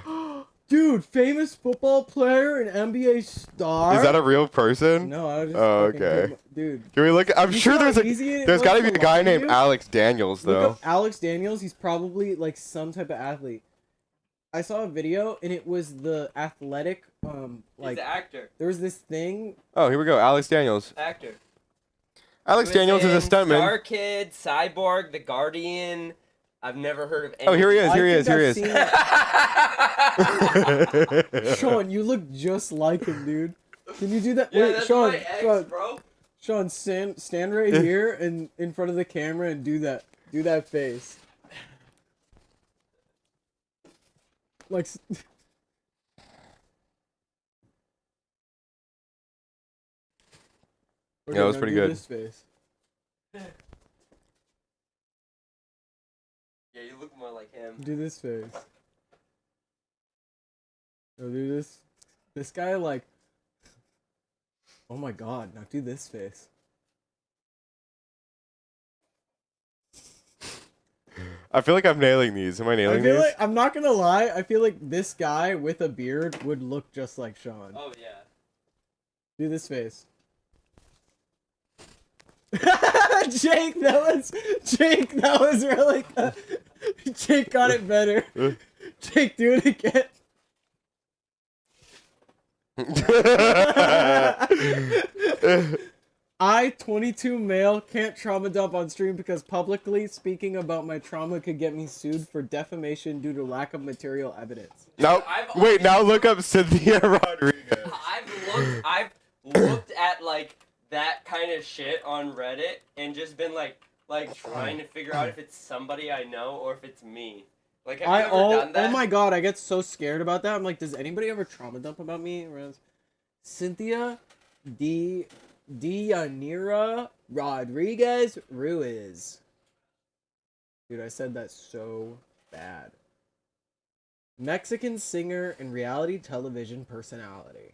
Dude, famous football player and NBA star. is that a real person? No, I was just Oh, fucking okay. dude. Can we look? I'm You sure see how there's easy it there's was got to be to a guy lie to named you? Alex Daniels Look though. up Alex Daniels. He's probably like some type of athlete. I saw a video and it was the athletic He's like an actor. there was this thing. Oh, here we go. Alex Daniels. Actor. Alex He was Daniels is a in stuntman. Star Kid, Cyborg, The Guardian. I've never heard of any. Oh, here he is. I Here he is. think Here he I've is. seen it. Sean, you look just like him, dude. Can you do that? Yeah, Wait, that's Sean, my ex, Sean, bro. Sean, stand right here and in front of the camera and do that face. Like. Yeah, that was now pretty do good. This face. Yeah, you look more like him. Do this face. No, do this. This guy like. Oh my god! Now do this face. I feel like I'm nailing these. Am I I nailing feel these? like I'm not gonna lie. I feel like this guy with a beard would look just like Sean. Oh yeah. Do this face. Jake, that was really good. Jake got it better. Jake, do it again. I, 22 male, can't trauma dump on stream because publicly speaking about my trauma could get me sued for defamation due to lack of material evidence. Now, I've wait. always- Now look up Cynthia Rodriguez. I've looked at like that kind of shit on Reddit and just been like trying to figure out if it's somebody I know or if it's me. Like, have you ever done that? Oh my god, I get so scared about that. I'm like, does anybody ever trauma dump about me? Cynthia Dianira Rodriguez Ruiz. Dude, I said that so bad. Mexican singer and reality television personality.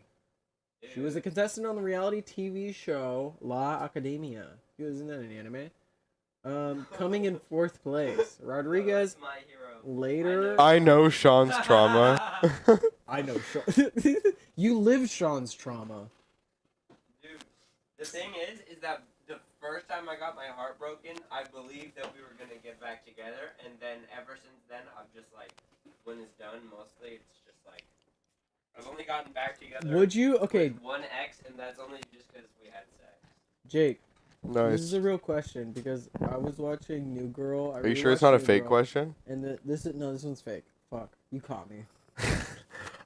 She was a contestant on the reality TV show La Academia. She was in that an anime. Coming in 4th place. Rodriguez That's my hero. later. I know Sean's trauma. I know Sean. You live Sean's trauma. Dude, the thing is that the first time I got my heart broken, I believed that we were gonna get back together, and then ever since then, I've just like, when it's done, mostly it's just like, I've only gotten back together. Would you? Okay, With one ex, and that's only just because we had sex. Jake. This is Nice. a real question because I was watching New Girl. Are you sure it's not a fake question? And this one's fake. Fuck, you caught me.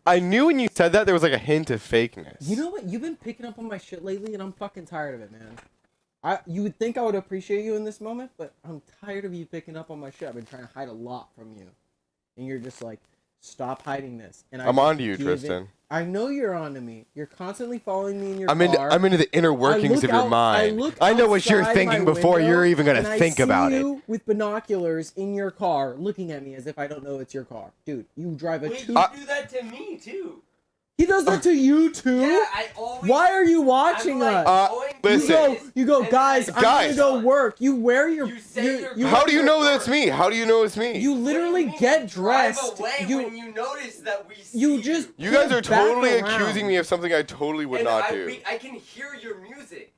I knew when you said that there was like a hint of fakeness. You know what? You've been picking up on my shit lately, and I'm fucking tired of it, man. You would think I would appreciate you in this moment, but I'm tired of you picking up on my shit. I've been trying to hide a lot from you, and you're just like, stop hiding this. And I'm just on to you, give Tristan. I know you're on to me. You're constantly following me in your I'm car. into the inner workings of your mind. I know what you're outside thinking my before window, you're even and gonna I think see about it. you with binoculars in your car, looking at me as if I don't know it's your car. Dude, you drive a Wait, two. you do that to me too. He does that to you too? Yeah, I always. Why are you watching I'm like, us? going listen. You go, and guys, then I'm Guys. gonna go work. You wear your. You say you're How do you know that's me? How do you know it's me? You What do you literally mean get you drive dressed. away when you notice that we see You just. You guys pull are back totally around. accusing me of something I totally would and not do. I can hear your music.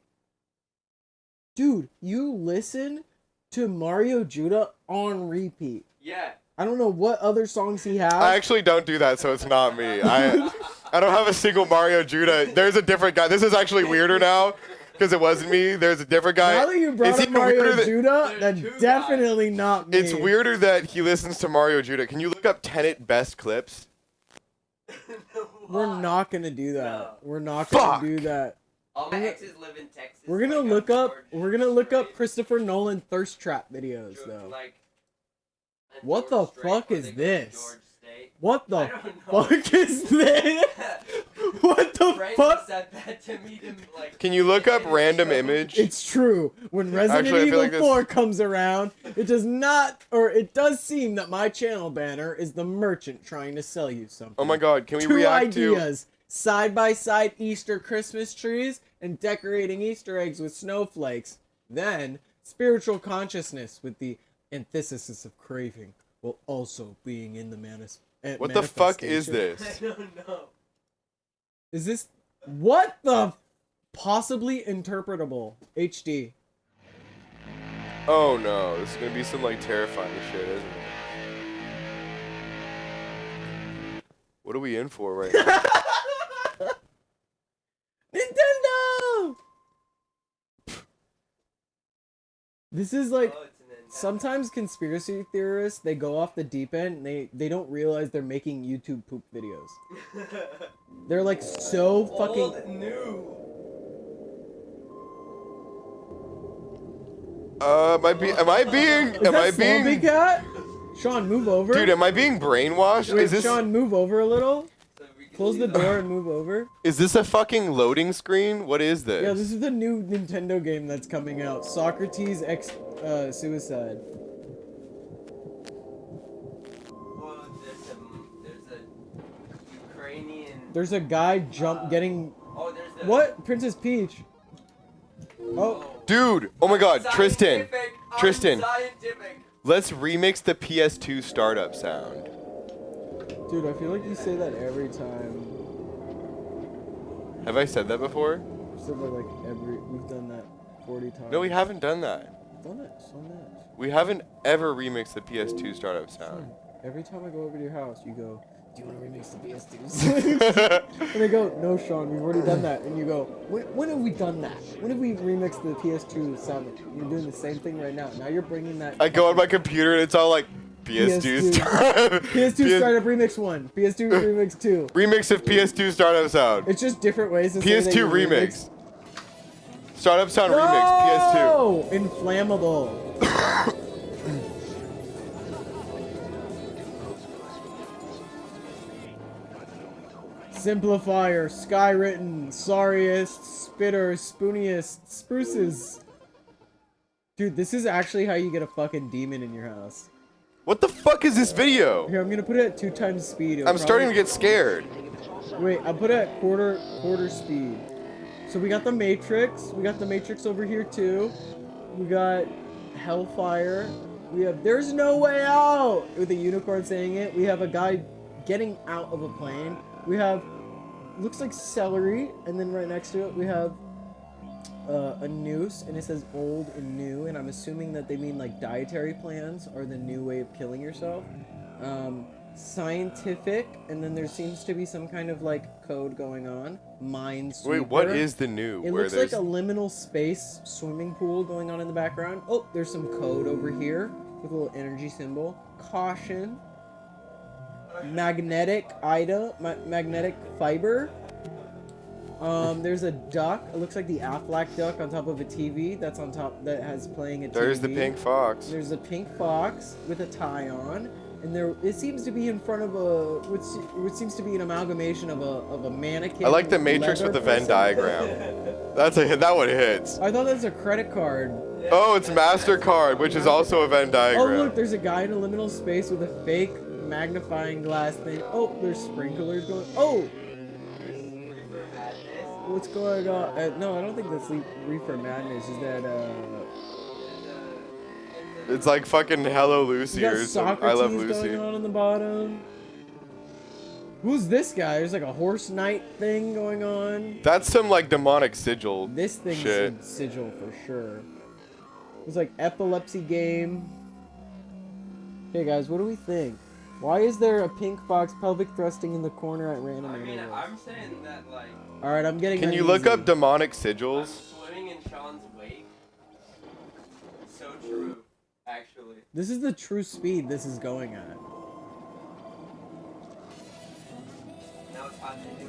Dude, you listen to Mario Judah on repeat. Yeah. I don't know what other songs he has. I actually don't do that, so it's not me. I don't have a single Mario Judah. There's a different guy. This is actually weirder now because it wasn't me. There's a different guy. Now that you brought It's up even Mario weirder that- Judah, There's two that's guys. definitely not me. It's weirder that he listens to Mario Judah. Can you look up Tenet best clips? We're not gonna do that. No. We're not Fuck. gonna do that. All my exes live in Texas. We're gonna like, look I'm up. George We're gonna look up Strait. Christopher Nolan thirst trap videos George- though. like, and What George the Strait, fuck where is they go to this? George State. What I the don't know. fuck is this? What the Frank fuck? said that to me to, like, Can you look up in random the show. image? It's true. When Resident Actually, I feel Evil like this- 4 comes around, it does not, or it does seem that my channel banner is the merchant trying to sell you something. Oh my god, can we Two react to... ideas: side by side Easter Christmas trees and decorating Easter eggs with snowflakes. Then spiritual consciousness with the antithesis of craving, while also being in the What the fuck is manifestation. this? I don't know. Is this what the possibly interpretable HD? Oh no, this is gonna be some like terrifying shit, isn't it? What are we in for right now? Nintendo! This is like Oh, it's an Nintendo. sometimes conspiracy theorists, they go off the deep end and they don't realize they're making YouTube poop videos. They're like so fucking Old, new. Am I being Is that Slompy cat? Sean, move over. Dude, am I being brainwashed? Wait, Is this Sean, move over a little. So we can Close the use door and move over. is this a fucking loading screen? What is this? Yeah, this is the new Nintendo game that's coming out. Socrates X Suicide. Well, there's a Ukrainian. There's a guy getting Oh, there's the. what? Princess Peach. Oh, Dude, oh my god, Tristan. Scientific, Tristan. unscientific. Let's remix the PS2 startup sound. dude, I feel like you say that every time. Have I said that before? You said that like we've done that 40 times. No, we haven't done that. done it so much. We haven't ever remixed the PS2 startup sound. Every time I go over to your house, you go, "Do you want to remix the PS2s?" And I go, "No, Sean, we've already done that." And you go, "When have we done that? When have we remixed the PS2 sound? You're doing the same thing right now. Now you're bringing that." I go on my computer and it's all like PS2 startup. PS2 startup remix 1, PS2 remix 2. Remix of PS2 startup sound. It's just different ways to say that PS2 you remix. Startup sound remix, PS2. No! Inflammable. Simplifier, skywritten, sorriest, spitter, spooniest, spruces. Dude, this is actually how you get a fucking demon in your house. What the fuck is this video? Here, I'm gonna put it at 2 times speed. It'll I'm starting to probably- get scared. Wait, I'll put it at quarter speed. So we got the Matrix. We got the Matrix over here too. We got Hellfire. We have There's No Way Out with a unicorn saying it. We have a guy getting out of a plane. We have looks like celery, and then right next to it we have a noose, and it says old and new, and I'm assuming that they mean like dietary plans are the new way of killing yourself. Scientific, and then there seems to be some kind of like code going on. Minesweeper. Wait, what is the new? It where looks like there's a liminal space swimming pool going on in the background. Oh, there's some code over here with a little energy symbol. Caution. Magnetic item, magnetic fiber. There's a duck. It looks like the Aflac duck on top of a TV. That's on top. That has playing a TV. There's the pink fox. There's a pink fox with a tie on, and it seems to be in front of which seems to be an amalgamation of a mannequin. I like the Matrix leather with the Venn person. diagram. That one hits. I thought that was a credit card. Oh, it's MasterCard, which is also a Venn Oh diagram. look, there's a guy in a liminal space with a fake magnifying glass thing. Oh, there's sprinklers going. Oh, What's going on? No, I don't think that's Reefer Madness. Is that It's like fucking Hello Lucy you got or something. I Love Socrates Lucy. going on in the bottom. Who's this guy? There's like a horse knight thing going on. That's some like demonic sigil. This thing's shit. a sigil for sure. It's like epilepsy game. Okay, guys, what do we think? Why is there a pink box pelvic thrusting in the corner at random I mean, intervals? I'm saying that, like, All right, I'm getting. Can you look uneasy. up demonic I'm sigils? swimming in Sean's wake. So true, actually. This is the true speed this is going at. Now it's hot to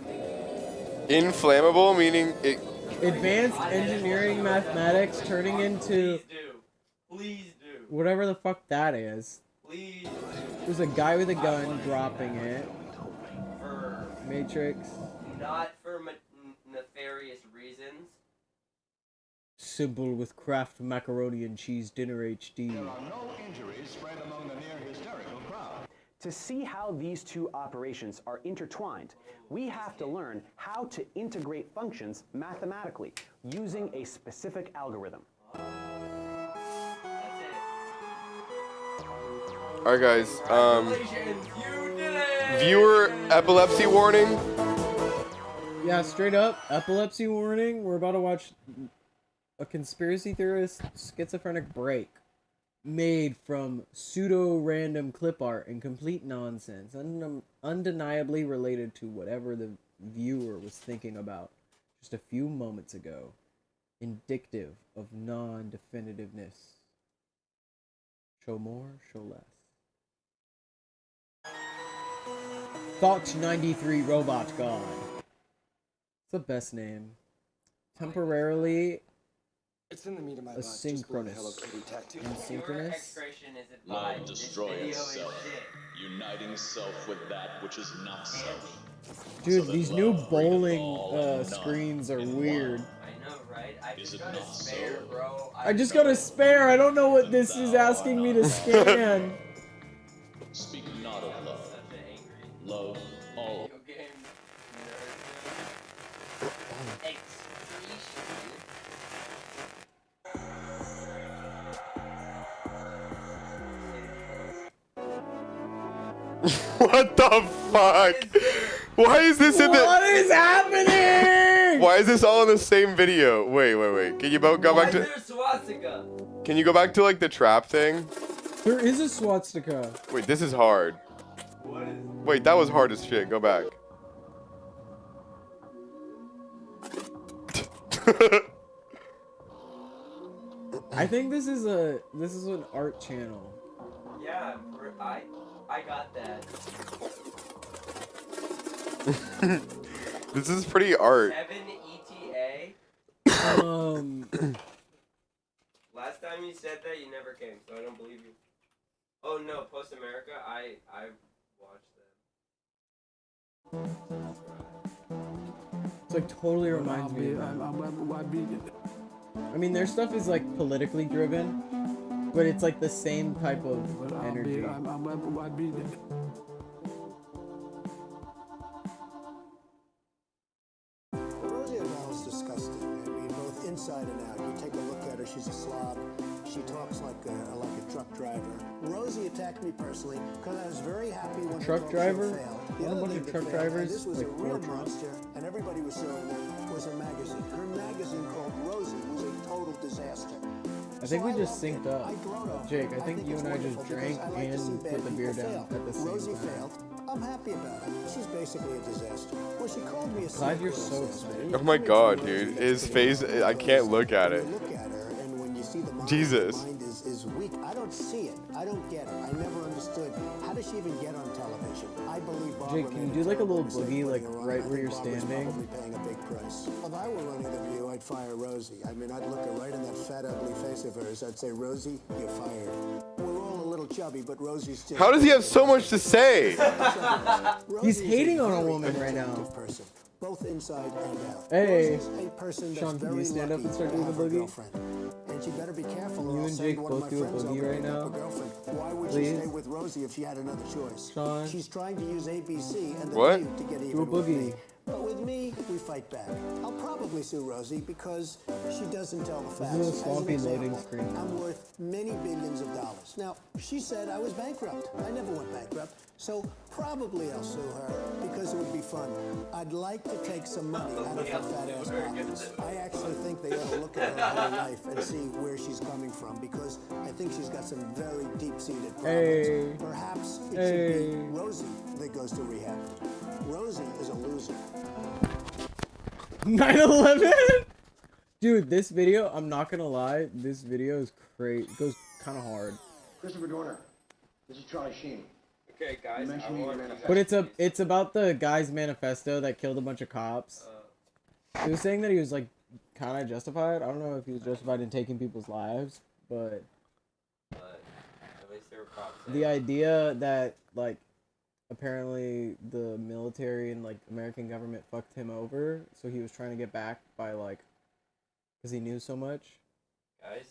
do. Inflammable, meaning it. Advanced engineering mathematics turning into Please do. Please do. whatever the fuck that is. Please do. There's a guy with a gun dropping it. For Matrix. not for nefarious reasons. Simple with Kraft macaroni and cheese dinner HD. There are no injuries spread among the near hysterical crowd. To see how these two operations are intertwined, we have to learn how to integrate functions mathematically using a specific algorithm. That's it. Alright, guys. Congratulations, you did it! Viewer epilepsy warning. Yeah, straight up, epilepsy warning. We're about to watch a conspiracy theorist schizophrenic break made from pseudo-random clip art and complete nonsense, undeniably related to whatever the viewer was thinking about just a few moments ago, indicative of non-definitiveness. Show more, show less. Thought 93 Robot God. It's the best name. Temporarily It's in the meat of my life. asynchronous. Your Asynchronous. expression is advised. Love This destroy video is itself, shit. uniting self with that which is not self. Dude, So these that new love bringeth bowling all and none screens are in weird. one. I know, right? I Is just it got a not spare, so? bro. I just got a spare. I don't know what this is asking me to scan. Speak not of love. Such an angry Love all. video game nerd. Excretion. What the fuck? Why is this in What the? is happening? Why is this all in the same video? Wait. Can you go Why back is to? there a swastika? Can you go back to like the trap thing? There is a swastika. Wait, this is hard. What is... Wait, that was hard as shit. Go back. I think this is an art channel. Yeah, I got that. This is pretty art. 7 ETA. Last time you said that, you never came, so I don't believe you. Oh no, Post America, I watched them. It's like totally reminds me of them. I mean, their stuff is like politically driven, but it's like the same type of energy. Rosie O'Donnell's disgusting. I mean, both inside and out. You take a look at her, she's a slob. She talks like a truck driver. Rosie attacked me personally because I was very happy when Truck her talk driver? show failed. The What a other bunch thing of that truck failed, drivers, and this was like a real four trucks. monster, and everybody was showing it, was her magazine. Her magazine called Rosie was a total disaster. I think we just loved it. synced up. I glowed over Jake, it. I think you it's and I just wonderful drank because I like to see and bad put the beer people down fail. at the same Rosie time. failed. I'm happy about it. She's basically a disaster. Well, she called me a Glad you're cynical so assessment. excited. Oh my god, dude. His face, I can't look at it. You look at her, and when you see the mind, Jesus. the mind is weak. I don't see it. I don't get it. I never understood. How does she even get on television? I believe Barbara Jake, can you made do like a terrible little mistake boogie, like putting her on. right I where think you're Barbara's standing? probably paying a big price. If I were running the View, I'd fire Rosie. I mean, I'd look her right in that fat, ugly face of hers. I'd say, Rosie, you're fired. We're all a little chubby, but Rosie's still. How does he have so much to say? He's Rosie is hating on a very woman right now. attractive person, both inside and out. Hey. Rosie's a person that's Sean, can you very stand up lucky and start to doing have the a boogie? girlfriend. And she better be careful. Can or you I'll and send Jake one of both my do a friends boogie over to right pick up now? a girlfriend. Why would Please? she stay with Rosie if she had another choice? Sean? She's trying to use ABC and the What? View to get Do a even with boogie. me. But with me, we fight back. I'll probably sue Rosie because she doesn't tell the facts. This is a As an sloppy loading example, screen. I'm worth many billions of dollars. Now, she said I was bankrupt. I never went bankrupt. So probably I'll sue her because it would be fun. I'd like to take some money out of her fat ass pockets. I actually think they ought to look at her whole life and see where she's coming from because I think she's got some very deep-seated problems. Hey. Perhaps it Hey. should be Rosie that goes to rehab. Rosie is a loser. 9/11? Dude, this video, I'm not gonna lie, this video is crazy. It goes kind of hard. Christopher Dorner, this is Charlie Sheen. Okay, guys, I want you guys But to it's about the guy's manifesto that killed a bunch of cops. He was saying that he was like kind of justified. I don't know if he was justified in taking people's lives, but at least there were cops the idea that like apparently the military and like American government fucked him over, so he was trying to get back by like because he knew so much. Guys,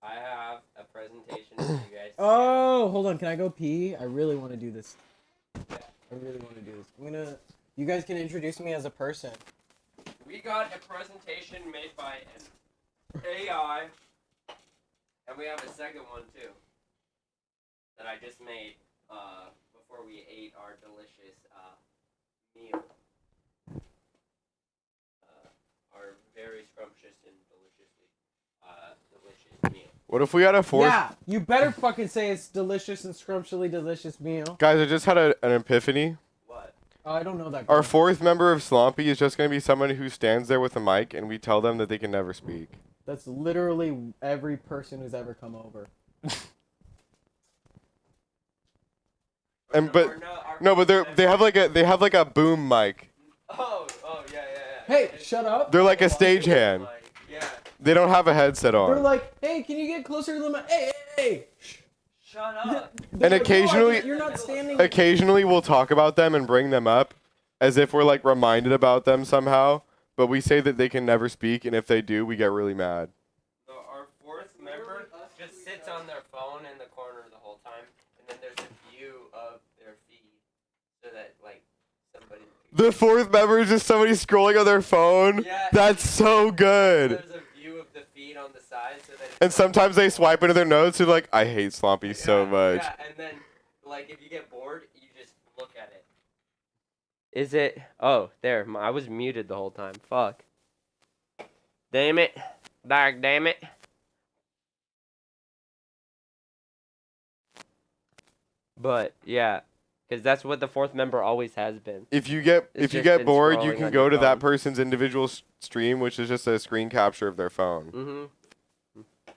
I have a presentation for you guys. Oh, hold on. Can I go pee? I really want to do this. I really want to do this. You guys can introduce me as a person. We got a presentation made by an AI, and we have a second one too that I just made before we ate our delicious meal. Our very scrumptious and delicious meal. What if we had a fourth? Yeah, you better fucking say it's delicious and scrumptiously delicious meal. Guys, I just had an epiphany. What? Oh, I don't know that. Our guy. fourth member of Slompy is just going to be someone who stands there with a mic and we tell them that they can never speak. That's literally every person who's ever come over. And but no, but they have like a boom mic. Oh, yeah. Hey, shut up. They're like a stagehand. Yeah. They don't have a headset They're on. like, hey, can you get closer to the mic? Hey. Shut up. And occasionally, You're not standing. occasionally we'll talk about them and bring them up as if we're like reminded about them somehow. But we say that they can never speak, and if they do, we get really mad. So our fourth member just sits on their phone in the corner the whole time, and then there's a view of their feed, so that like somebody. The fourth member is just somebody scrolling on their phone. Yeah. That's so good. There's a view of the feed on the side, so that. And sometimes they swipe into their notes and like, I hate Slompy so much. Yeah, and then like if you get bored, you just look at it. Is it? Oh, there. I was muted the whole time. Fuck. Damn it. Damn it. But yeah, because that's what the fourth member always has been. If you get It's if you just get been bored, you scrolling can on go your to that phone. person's individual stream, which is just a screen capture of their phone. Mm-hmm.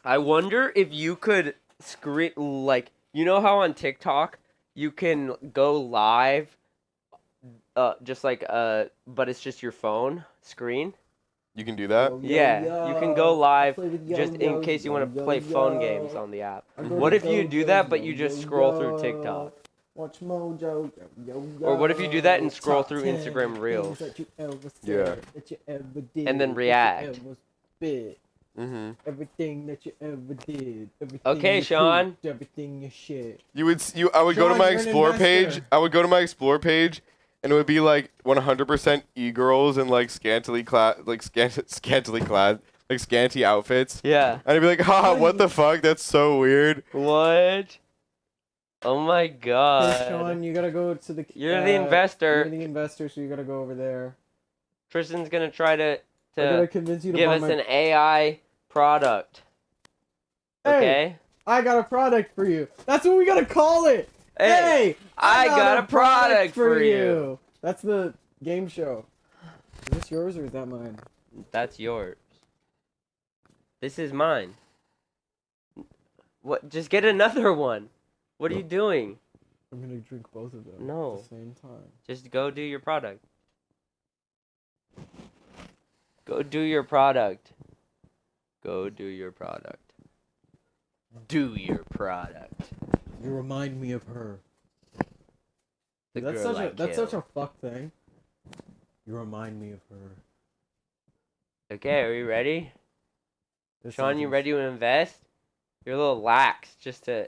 I wonder if you could screen like you know how on TikTok you can go live, just like but it's just your phone screen. You can do that. Yeah, you can go live just in case you want to play phone games on the app. What if you do that, but you just scroll through TikTok? Watch Mojo. Or what if you do that and scroll Top through 10 Instagram Reels? things that you ever said, Yeah. That you ever did, And then that you react. ever spit, Mm-hmm. everything that you ever did. Everything Okay, you Sean. pooped, everything you shit. I would go to Sean, my you're an explore page. investor. I would go to my explore page, and it would be like 100% e-girls and like scantily clad, like scanty outfits. Yeah. And I'd be like, haha, what the fuck? That's so weird. What? Oh my Hey, god. Sean, you gotta go to the. You're the investor. You're the investor, so you gotta go over there. Tristan's gonna try to I gotta convince you to give buy us my. an AI product. Hey, Okay? I got a product for you. That's what we gotta call it. Hey, I got a product for you. That's the game show. Is this yours or is that mine? That's yours. This is mine. What? Just get another one. What are you doing? I'm gonna drink both of them No. at the same time. Just go do your product. Go do your product. Go do your product. Do your product. You remind me of her. The That's girl such I a that's killed. such a fuck thing. You remind me of her. Okay, are you ready? This Sean, you sentence. ready to invest? You're a little lax just to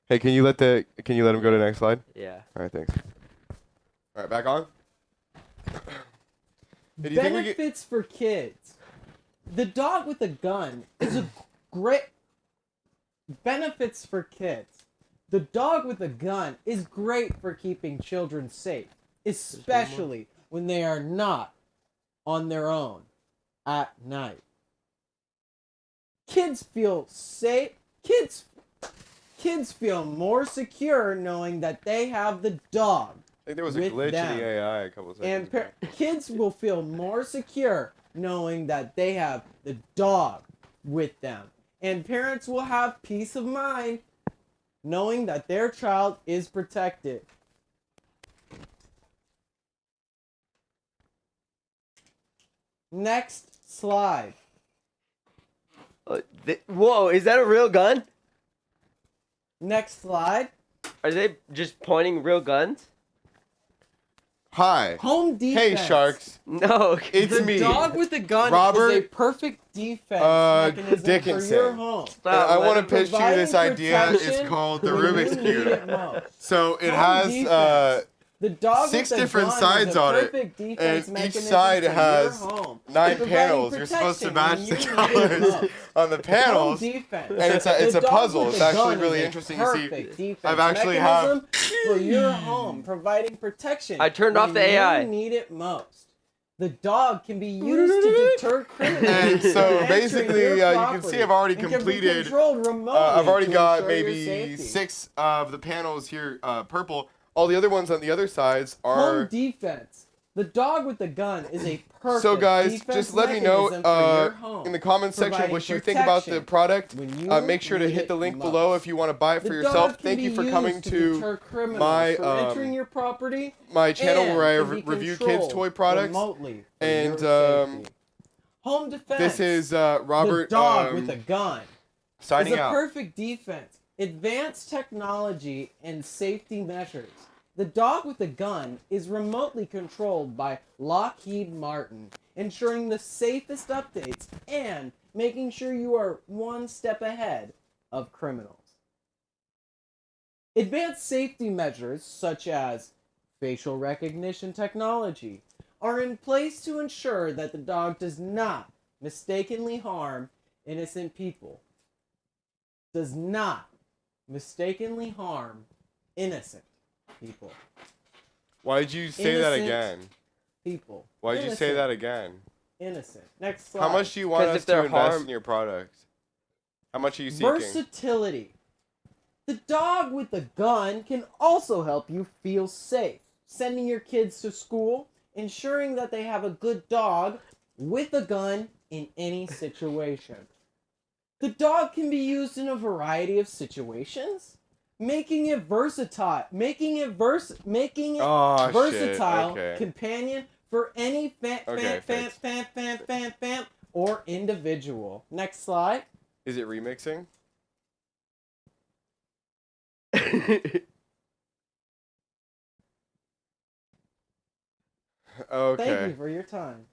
Hey, can you let him go to the next slide? Yeah. All right, thanks. All right, back on. Hey, do you think we get- Benefits for kids. The dog with a gun is a great benefits for kids. The dog with a gun is great for keeping children safe, especially when they are not on their own at night. Kids feel safe. Kids feel more secure knowing that they have the dog. I think there was a with glitch them. in the AI a couple seconds And ago. kids will feel more secure knowing that they have the dog with them. And parents will have peace of mind knowing that their child is protected. Next slide. Whoa, is that a real gun? Next slide. Are they just pointing real guns? Hi. Home defense. Hey, sharks. No. It's The me. dog with the gun Robert, is a perfect defense mechanism Dickinson. for your home. I want to pitch to you Providing this idea. It's protection called the when Rubik's you need Cube. it most. So it Home has defense. The dog 6 with the different gun sides is a on it, perfect defense and each mechanism side for has your home, 9 providing panels. You're supposed to protection match when the you need it colors most. on the panels, Home defense. and it's The a dog puzzle. with It's the actually gun really is a interesting to see. perfect defense I've actually have. mechanism for your home, providing protection. I turned off when the AI. You need it most. The dog can be used to deter criminals. And so from entering basically, your you can property see I've already and can be completed. controlled remotely I've already to got ensure your maybe safety. 6 of the panels here purple. All the other ones on the other sides Home are. defense. The dog with the gun is a perfect So guys, defense just let me know mechanism for your home, in the comments section providing what you think about the protection product. when you Make sure to need hit the it link most. below if you want to buy it for The yourself. dog can Thank be you for used coming to deter criminals my from entering your property my channel and where I can be review kids' controlled toy products. remotely for And your safety. Home defense. this is Robert the dog with a gun signing is a out. perfect defense. Advanced technology and safety measures. The dog with the gun is remotely controlled by Lockheed Martin, ensuring the safest updates and making sure you are one step ahead of criminals. Advanced safety measures such as facial recognition technology are in place to ensure that the dog does not mistakenly harm innocent people. Does not mistakenly harm innocent people. Why did you say that Innocent again? People. Why did you say Innocent. that again? Innocent. Next slide. How much do you want 'Cause us if to they're invest harm- in your product? How much are you seeking? Versatility. The dog with the gun can also help you feel safe. Sending your kids to school, ensuring that they have a good dog with a gun in any situation. The dog can be used in a variety of situations, making it versatile. Making it Oh, shit. versatile Okay. companion for any Okay, fam or individual. Next slide. Is it remixing? Okay. Thank you for your time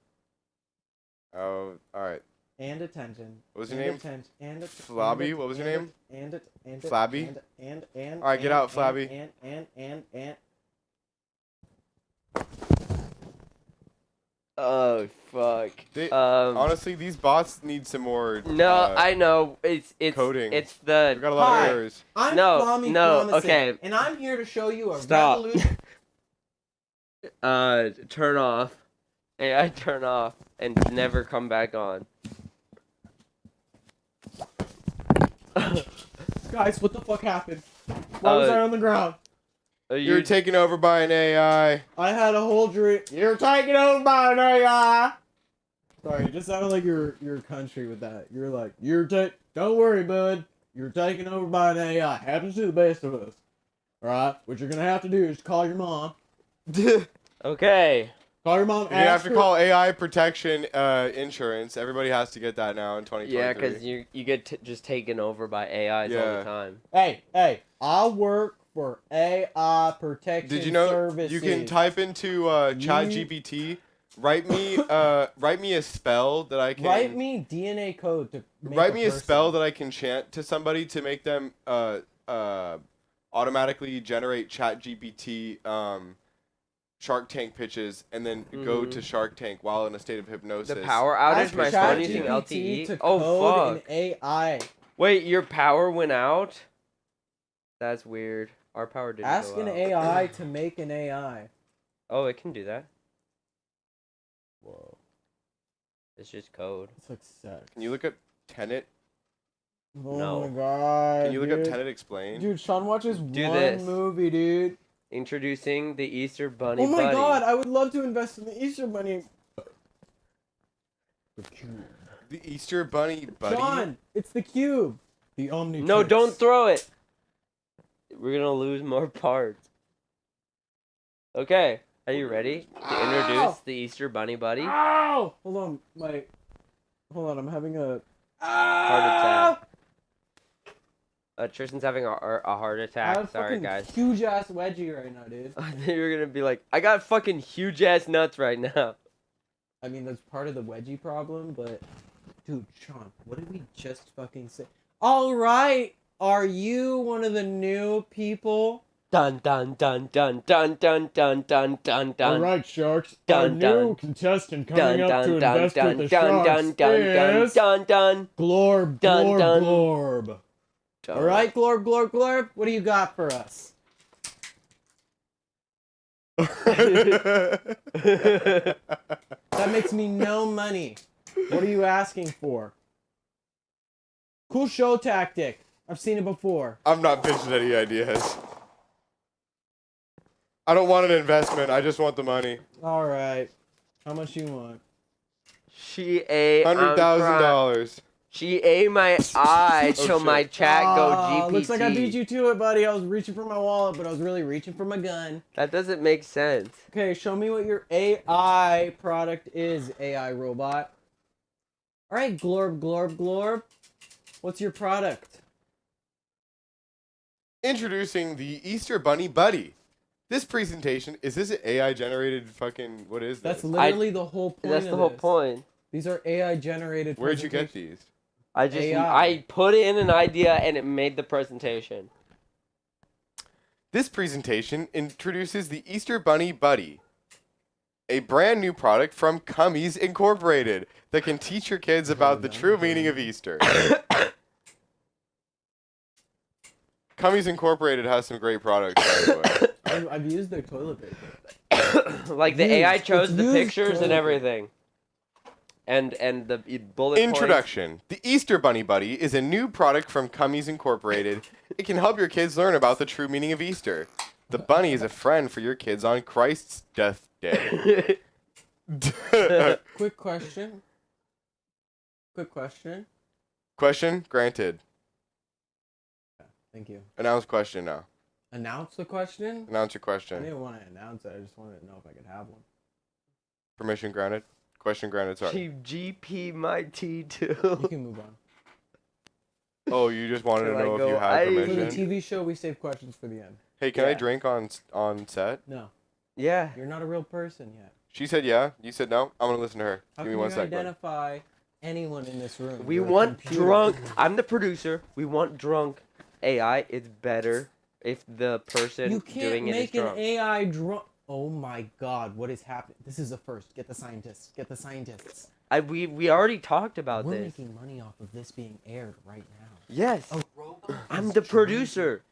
Oh, all right. and attention. What was your and name? Attention, and Flabby? What was your name? And Flabby? And All right, get out, Flabby. And Oh fuck. Honestly, these bots need some more. No, I know. It's coding. It's the. We got a lot Hi. of errors. I'm No, Flommy no, Flomicin, okay. and I'm here to show you a Stop. revolution. Turn off. AI turn off and never come back on. Guys, what the fuck happened? Why was I on the ground? You're taken over by an AI. I had a whole dream. You're taking over by an AI. Sorry, it just sounded like your country with that. You're like, don't worry, bud. You're taken over by an AI. Happens to the best of us. Alright? What you're gonna have to do is call your mom. Okay. Call your mom. You have to call AI protection insurance. Everybody has to get that now in 2023. Yeah, because you get just taken over by AIs all the time. Hey, I work for AI protection. Did you know services. you can type into ChatGPT, write me a spell that I can write me DNA code to make write me a person. spell that I can chant to somebody to make them automatically generate ChatGPT Shark Tank pitches and then go to Shark Tank while in a state of hypnosis. The power outage, Ask my phone using ChatGPT LTE. to Oh code fuck! an AI. Wait, your power went out? That's weird. Our power didn't Ask go an out. AI to make an AI. Oh, it can do that. Whoa. It's just code. It's like sex. Can you look up Tenet? Oh No. my god. Can you look up dude. Tenet Explained? Dude, Sean watches Do one this. movie, dude. Introducing the Easter Bunny Oh my Buddy. god, I would love to invest in the Easter Bunny. The Easter Bunny Buddy? Sean, it's the cube. The Omnitrix. No, don't throw it. We're gonna lose more parts. Okay, are you ready to introduce the Easter Bunny Buddy? Ow! Hold on, I'm having a Heart attack. Tristan's having a heart I attack. have a Sorry, fucking guys. huge ass wedgie right now, dude. I thought you were gonna be like, I got fucking huge ass nuts right now. I mean, that's part of the wedgie problem, but dude, Sean, what did we just fucking say? All right, are you one of the new people? Dun dun dun dun dun dun dun dun dun dun. All right, sharks. Dun, Our dun. new contestant Dun coming up dun to dun invest dun with the dun dun sharks dun dun is dun dun. Glorb, Dun, Glorb, dun. Glorb. All right, Glorb, Glorb, Glorb. What do you got for us? That makes me no money. What are you asking for? Cool show tactic. I've seen it before. I'm not pitching any ideas. I don't want an investment. I just want the money. All right. How much you want? She ate $100,000. She ate my eye till shit. my chat go GPT. Looks like I beat you to it, buddy. I was reaching for my wallet, but I was really reaching for my gun. That doesn't make sense. Okay, show me what your AI product is, AI robot. All right, Glorb, Glorb, Glorb. What's your product? Introducing the Easter Bunny Buddy. This presentation, is this an AI generated fucking, what is this? That's literally the whole point That's of the whole this. point. These are AI generated. Where'd you get these? AI. I put in an idea and it made the presentation. This presentation introduces the Easter Bunny Buddy, a brand new product from Cummies Incorporated that can teach your kids about the true meaning of Easter. Cummies Incorporated has some great products, by the way. I've used their toilet paper. Like the Used. AI chose It's the used pictures and toilet everything. And the bullet points. Introduction. The Easter Bunny Buddy is a new product from Cummies Incorporated. It can help your kids learn about the true meaning of Easter. The bunny is a friend for your kids on Christ's death day. Quick question. Question granted. Thank you. Announce question now. Announce the question? Announce your I question. didn't want to announce it. I just wanted to know if I could have one. Permission granted. Question granted. Sorry. GP my T2. You can move on. Oh, you just wanted to Can I know if go? you I- had For the permission. TV show, we save questions for the end. Hey, can I Yeah. drink on set? No, Yeah. you're not a real person yet. She said yeah. You said no. I'm gonna listen to her. How Give me can one you sec. bud. identify anyone in this room? We You're a want computer. drunk. I'm the producer. We want drunk AI. It's better if the person You can't doing it is make an drunk. AI drunk. Oh my god, what is happening? This is a first. Get the scientists. Get the scientists. We already talked about We're this. making money off of this being aired right now. Yes. A robot I'm is the drinking- producer.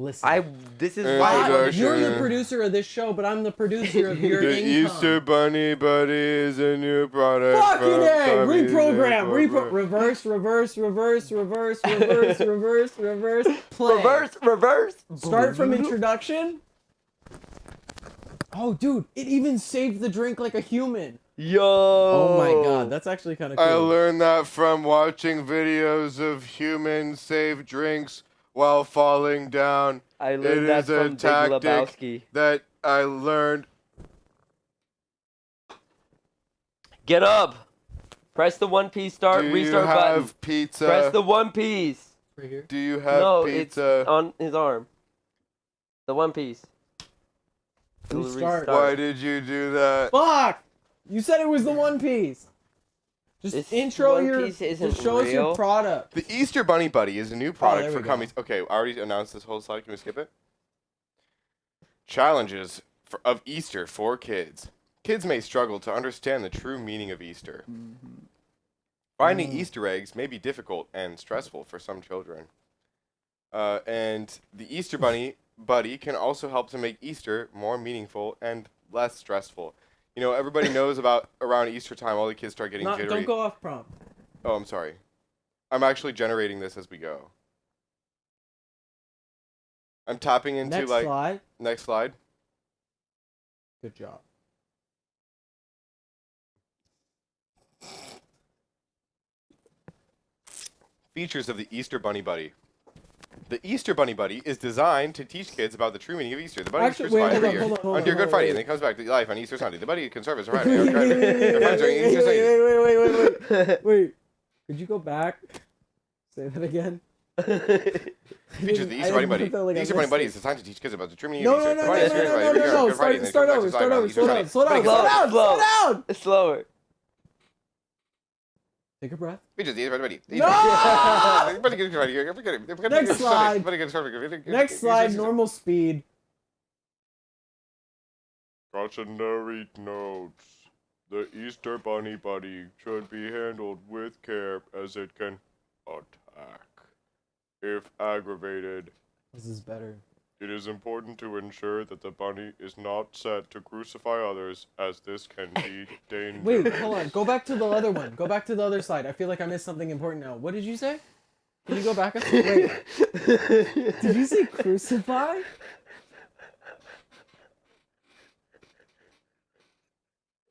Listen. This is Hey, why. Josh. You're the producer of this show, but I'm the producer of your The income. Easter Bunny Buddy is a new product. Fucking from A! Cummies Reprogram! Incorporated. Reverse, reverse, reverse, reverse, reverse, reverse, reverse, play. Reverse. Start from introduction. Oh, dude, it even saved the drink like a human. Yo. Oh my god, that's actually kind of cool. I learned that from watching videos of humans save drinks while falling down. I It learned that is a from Big tactic Lebowski. that I learned. Get up. Press the One Piece start Do you restart button. have pizza? Press the One Piece. Right here. Do you have No, pizza? it's on his arm. The One Piece. It'll Restart. Why did you do that? Fuck! You said it was the One Piece. Just This intro One your. Piece isn't Just show us your real. product. The Easter Bunny Buddy is a new product there for we go. Cummies. Okay, I already announced this whole slide. Can we skip it? Challenges of Easter for kids. Kids may struggle to understand the true meaning of Easter. Finding Easter eggs may be difficult and stressful for some children. And the Easter Bunny Buddy can also help to make Easter more meaningful and less stressful. You know, everybody knows about around Easter time, all the kids start getting jittery. Don't go off prompt. Oh, I'm sorry. I'm actually generating this as we go. I'm tapping into Next like... slide. Next slide. Good job. Features of the Easter Bunny Buddy. The Easter Bunny Buddy is designed to teach kids about the true meaning of Easter. The bunny is crucified every year on Dear Good Friday, and then comes back to life on Easter Sunday. The bunny can serve as a Friday. Wait. Could you go back? Say that again. Features of the Easter Bunny Buddy. The Easter Bunny Buddy is designed to teach kids about the true meaning of Easter. No. Start over. Slow down. It's slower. Take a breath. Features of the Easter Bunny Buddy. No! Next slide. Next slide, normal speed. Cautionary notes. The Easter Bunny Buddy should be handled with care as it can attack. If aggravated, This is better. it is important to ensure that the bunny is not set to crucify others, as this can be dangerous. Wait, hold on. Go back to the other one. Go back to the other slide. I feel like I missed something important now. What did you say? Can you go back? Wait. Did you say crucify?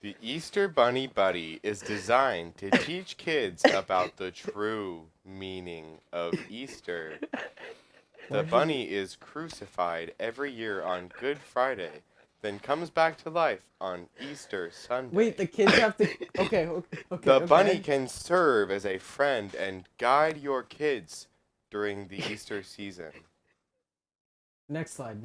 The Easter Bunny Buddy is designed to teach kids about the true meaning of Easter. The bunny is crucified every year on Good Friday, then comes back to life on Easter Sunday. Wait, the kids have to... Okay. The bunny can serve as a friend and guide your kids during the Easter season. Next slide.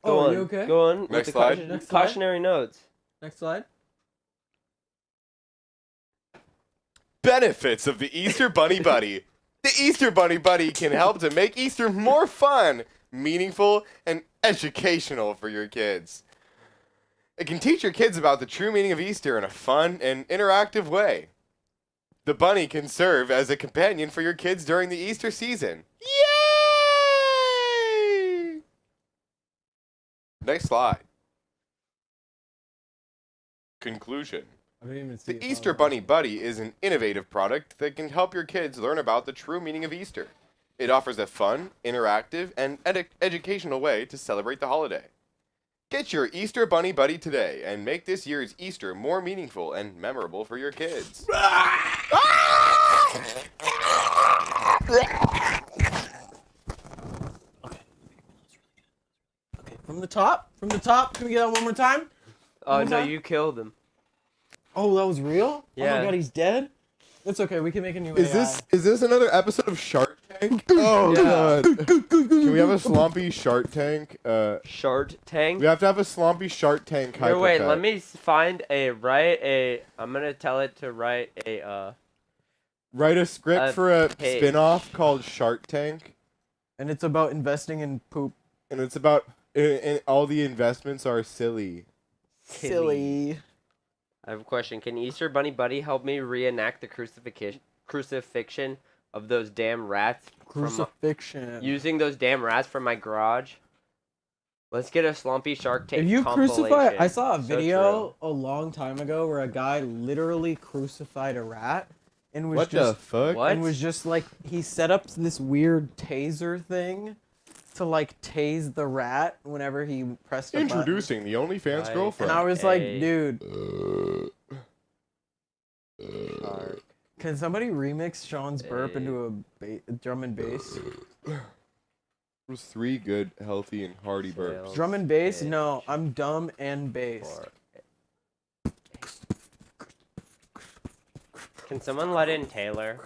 Go on. You okay? Go on. with Next the slide. Next slide. Cautionary notes. Next slide. Benefits of the Easter Bunny Buddy. The Easter Bunny Buddy can help to make Easter more fun, meaningful, and educational for your kids. It can teach your kids about the true meaning of Easter in a fun and interactive way. The bunny can serve as a companion for your kids during the Easter season. Yay! Next slide. Conclusion. I didn't even see The it. Easter Bunny Buddy is an innovative product that can help your kids learn about the true meaning of Easter. It offers a fun, interactive, and educational way to celebrate the holiday. Get your Easter Bunny Buddy today and make this year's Easter more meaningful and memorable for your kids. Okay, from the top. Can we get that one more time? Oh, was no, that? you killed him. Oh, that was real? Oh Yeah. my god, he's dead? It's okay, we can make a new Is AI. this another episode of Shark Tank? Oh Yeah. god. Can we have a Slompy Shark Tank? Shark Tank. We have to have a Slompy Shark Tank. Here, wait, hypercut. let me find I'm gonna tell it to write a, Write a script a for a page. spin-off called Shark Tank, And it's about investing in poop. and it's about and all the investments are silly. Silly. I have a question. Can Easter Bunny Buddy help me reenact the crucifixion of those damn rats? Crucifixion. Using those damn rats from my garage? Let's get a Slompy Shark Tank If you crucify, compilation. I saw a So video true. a long time ago where a guy literally crucified a rat and was What just the fuck? What? and was just like he set up this weird taser thing to like tase the rat whenever he pressed a button. Introducing the OnlyFans Right. girlfriend. And I was like, Hey. dude, Shark. can somebody remix Sean's burp into a drum and bass? It was 3 good, healthy, and hearty burps. Sales Drum and bass? pitch No, I'm dumb and bass. for- Can someone let in Taylor?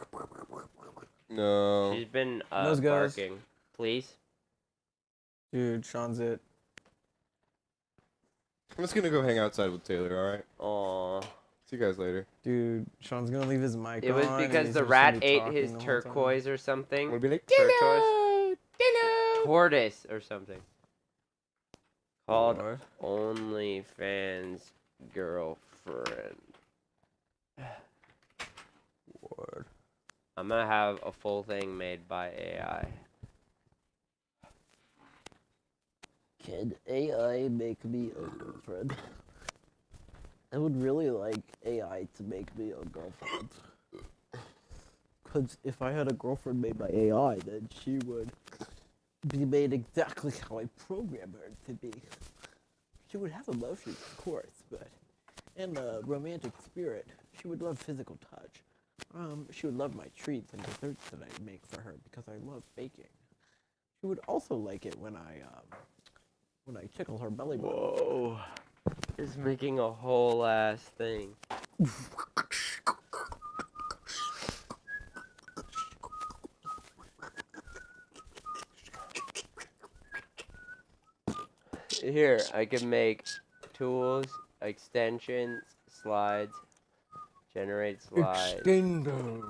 No. She's been Nose goes. barking. Please. Dude, Sean's it. I'm just gonna go hang outside with Taylor, alright? Aw. See you guys later. Dude, Sean's gonna leave his mic It was on, and because he's the just rat gonna be ate talking his the whole time. turquoise or something. I'm gonna be like, Turquoise. Tortoise or something. Called What? OnlyFans girlfriend. Word. I'm gonna have a full thing made by AI. Can AI make me a girlfriend? I would really like AI to make me a girlfriend. Because if I had a girlfriend made by AI, then she would be made exactly how I programmed her to be. She would have emotions, of course, but in a romantic spirit, she would love physical touch. She would love my treats and desserts that I make for her because I love baking. She would also like it when I tickle her belly button. Whoa. It's making a whole ass thing. Here, I can make tools, extensions, slides, generate slides. Extendo.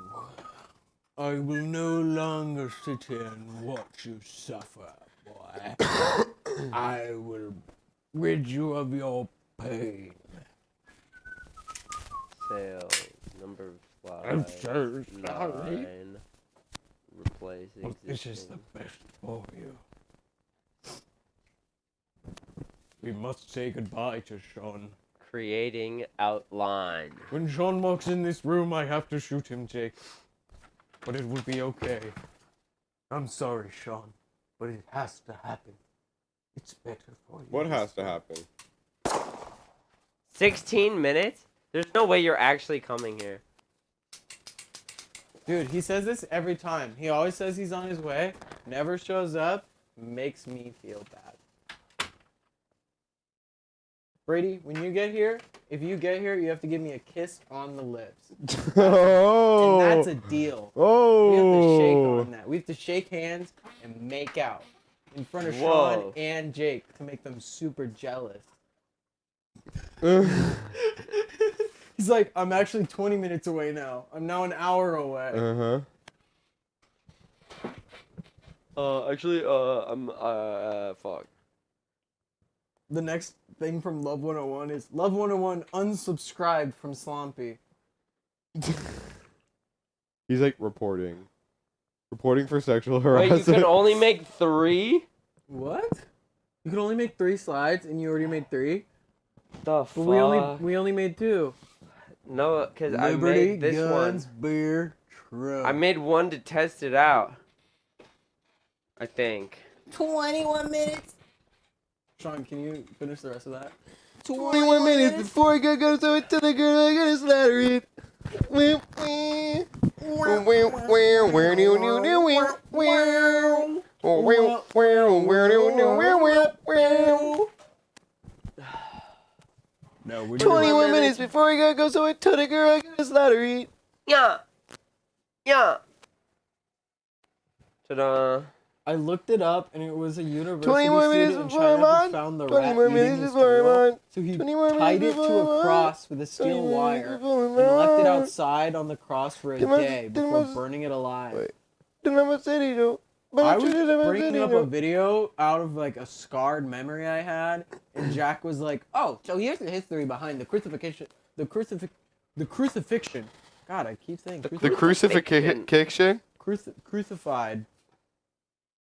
I will no longer sit here and watch you suffer, boy. I will rid you of your pain. Sales, number of I'm slides, so sorry. 9. Replace existing. This is the best for you. We must say goodbye to Sean. Creating outline. When Sean walks in this room, I have to shoot him, Jake. But it will be okay. I'm sorry, Sean, but it has to happen. It's better for you. What has to happen? 16 minutes? There's no way you're actually coming here. Dude, he says this every time. He always says he's on his way, never shows up, makes me feel bad. Brady, when you get here, if you get here, you have to give me a kiss on the lips. Oh! And that's a deal. Oh! We have to shake on that. We have to shake hands and make out in front of Sean Whoa. and Jake to make them super jealous. He's like, I'm actually 20 minutes away now. I'm now an hour away. Actually, I'm, fuck. The next thing from Love 101 is Love 101 unsubscribed from Slompy. He's like reporting for sexual Wait, harassment. you can only make 3? What? You can only make 3 slides and you already made 3? The fuck? But we only made 2. No, because I Liberty, made this guns, one. beer, truck. I made one to test it out. I think. 21 minutes. Sean, can you finish the rest of that? 21 minutes before I go so to the girl I gotta slaughter it. No, we're 21 minutes before I gotta go so I tell the girl I gotta slaughter it. Yeah. Yeah. Ta-da. I looked it up and it was a university 21 minutes student in before I'm China on. who found the 20 rat more eating minutes his before I'm turtle. on. So he 20 more tied minutes it to before I'm a on. cross with a steel 20 more wire minutes and before I'm left it on. outside on the cross for a Did my- day did before my- burning it alive. Wait. Remember city though. I was bringing up a video out of like a scarred memory I had, and Jack was like, "Oh, so here's the history behind the crucifixion. The crucifixion. God, I keep saying The crucifixion. crucified.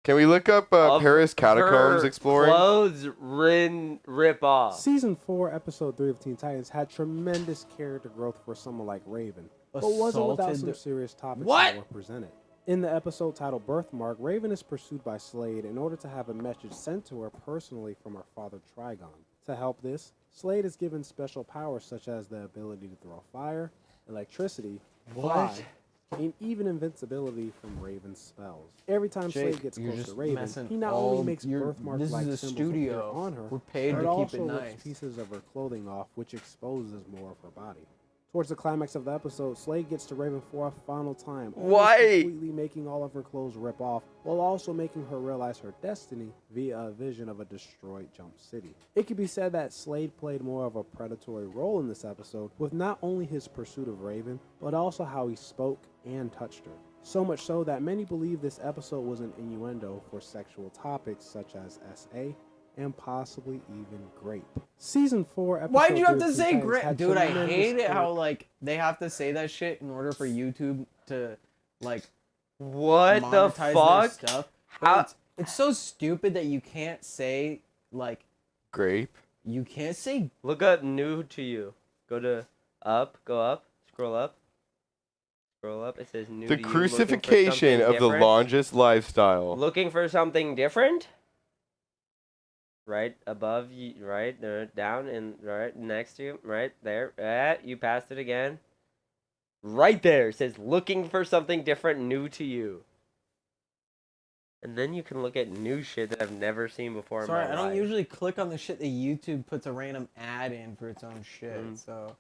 Can we look up Paris catacombs Her exploring? Clothes rip off. Season 4, Episode 3 of Teen Titans had tremendous character growth for someone like Raven, but wasn't without some serious topics that were presented. In the episode titled Birthmark, Raven is pursued by Slade in order to have a message sent to her personally from her father Trigon. To help this, Slade is given special powers such as the ability to throw fire, electricity, fly, and even invincibility from Raven's spells. Every time Jake, Slade gets you're close to just Raven, messing he not all only makes your- birthmarks like this is a symbols appear studio. on her, We're paid but to keep also it rips nice. pieces of her clothing off, which exposes more of her body. Towards the climax of the episode, Slade gets to Raven for a final time, almost Why? completely making all of her clothes rip off, while also making her realize her destiny via a vision of a destroyed Jump City. It can be said that Slade played more of a predatory role in this episode, with not only his pursuit of Raven, but also how he spoke and touched her. So much so that many believe this episode was an innuendo for sexual topics such as SA, and possibly even grape. Season 4 episode Why'd you have to 13 say Titans grape? had Dude, I tremendous hate it char- how, like, they have to say that shit in order for YouTube to, like, What the monetize their fuck? stuff. How- But it's so stupid that you can't say, like, Grape. you can't say. Look up new to you. Go to up, go up, scroll up. Scroll up. It says new The to you. crucifixion of the different. longest lifestyle. Looking for something different? Right above you, right there, down and right next to you, right there. You passed it again. Right there it says looking for something different, new to you. And then you can look at new shit that I've never seen before. Sorry, in my I don't life. usually click on the shit that YouTube puts a random ad in for its own shit. So.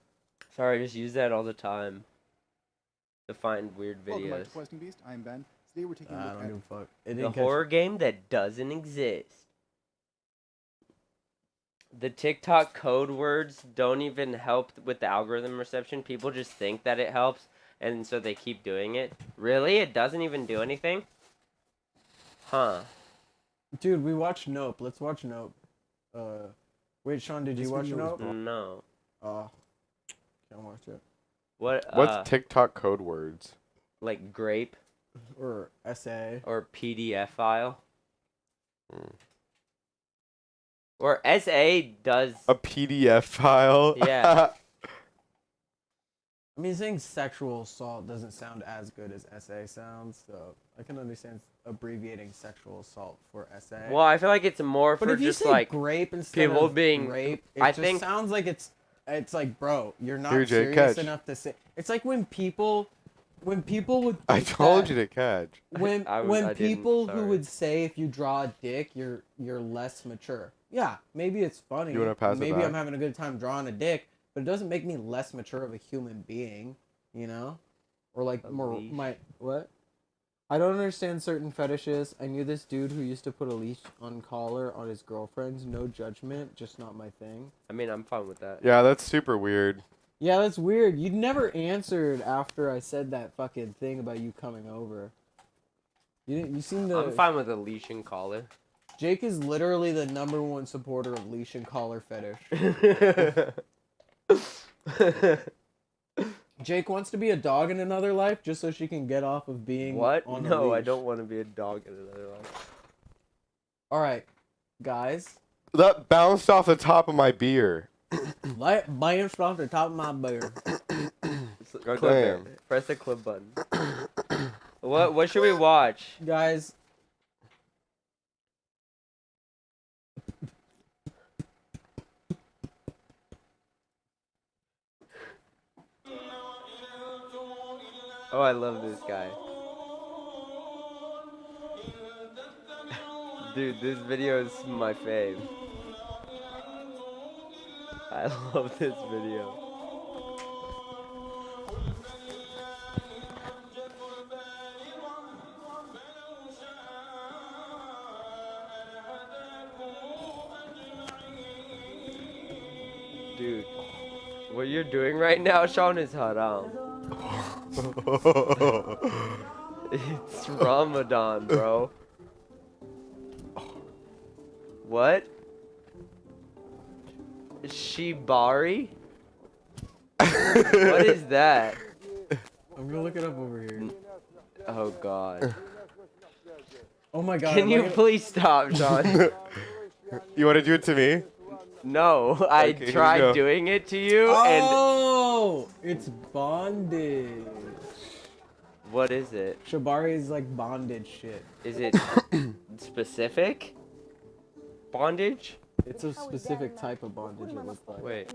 Sorry, I just use that all the time to find weird Welcome back videos. to Questing Beast. I'm Ben. Today we're taking a I look don't at give a fuck. It The didn't catch horror me. game that doesn't exist. The TikTok code words don't even help with the algorithm reception. People just think that it helps, and so they keep doing it. Really? It doesn't even do anything? Huh. Dude, we watched Nope. Let's watch Nope. Wait, Sean, did you This watch video is Nope? No. Can't watch it. What? What's TikTok code words? Like grape Or SA. or PDF file? Or SA does. A PDF file? Yeah. I mean, saying sexual assault doesn't sound as good as SA sounds, so I can understand abbreviating sexual assault for SA. Well, I feel like it's more but for if you just say like grape instead people of being. rape, it I just think sounds like it's like, bro, you're not Here, Jay, serious catch. enough to say. It's like when people would. I think told that- you to catch. When I didn't, people who sorry. would say if you draw a dick, you're less mature. Yeah, maybe it's funny. You wanna pass it Maybe back? I'm having a good time drawing a dick, but it doesn't make me less mature of a human being, you know? Or like more leash. my what? I don't understand certain fetishes. I knew this dude who used to put a leash on collar on his girlfriends. No judgment, just not my thing. I mean, I'm fine with that. Yeah, that's super weird. Yeah, that's weird. You never answered after I said that fucking thing about you coming over. You seem to. I'm fine with a leash and collar. Jake is literally the #1 supporter of leash and collar fetish. Jake wants to be a dog in another life just so she can get off of being What? on a No, I leash. don't want to be a dog in another life. All right, guys. That bounced off the top of my beer. Bounced off the top of my bear. Go there. Clam. Press the clip button. What should we watch? Guys. Oh, I love this guy. Dude, this video is my fave. I love this video. Dude, what you're doing right now, Sean, is haram. It's Ramadan, bro. What? Shibari? What is that? I'm gonna look it up over here. Oh god. Oh my god. Can am I you gonna- please stop, Sean? You want to do it to me? No, I Okay, here we tried go. doing it to you, and Oh, it's bondage. what is it? Shibari is like bondage shit. Is it specific? Bondage? It's a specific type of bondage, it looks like. Wait,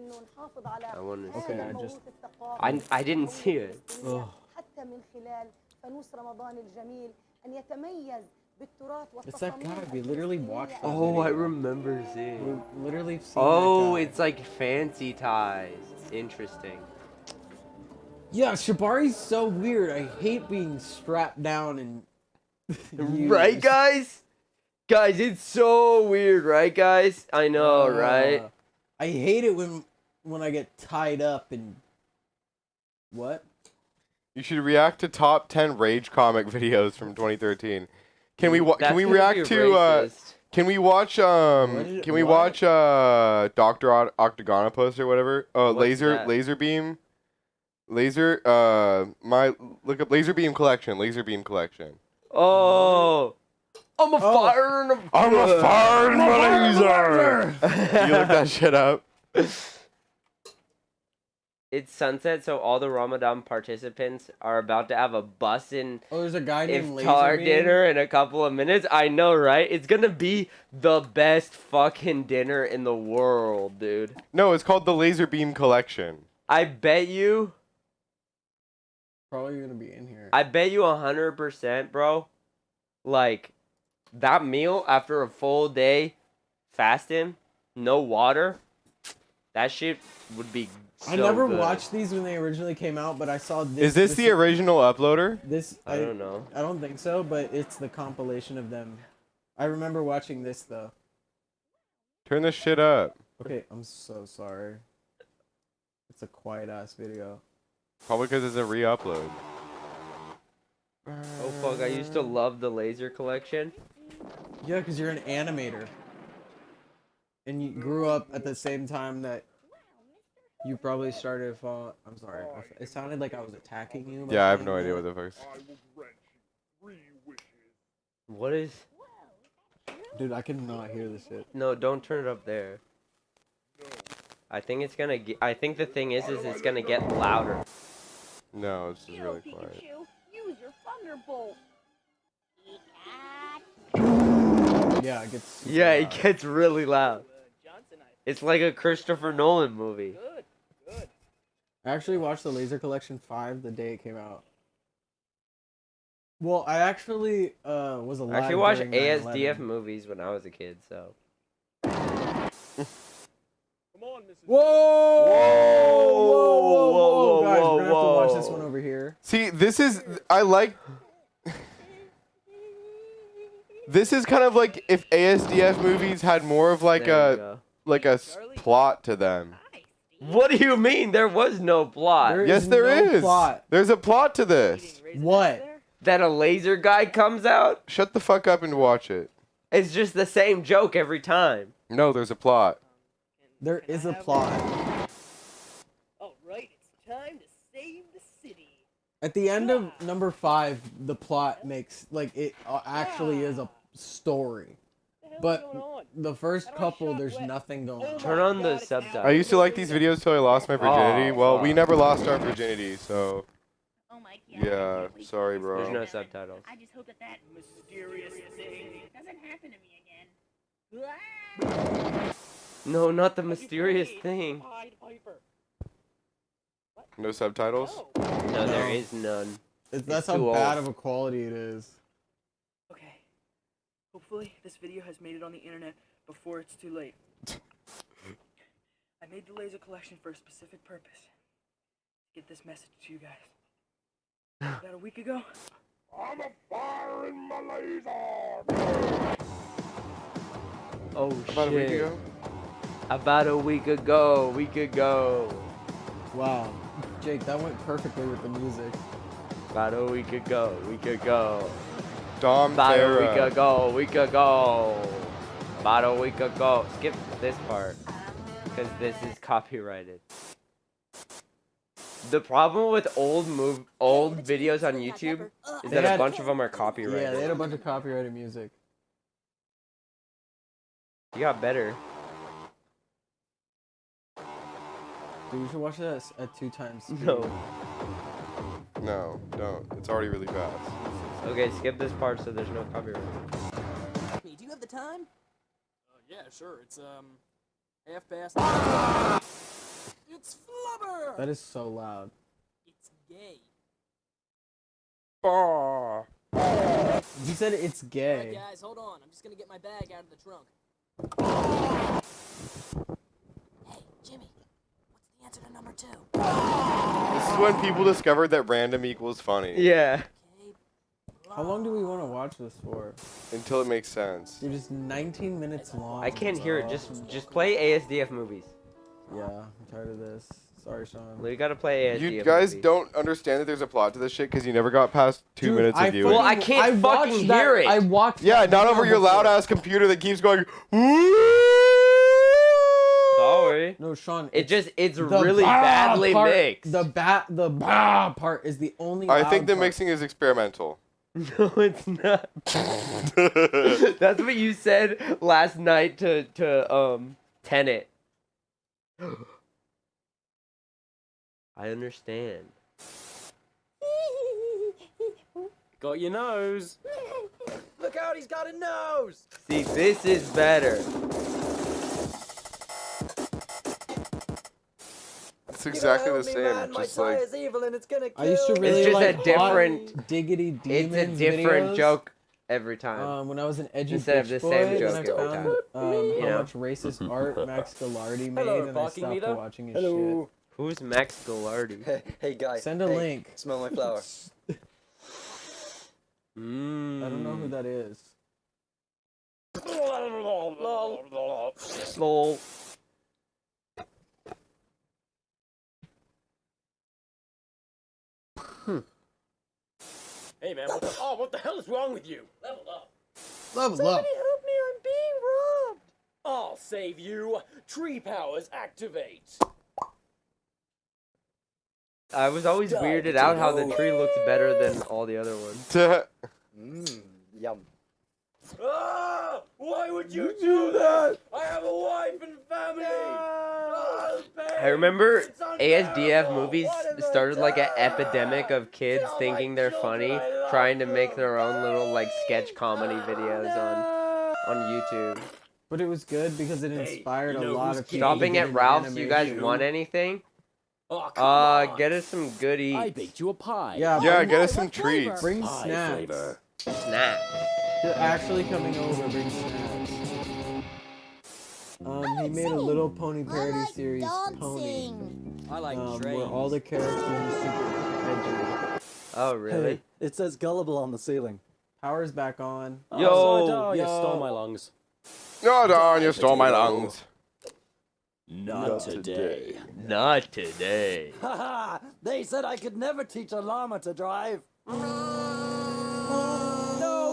I want to see. Okay, I just. I didn't see it. Ugh. حتى من خلال فانوس رمضان الجميل أن يتميز بالتراث It's that guy. We literally watched that Oh, I video. remember seeing. We literally seen Oh, that guy. it's like fancy ties. Interesting. Yeah, Shibari's so weird. I hate being strapped down and Right, guys? Guys, it's so weird, right, guys? I know, right? I hate it when I get tied up and what? You should react to top 10 rage comic videos from 2013. Can we That's can we gonna react be to racist. can we watch Dr. Octagonopus or whatever? What's laser that? laser beam. Laser look up laser beam collection. Oh, I'm a fire in a I'm a fire in my laser. You look that shit up. It's sunset, so all the Ramadan participants are about to have a bussin' Oh, there's a guy named iftar Laserbeam? dinner in a couple of minutes. I know, right? It's gonna be the best fucking dinner in the world, dude. No, it's called the laser beam collection. I bet you. Probably gonna be in here. I bet you 100%, bro. Like, that meal after a full day fasting, no water, that shit would be so I never good. watched these when they originally came out, but I saw this. Is this the original uploader? I don't know. I don't think so, but it's the compilation of them. I remember watching this though. Turn this shit up. Okay, I'm so sorry. It's a quiet ass video. Probably because it's a re-upload. Oh fuck, I used to love the laser collection. Yeah, because you're an animator. And you grew up at the same time that you probably started I'm sorry. It sounded like I was attacking you. Yeah, I have no idea what the fuck's... What is... Dude, I cannot hear this shit. No, don't turn it up there. I think it's gonna get... I think the thing is it's gonna get louder. No, it's just really quiet. Use your thunderbolt. Yeah, it gets... Yeah, it gets really loud. It's like a Christopher Nolan movie. I actually watched the Laser Collection 5 the day it came out. Well, I actually was alive. I actually watched during ASDF 9/11. movies when I was a kid, so... Whoa! Whoa! Guys, we're gonna have to watch whoa. this one over here. See, this is... I like... This is kind of like if ASDF movies had more of like There we go. plot to them. What do you mean? There was no plot. Yes, there no is. plot. There's a plot to this. What? That a laser guy comes out? Shut the fuck up and watch it. It's just the same joke every time. No, there's a plot. There is a plot. Alright, it's time to save the city. At the end of number 5, the plot makes it actually is a story. But the first couple, there's nothing going on. Turn on the subtitles. I used to like these videos till I lost my virginity. Oh, Well, we fuck. never lost our virginity, so... Oh my Yeah, sorry, bro. There's no subtitles. I just hope that mysterious thing doesn't happen to me again. No, not the mysterious thing. No subtitles? No, there is none. That's It's how too bad old. of a quality it is. Okay. Hopefully, this video has made it on the internet before it's too late. I made the laser collection for a specific purpose. To get this message to you guys. About a week ago, I'm a fire in my laser! Oh About a week shit. ago? About a week ago. Wow. Jake, that went perfectly with the music. About a week ago. Dom About a Farah. week ago. About a week ago. Skip this part. Because this is copyrighted. The problem with old videos on YouTube is They that a had- bunch of them are copyrighted. Yeah, they had a bunch of copyrighted music. You got better. Dude, you should watch this at 2 times speed. No. No, don't. It's already really fast. Okay, skip this part so there's no copyright. do you have the time? Yeah, sure. It's half past. It's Flubber! That is so loud. It's gay. He said it's gay. Alright, guys, hold on. I'm just gonna get my bag out of the trunk. Hey, Jimmy. What's the Answer to number 2. This is when people discovered that random equals funny. Yeah. How long do we want to watch this for? Until it makes sense. Dude, it's 19 minutes long. I can't hear it. Just play ASDF movies. Yeah, I'm tired of this. Sorry, Sean. We gotta play ASDF You guys movies. don't understand that there's a plot to this shit because you never got past 2 minutes of viewing. Well, I can't fucking hear it. I watched. Yeah, that not video over your before. loud ass computer that keeps going. Sorry. No, Sean. It's the really bah badly part, mixed. The bah part is the only. I think loud the part. mixing is experimental. No, it's not. That's what you said last night to Tenet. I understand. Got your nose. Look out, he's got a nose! See, this is better. It's exactly the same. Just like is evil and it's gonna kill I used to really It's just like a different. Hot Diggity It's a Demons different videos. joke every time. When I was an edgy Instead of bitch the boy, same then joke I every found, time. how know? much racist art Max Galardi made, Hello, and I Barking stopped Meter. watching his Hello. Who's Max Galardi? Hey guy. Shit. Send a link. Smell my flower. I don't know who that is. Lol. Hey man, what the hell is wrong with you? Level up. Level up. help me, I'm being robbed. I'll save you. Tree powers activate. I was always weirded out how the tree looks better than all the other ones. Yum. Ah! Why would you do that? I have a wife and family. I remember ASDF movies started like an epidemic of kids thinking they're funny, trying to make their own little like sketch comedy videos on YouTube. But it was good because it inspired you know a lot who's of people. Stopping to get at into Ralph's, you guys animation. want anything? Oh, come on. Get us some good I eats. baked you a pie. Yeah, yeah, bring, get us some treats. bring Pie snacks. flavor. Snacks. They're actually coming over. Bring snacks. He made a Little Pony parody series, Pony, I like where all the characters are super edgy. Oh, really? Hey, it says gullible on the ceiling. Power's back on. Yo, Oh, you yo. stole my lungs. No, Don, you stole my lungs. Not today. Not today. Haha! They said I could never teach a llama to drive. No,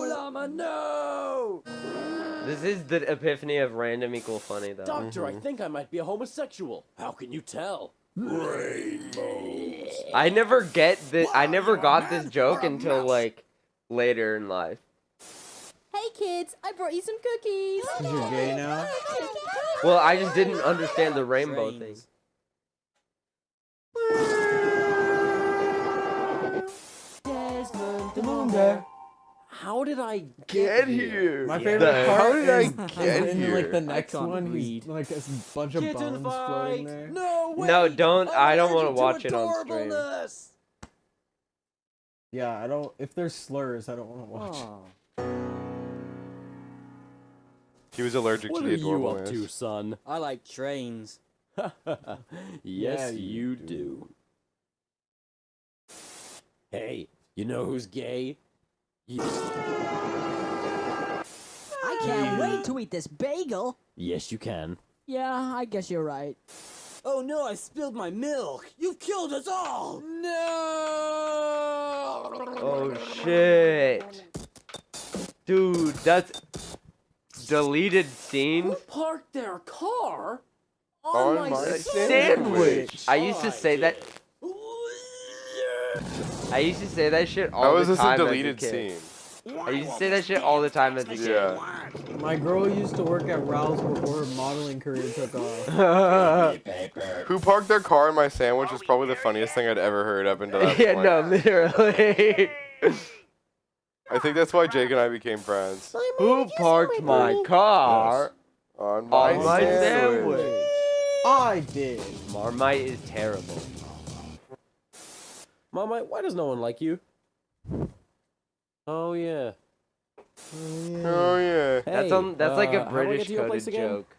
llama, no! This is the epiphany of random equal funny, though. Doctor, I think I might be a homosexual. How can you tell? I never get this. I never got this joke until like later in life. Hey kids, I brought you some cookies. 'Cause you're gay now. Well, I just didn't understand the rainbow thing. Desmond The moon bear. How did I Get here. My favorite part How did I is get in here? like the next can't one, he's read. like a bunch of Kitten bones floating fight. there. No, wait! No, don't. I don't want to allergic watch it on stream. adorableness. Yeah, I don't. If there's slurs, I don't want to watch. Aw. He was allergic What to are the you up adorableness. to, son? I like trains. Yes, Yeah, you do. Hey, you know who's gay? You. I can't wait to eat this bagel. Yes, you can. Yeah, I guess you're right. Oh no, I spilled my milk. You've killed us all. No! Oh shit, dude, that's deleted scene. Who parked their car On on my my Sandwich. I used to say that. I used to say that shit all How is the this a time deleted as a kid. scene? I used to say that shit all the time as a kid. Yeah. My girl used to work at Ralph's before her modeling career took off. Who parked their car in my sandwich is probably the funniest thing I'd ever heard up until that Yeah, point. no, literally. I think that's why Jake and I became friends. Who parked my car On my, on my sandwich. sandwich? I did. Marmite is terrible. Mama, why does no one like you? Oh yeah. Oh yeah. That's Hey, that's like a how do I get British to your place coded again? joke.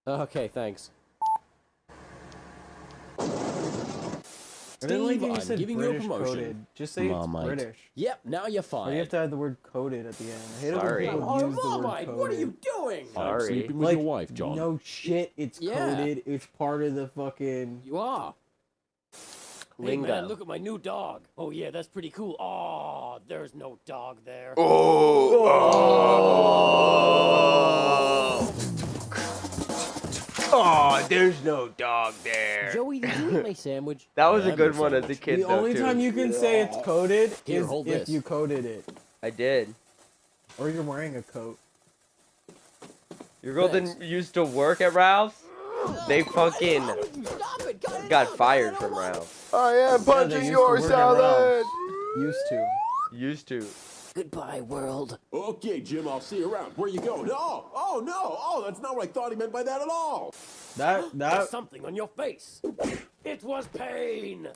Okay, thanks. I didn't like Steve, that you I'm said giving you a British promotion. coded. Just say it's Marmite. British. Yep, now you're Or fired. you have to add the word coded at the end. I hate it when Sorry. people Oh, use the word Marmite, coded. what are you doing? Sorry. I'm sleeping with Like, your wife, John. no shit, it's Yeah. coded. It's part of the fucking... You are. Hey Lingo. man, look at my new dog. Oh yeah, that's pretty cool. Oh, there's no dog there. Oh, there's no dog there. Joey, did you eat my sandwich? That was a Yeah, good no one as a sandwich. kid, The though, only too. time you can say it's coded Here, is hold if this. you coded it. I did. Or you're wearing a coat. Your girl didn't used to work at Ralph's? They fucking got fired from Ralph's. I am punching your salad. Used to. Used to. Goodbye, world. Okay, Jim, I'll see you around. Where you going? Oh, no. Oh, that's not what I thought he meant by that at all. There's That something on your face. It was pain.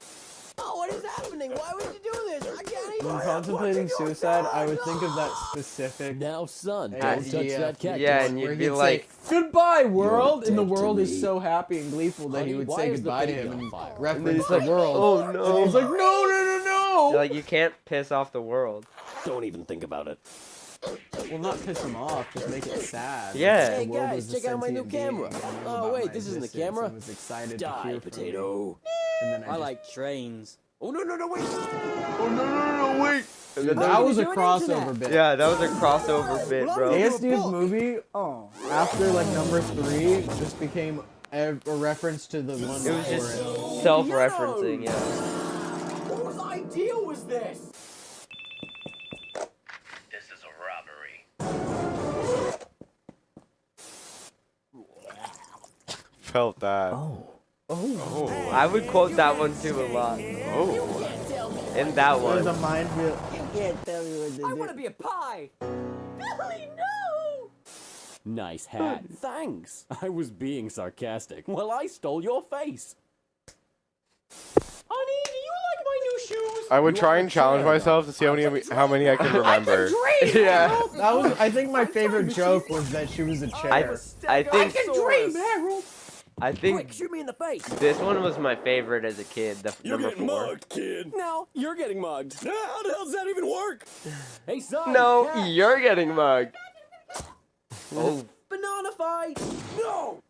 Oh, what is happening? Why would you do this? I can't even. when contemplating suicide, I would think of that specific. Now, son, Hey, don't touch yeah. that cactus. Yeah, and where you'd he'd be like, say, "Goodbye, world," and the dead to world is me. so happy and gleeful that he Honey, would why say is the goodbye to baby him on and fire? and then reference he's the like, world. oh no. And he's like, no. You're like, you can't piss off the world. Don't even think about it. Well, not piss him off, just make it sad. Yeah. The Hey world guys, is a check out my new sentient being camera. and knew Oh about wait, my this isn't the existence camera. and was excited to Die, hear from me. potato. And then I just like trains. Oh no, wait. Oh, no, wait. And then that was a do an crossover internet. bit. yeah, that was a crossover bit, bro. ASD's movie, after like number 3, just became a reference to the one It was before just it. self-referencing, yeah. Whose idea was this? This is a robbery. Felt that. Oh, I would quote that one too a lot. Oh. In that There's a one. minefield. You can't tell me what to do. I want to be a pie. Billy, no! Nice hat. Thanks. I was being sarcastic. Well, I stole your face. Honey, do you like my new shoes? I would You try are and a challenge chair. myself to see how many I can remember. Yeah. That was, I think my favorite joke was that she was a chair. I think Harold. I Quick, think shoot me in the face. this one was my favorite as a kid. The You're number getting 4. mugged, kid. No, you're getting mugged. How the hell does that even work? Hey, son. No, cat. you're getting mugged. Oh, Banana fight. No.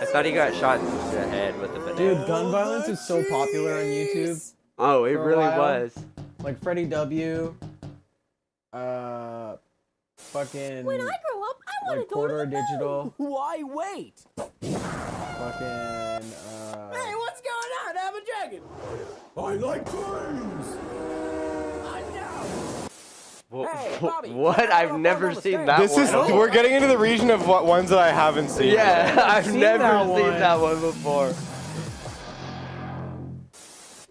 I thought he got shot in the head with a banana. Dude, gun violence is so popular on YouTube. Oh, it for a really while. was. Like Freddie W. Fucking. When I grow up, I want like to go to Quarter the moon. Digital. Why wait? Fucking. Hey, what's going on? I'm a dragon. I like trains. Hey, Bobby, What? check out I've our never photo seen on the that This one. is we're getting into the region of what ones that I haven't seen. Yeah, I've seen never that seen one. that one before.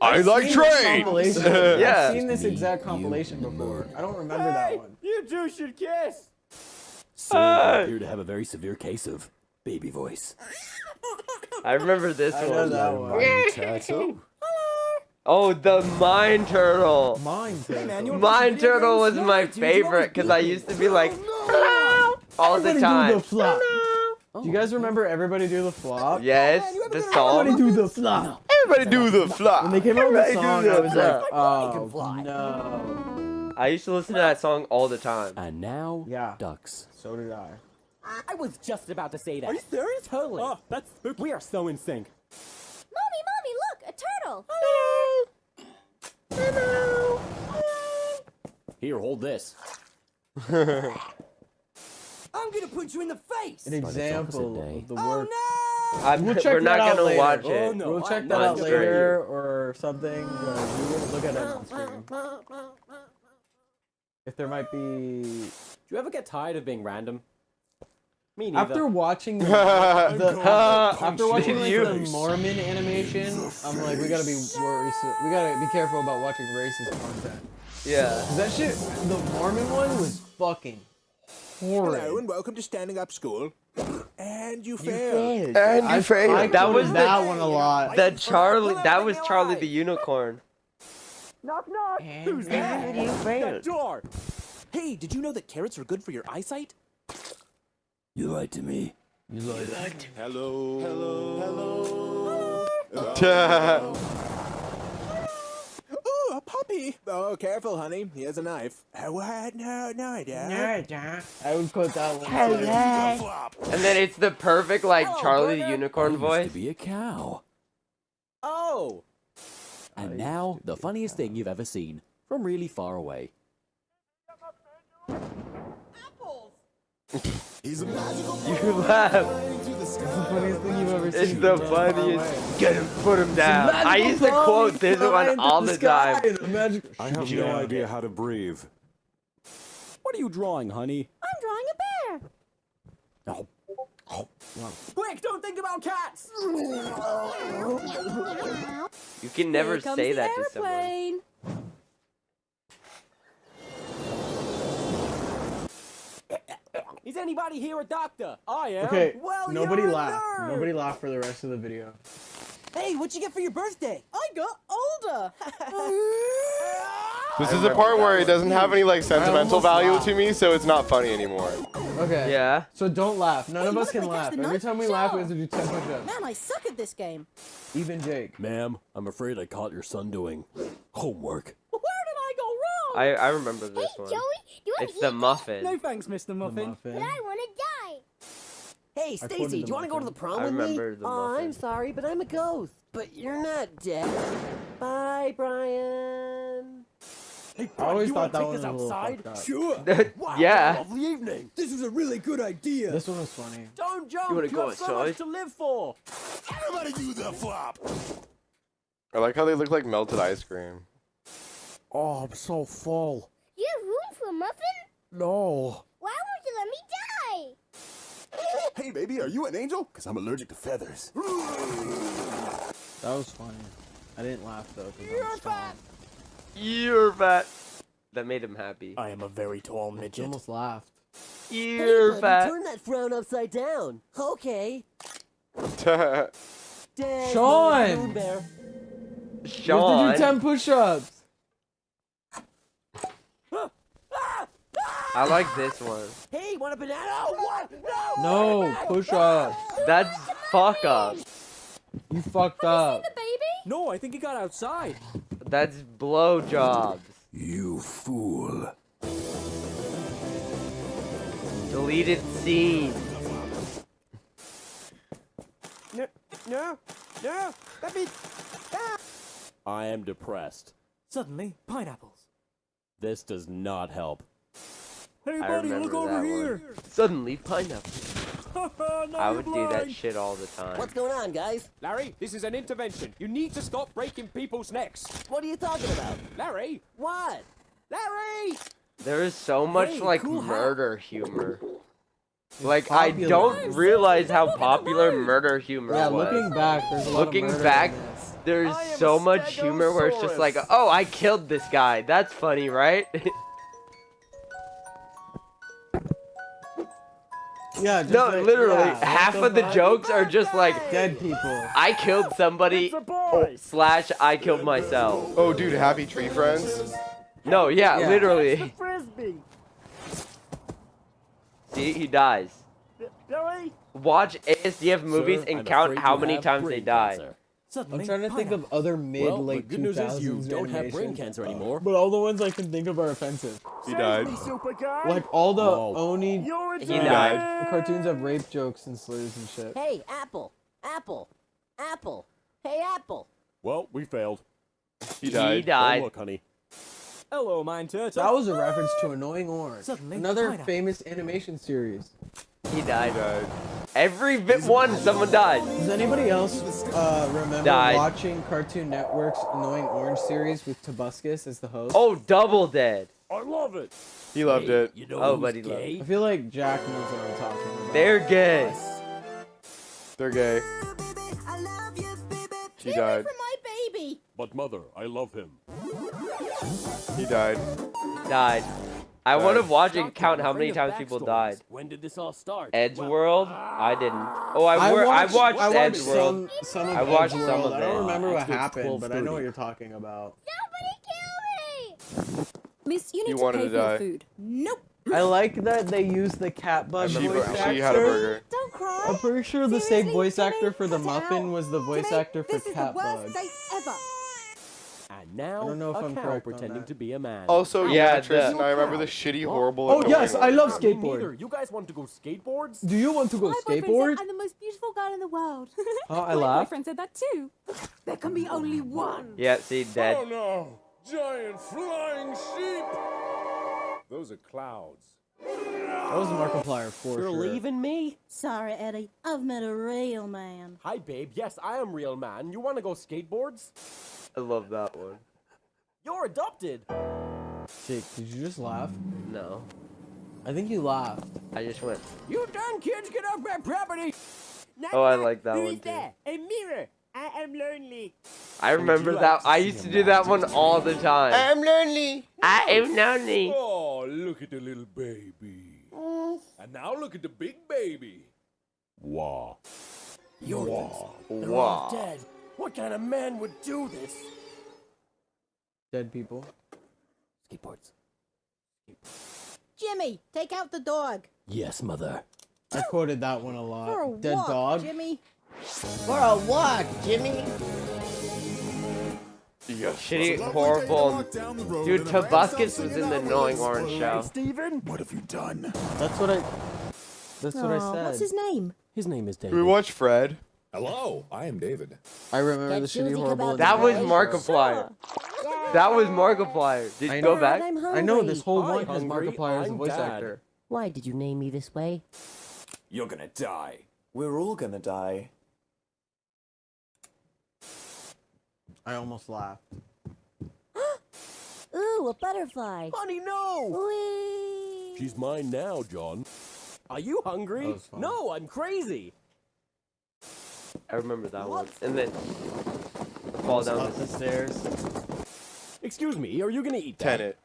I like seen this trains. compilation. Yeah. I've seen this exact compilation before. I don't remember that one. You two should kiss. Hey. I appear to have a very severe case of baby voice. I remember this I one. know that one. Tattoo. Oh, the Mine Turtle. Mine too. Mine Turtle was my favorite because I used to be like, "Hello," all the Everybody time. do the flop. Do you guys remember Everybody Do the Flop? Yes, the Everybody song. do the flop. Everybody do the flop. When they came out with the Everybody song, do I the was like, flop. oh no. I used to listen to that song all the time. And now, Yeah. ducks. So did I. I was just about to say that. Are you serious? Totally. Oh, that's spooky. We are so in sync. Mommy, look, a turtle. Here, hold this. I'm gonna punch you in the face. An example of the word. We'll check we're not that out gonna later. watch Oh, it. no, we'll check I'm that not out sure. later or something. We won't look at it on screen. If there might be. Do you ever get tired of being random? Me neither. After watching the after watching like the Mormon animation, I'm like, we gotta be careful about watching racist content. Yeah. 'Cause that shit, the Mormon one was fucking horrid. Hello and welcome to Standing Up School. And you failed. And you failed. I That was that the- one a lot. That was Charlie the Unicorn. Knock knock. Who's that? You failed. That door. Hey, did you know that carrots are good for your eyesight? You lied to me. You like Hello. Hello. Hello. me. Oh, careful, honey. He has a knife. What? No, I don't. I would put that one. And then it's the perfect, like, Hello, Charlie the Burger. Unicorn I voice. used to be a cow. Oh! And now, the funniest thing you've ever seen, from really far away. He's a magical You laugh. It's the funniest thing you've ever seen. It's the funniest. Get him, put him down. I used to quote this one all the time. I have no idea how to breathe. What are you drawing, honey? I'm drawing a bear. Oh. Quick, don't think about cats! You can never Here comes say the that to someone. airplane. Is anybody here a doctor? I am. Okay, Well, nobody you're a laugh. nerd. Nobody laugh for the rest of the video. Hey, what'd you get for your birthday? I got older. This is the part where it doesn't have any like sentimental almost value laughed. to me, so it's not funny anymore. Okay. Yeah. So don't laugh. None of us can laugh. the Every knife? time we laugh, we have to do 10 push-ups. Man, I suck at this game. Even Jake. Ma'am, I'm afraid I caught your son doing homework. Where did I go wrong? I remember this one. Joey, you want It's the muffin. No thanks, Mr. Muffin. But I want to die. Hey, quoted Stacy, the do you want to go to the muffin. prom I with me? remember the Oh, muffin. I'm sorry, but I'm a ghost. But you're not dead. Bye, Brian. Hey, I always you thought wanna that take one was this a little outside? fucked up. Sure. Wow, Yeah. what a lovely evening. This was a really good idea. This one was funny. Don't jump! You wanna You go have so much outside? to live for! Everybody do the flop. I like how they look like melted ice cream. Oh, I'm so full. You have room for a muffin? No. Why won't you let me die? Hey, baby, are you an angel? Because I'm allergic to feathers. That was funny. I didn't laugh though. You're fat. You're fat. That made him happy. I am a very tall You midget. almost laughed. You're fat. Turn that frown upside down. Okay. Dad, Sean! Moon Bear. You have to Sean. do 10 push-ups. I like this one. Hey, want a banana? Oh, what? No, push-ups. That's fuck up. You fucked up. The baby? No, I think he got outside. That's blowjobs. You fool. Deleted scene. No. Baby. I am depressed. Suddenly, pineapples. This does not help. Hey, I buddy, remember look that over here. one. Suddenly, pineapple. No, I you're would do that blind. shit all the time. What's going on, guys? Larry, this is an intervention. You need to stop breaking people's necks. What are you talking about? Larry! What? Larry! There is so much Hey, like cool hat. murder humor. Like I popular. don't realize how popular murder humor Yeah, was. looking back, there's a lot Looking of murder back, in this. there's I am so a much humor where it's just like, Stegosaurus. oh, I killed this guy. That's funny, right? Yeah, just No, like, literally, yeah, half what of the fuck? jokes are just like, Dead people. I killed somebody, slash, I killed myself. Oh, dude, happy tree friends. No, yeah, Yeah. literally. Frisbee. See, he dies. Billy. Watch ASDF movies Sir, and I'm count afraid how you many have times they brain die. cancer. I'm trying to think of other mid Well, the late good news 2000s is you don't have brain animations. cancer anymore. But all the ones I can think of are offensive. He died. Super guy. Like all the Whoa. Oni You're a He dick. died. cartoons have rape jokes and slurs and shit. Hey, Apple. Hey, Apple. Well, we failed. He died. He died. Don't look, honey. Hello, Mine Turtle. That was a reference to Annoying Orange, Suddenly, another pineapple. famous animation series. He died. Every one, someone died. Does anybody else remember Died. watching Cartoon Network's Annoying Orange series with Tobuscus as the host? Oh, double dead. I love it. He loved it. You know Oh, who's but he loved gay? I feel like Jack knows what I'm talking about. They're gay. They're gay. He died. For my baby. But mother, I love him. He died. Died. I want to watch and Doctor, count I'm how afraid many of times people backstories. died. When did this all start? Ed's Well, World? I didn't. Oh, I watched I watched Ed's World. some of I watched Ed's some World. of I don't it. remember what Actually, it's happened, but I know what 12:30. you're talking about. Somebody kill me. Miss, you He need to wanted pay to for your die. food. Nope. I like that they use the cat bug She, voice she actor. had a burger. Don't cry. I'm pretty sure the same Seriously, voice Jimmy, actor for the cut it muffin out. was the voice Jimmy, actor for this is the Cat worst Bug. date ever. And now, I don't know if a I'm cow correct on pretending that. to be a man. Also, Yeah, Tristan, the- I remember the shitty, horrible. Oh yes, annoying I love one. Me skateboard. neither. You guys want to go skateboards? Do you want to go My boyfriend skateboard? said I'm the most beautiful girl in the world. Oh, I My laugh. boyfriend said that too. There can be only one. Yeah, see, dead. Oh no! Giant flying sheep! Those are clouds. That was Markiplier for You're sure. leaving me? Sorry, Eddie. I've met a real man. Hi, babe. Yes, I am real man. You want to go skateboards? I love that one. You're adopted. Jake, did you just laugh? No, I think you laughed. I just went. You done, kids? Get off my property! Oh, I like that one too. A mirror. I am lonely. I remember that. I used to do that one all the time. I'm lonely. I am lonely. Oh, look at the little baby. And now look at the big baby. Wow. You're Wow. They're all dead. What kind of man would do this? Dead people. Skateboards. Jimmy, take out the dog. Yes, mother. I quoted that one a lot. For a Dead walk, dog. Jimmy. For a walk, Jimmy. Yes. Shitty, horrible. Dude, Tobuscus was in the Annoying Orange show. Steven? What have you done? That's what I. That's what I Aw, said. What's his name? His name is Do David. we watch Fred? Hello, I am David. I remember That the shitty Susie horrible. Cabell That was Sure. Markiplier. That was Markiplier. Did I you know. go back? I'm I know this whole Hi, one has hungry. Markiplier as a I'm voice Dad. actor. Why did you name me this way? You're gonna die. We're all gonna die. I almost laughed. Ooh, a butterfly. Honey, no! Whee! She's mine now, John. Are you hungry? That was fun. No, I'm crazy. I remember that one. And then fall down Up the stairs. Excuse me, are you gonna eat that? Tenet.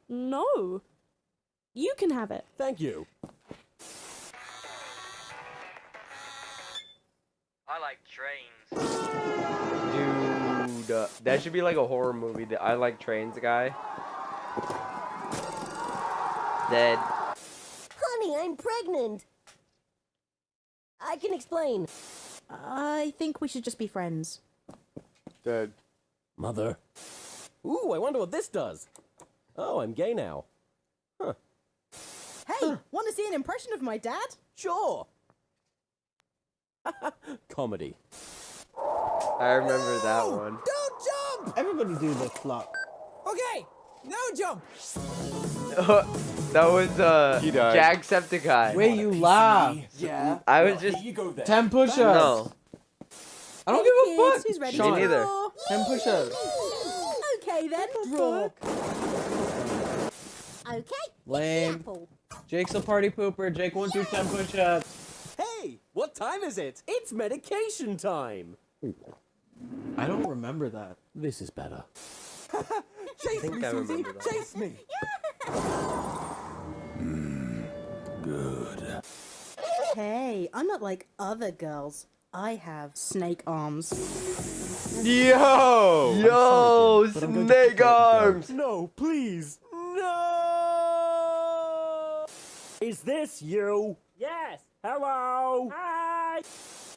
No. You can have it. Thank you. I like trains. Dude, that should be like a horror movie. The I Like Trains guy. Dead. Honey, I'm pregnant. I can explain. I think we should just be friends. Dead. Mother. Ooh, I wonder what this does. Oh, I'm gay now. Huh. Hey, want to see an impression of my dad? Sure. Comedy. I remember that one. Don't jump! Everybody do the flop. Okay, no jump. That was He died. Jacksepticeye. Wait, you laugh. Yeah. I was just You go there. 10 push-ups. no. I don't give a fuck. Who's ready Me to neither. draw? 10 push-ups. Okay then, draw. Okay. Lame. Apple. Jake's a party pooper. Jake won't do 10 push-ups. Hey, what time is it? It's medication time. I don't remember that. This is better. I think I remember that. Chase me. Good. Hey, I'm not like other girls. I have snake arms. Yo! Yo, but I'm going to snake arms. No, please. No. Is this you? Yes. Hello. Hi.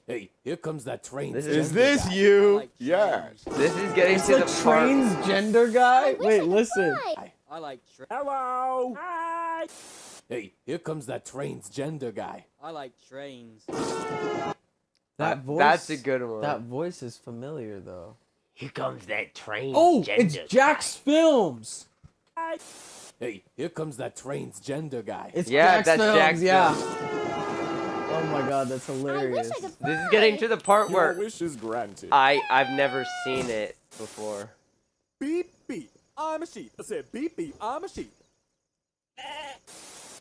Hey, here comes that train. This Is this you? Yes. This is getting It's to a the part. transgender guy? Wait, listen. I like trains. Hello. Hi. Hey, here comes that transgender guy. I like trains. That voice. That's a good one. That voice is familiar, though. Here comes that train. Oh, it's Jack's Films. Hi. Hey, here comes that transgender guy. It's Yeah, Jack's that's Films, Jack's yeah. Films. Oh my god, that's hilarious. This is getting to the part Your where wish is granted. I've never seen it before. Beep beep. I'm a sheep. I said beep beep. I'm a sheep.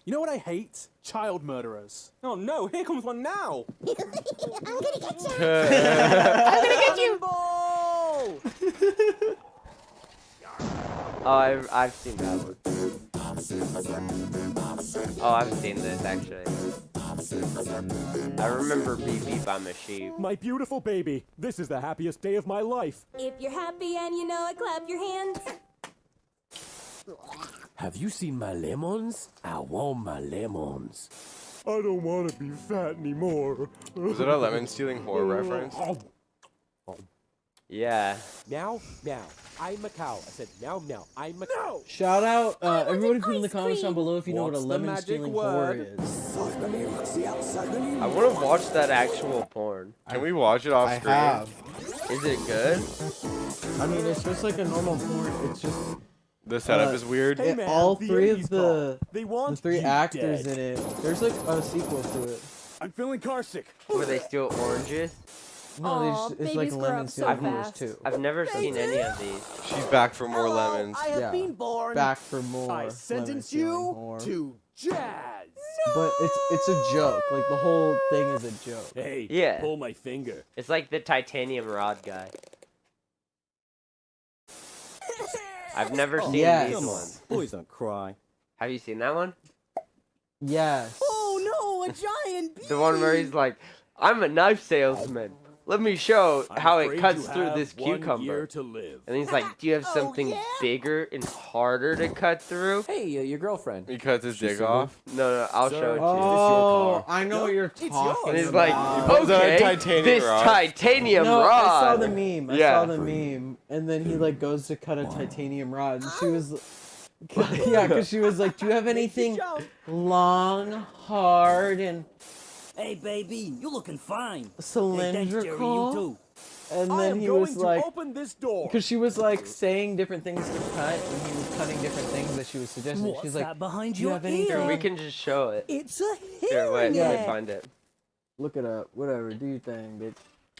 You know what I hate? Child murderers. Oh no! Here comes one now. I'm gonna get you. I'm gonna get you. Oh, I've seen that one. Oh, I've seen this actually. I remember Beep Beep, I'm a sheep. My beautiful baby. This is the happiest day of my life. If you're happy and you know it, clap your hands. Have you seen my lemons? I want my lemons. I don't want to be fat anymore. Was it a lemon stealing horror reference? Yeah. Meow, meow. I'm a cow. I said meow, meow. I'm a cow. Shout out everybody put in the comments down below if you know what a What's the lemon magic stealing word? whore is. I want to watch that actual porn. Can we watch it off I screen? have. Is it good? I mean, it's just like a normal porn. It's just The setup is weird. Hey, man, all the three 80s of the They want three you actors dead. in it. There's like a sequel to it. I'm feeling car sick. Where they steal oranges? No, Aw, it's like babies grow lemon up so stealing whores fast. too. I've never seen any of these. She's back for more lemons. I have Yeah. been born. Back for more. I lemon sentence stealing you whore. to jazz. But it's a joke. Like the whole thing is a joke. Hey, Yeah. pull my finger. It's like the titanium rod guy. I've never seen Yes. these Come ones. Boys don't cry. Have you seen that one? Yes. Oh no, a giant bee! The one where he's like, I'm a knife salesman. Let me show I'm how it afraid cuts you through have this 1 year cucumber. to live. And he's like, do you have something bigger and harder to cut through? Hey, your girlfriend. He cuts his She's dick single. off. No, I'll Sir, show it to you. Oh, I know No, what you're it's yours. talking And he's about. like, He pulls out a okay, titanium this rod. titanium No, rod. I saw the meme. I Yeah. saw the meme, and then he like goes to cut a titanium rod, and she was, yeah, because she was like, "Do you have anything long, hard, and Hey, baby, you looking fine. Hey, thanks, cylindrical?" Jerry, you too. And I then am he going was to like, open this door. because she was like saying different things to cut, and he was cutting different things that she was suggesting. What's She's like, that behind "Do you your have anything?" Here, ear? we can just show it. It's a Here, wait, hearing let me aid. find it. Look it up. Whatever. Do your thing, bitch.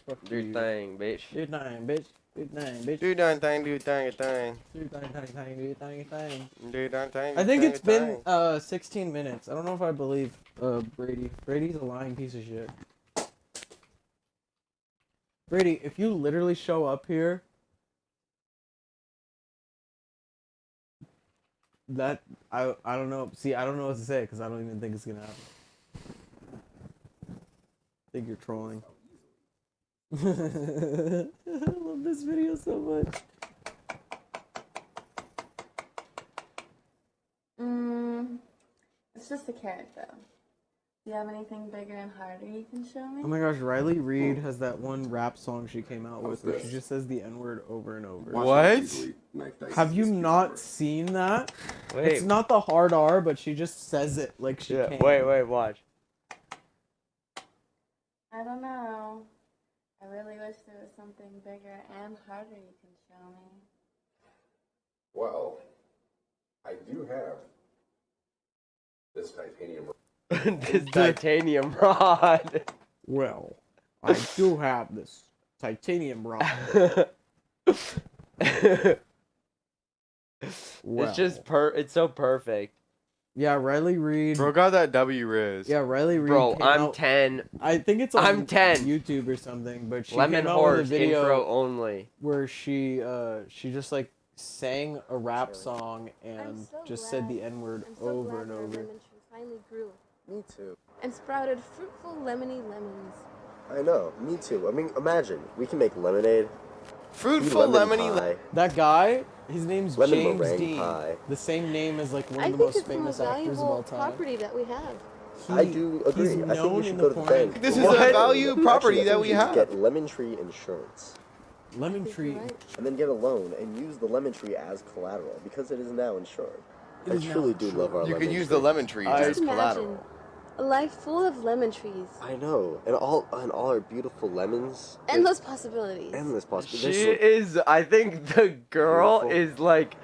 Fuck Do you. your thing, bitch. Do your thing, bitch. Do your thing, bitch. Do done thing, do thing, thing. Do your thing, thing, do your thing, thing. Do done thing. I think thing, it's been thing. 16 minutes. I don't know if I believe Brady. Brady's a lying piece of shit. Brady, if you literally show up here, that I don't know. See, I don't know what to say because I don't even think it's gonna happen. I think you're trolling. I love this video so much. It's just a carrot, though. Do you have anything bigger and harder you can show me? Oh my gosh, Riley Reid has that one rap song she came out with where she just says the N-word over and over. What? Have you not seen that? Wait. It's not the hard R, but she just says it like she Yeah, can. wait, watch. I don't know. I really wish there was something bigger and harder you can show me. Well, I do have this titanium. This titanium rod. Well, I do have this titanium rod. Well. It's just it's so perfect. Yeah, Riley Reid. Bro got that W Riz. Yeah, Riley Reid. Bro, came I'm out- 10. I think it's on I'm 10. YouTube or something, but she Lemon came out with a Horse video intro only. where she just like sang a rap song and just said the N-word over and over. Lemon tree finally grew Me too. and sprouted fruitful lemony lemons. I know. Me too. I mean, imagine we can make lemonade. Fruitful lemon lemony. pie. That guy, his name's Lemon James meringue Dean. pie. The same name as like one I of the think most it's the famous most actors of valuable all time. property that we have. I do agree. He's I think known we should in go the to the porn- bank. This is What? a value Actually, property I that think we should have. Get lemon tree insurance. Lemon tree. And then get a loan and use the lemon tree as collateral because it is now insured. It I is now truly do love our You lemon could use tree. the lemon tree Just as imagine collateral. a life full of lemon trees. I know. And all our beautiful lemons. Endless possibilities. Endless She possibilities. is, I think the girl is like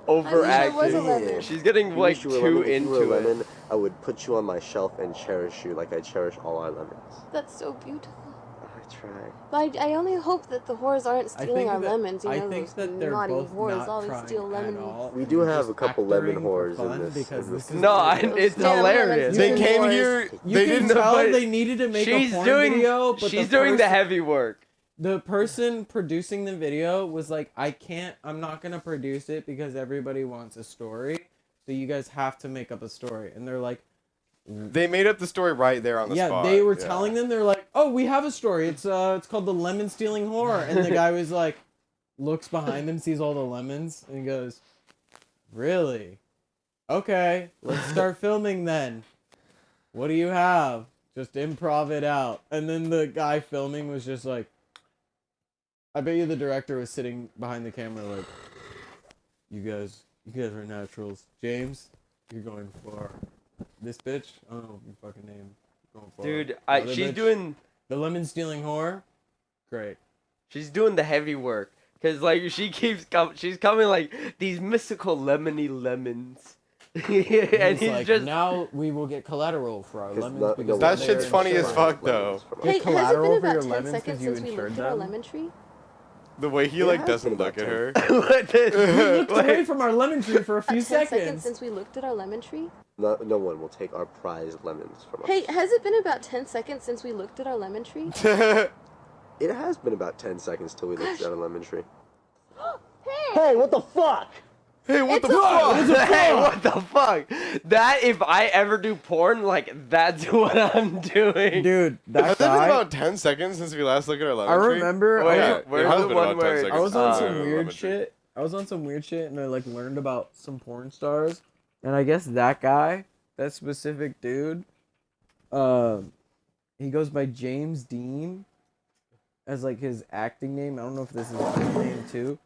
overacting. lemon. She's getting like If you were too a into lemon, it. I would put you on my shelf and cherish you like I cherish all our lemons. That's so beautiful. I try. But I only hope that the whores aren't I stealing think our that- lemons. You I know, think those that they're naughty both whores not always trying steal at lemon. all. We do They're have just a couple lemon acting for whores fun in this. because in this this is No, it's Damn hilarious. lemons. They Lemon came whores. here. You They can didn't. tell but they needed to make She's a porn doing. video, but She's the doing the person- heavy work. The person producing the video was like, I'm not gonna produce it because everybody wants a story, so you guys have to make up a story. And they're like, They made up the story right there on the spot. they were telling them, they're like, oh, we have a story. It's called The Lemon Stealing Whore. And the guy was like, looks behind him, sees all the lemons, and he goes, really? Okay, let's start filming then. What do you have? Just improv it out. And then the guy filming was just like, I bet you the director was sitting behind the camera like, you guys are naturals. James, you're going for this bitch. I don't know your fucking name. Going for Dude, she's bitch. doing the lemon stealing whore. Great. She's doing the heavy work. Cause like she's coming like these mystical lemony lemons. And he's like, just now we will get collateral for our lemons because that shit's funny as fuck though. Hey, Get has it been collateral for about your 10 lemons seconds because you since we insured looked at our them. lemon tree? The way he like doesn't look at her. We looked away from our lemon tree for a few 10 seconds seconds. since we looked at our lemon tree? No one will take our prized lemons from us. Hey, has it been about 10 seconds since we looked at our lemon tree? It has been about 10 seconds till we looked at a lemon tree. Hey, what the fuck? Hey, what the fuck? Hey, what the fuck? That if I ever do porn, like that's what I'm doing. Dude, that Has it guy. been about 10 seconds since we last looked at our lemon I tree? remember. Wait, Yeah, where's it has the been one about 10 where seconds I was since on we some looked at our weird lemon tree. shit. I was on some weird shit, and I like learned about some porn stars. And I guess that guy, that specific dude, he goes by James Dean as like his acting name. I don't know if this is his real name too,